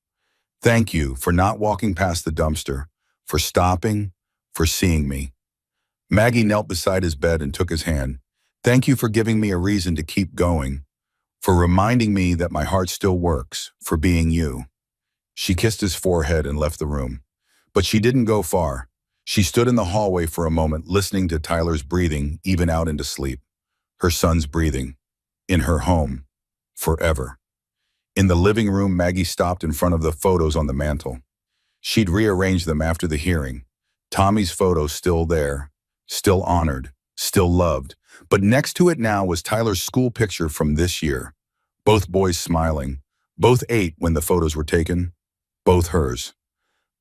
Thank you for not walking past the dumpster, for stopping, for seeing me. Maggie knelt beside his bed and took his hand. Thank you for giving me a reason to keep going, for reminding me that my heart still works, for being you. She kissed his forehead and left the room. But she didn't go far. She stood in the hallway for a moment, listening to Tyler's breathing, even out into sleep. Her son's breathing. In her home. Forever. In the living room, Maggie stopped in front of the photos on the mantel. She'd rearranged them after the hearing. Tommy's photo still there, still honored, still loved. But next to it now was Tyler's school picture from this year. Both boys smiling. Both 8 when the photos were taken. Both hers.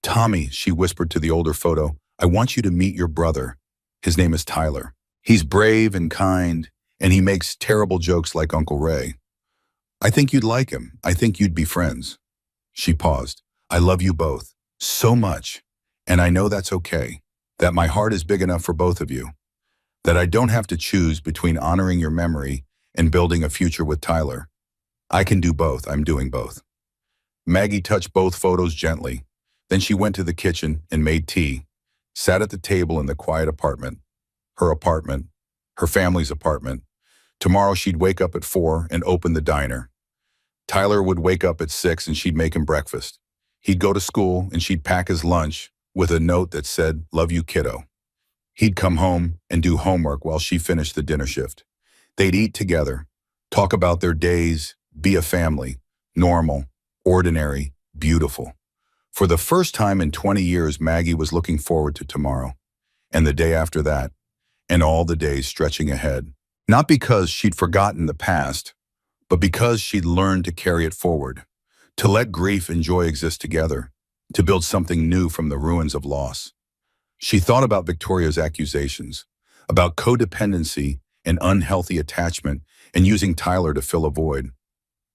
Tommy, she whispered to the older photo, I want you to meet your brother. His name is Tyler. He's brave and kind, and he makes terrible jokes like Uncle Ray. I think you'd like him. I think you'd be friends. She paused. I love you both so much, and I know that's okay, that my heart is big enough for both of you, that I don't have to choose between honoring your memory and building a future with Tyler. I can do both. I'm doing both. Maggie touched both photos gently. Then she went to the kitchen and made tea, sat at the table in the quiet apartment, her family's apartment. Tomorrow she'd wake up at 4 and open the diner. Tyler would wake up at 6 and she'd make him breakfast. He'd go to school and she'd pack his lunch with a note that said, love you, kiddo. He'd come home and do homework while she finished the dinner shift. They'd eat together, talk about their days, be a family, normal, ordinary, beautiful. For the first time in 20 years, Maggie was looking forward to tomorrow, and the day after that, and all the days stretching ahead. Not because she'd forgotten the past, but because she'd learned to carry it forward, to let grief and joy exist together, to build something new from the ruins of loss. She thought about Victoria's accusations, about codependency and unhealthy attachment, and using Tyler to fill a void.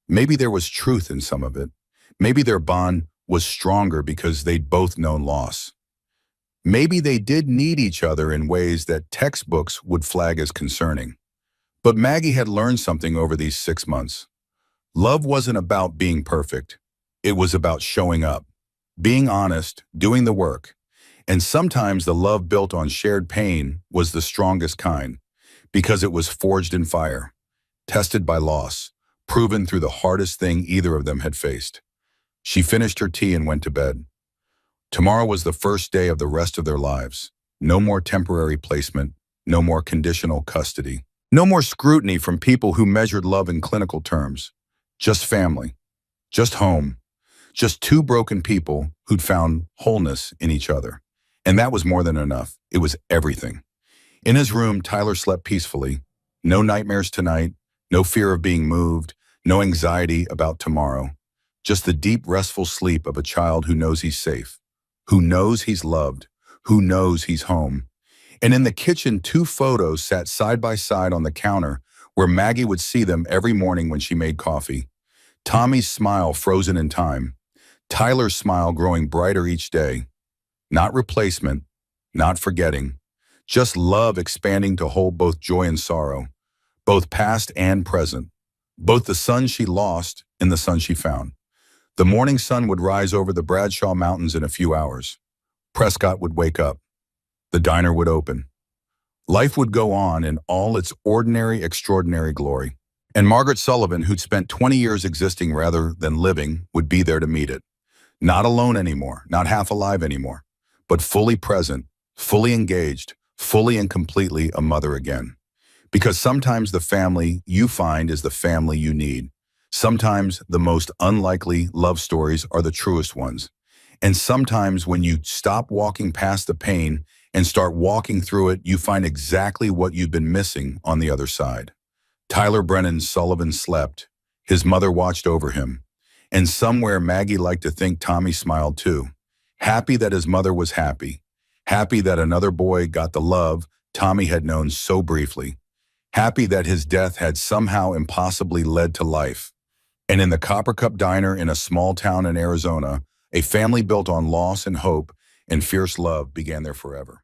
Maybe there was truth in some of it. Maybe their bond was stronger because they'd both known loss. Maybe they did need each other in ways that textbooks would flag as concerning. But Maggie had learned something over these 6 months. Love wasn't about being perfect. It was about showing up, being honest, doing the work. And sometimes the love built on shared pain was the strongest kind, because it was forged in fire, tested by loss, proven through the hardest thing either of them had faced. She finished her tea and went to bed. Tomorrow was the first day of the rest of their lives. No more temporary placement, no more conditional custody. No more scrutiny from people who measured love in clinical terms. Just family. Just home. Just 2 broken people who'd found wholeness in each other. And that was more than enough. It was everything. In his room, Tyler slept peacefully. No nightmares tonight. No fear of being moved. No anxiety about tomorrow. Just the deep, restful sleep of a child who knows he's safe, who knows he's loved, who knows he's home. And in the kitchen, 2 photos sat side by side on the counter where Maggie would see them every morning when she made coffee. Tommy's smile frozen in time. Tyler's smile growing brighter each day. Not replacement, not forgetting. Just love expanding to hold both joy and sorrow, both past and present, both the sun she lost and the sun she found. The morning sun would rise over the Bradshaw Mountains in a few hours. Prescott would wake up. The diner would open. Life would go on in all its ordinary, extraordinary glory. And Margaret Sullivan, who'd spent 20 years existing rather than living, would be there to meet it. Not alone anymore, not half alive anymore, but fully present, fully engaged, fully and completely a mother again. Because sometimes the family you find is the family you need. Sometimes the most unlikely love stories are the truest ones. And sometimes when you stop walking past the pain and start walking through it, you find exactly what you've been missing on the other side. Tyler Brennan Sullivan slept. His mother watched over him. And somewhere Maggie liked to think Tommy smiled too. Happy that his mother was happy. Happy that another boy got the love Tommy had known so briefly. Happy that his death had somehow impossibly led to life. And in the Copper Cup Diner in a small town in Arizona, a family built on loss and hope and fierce love began their forever.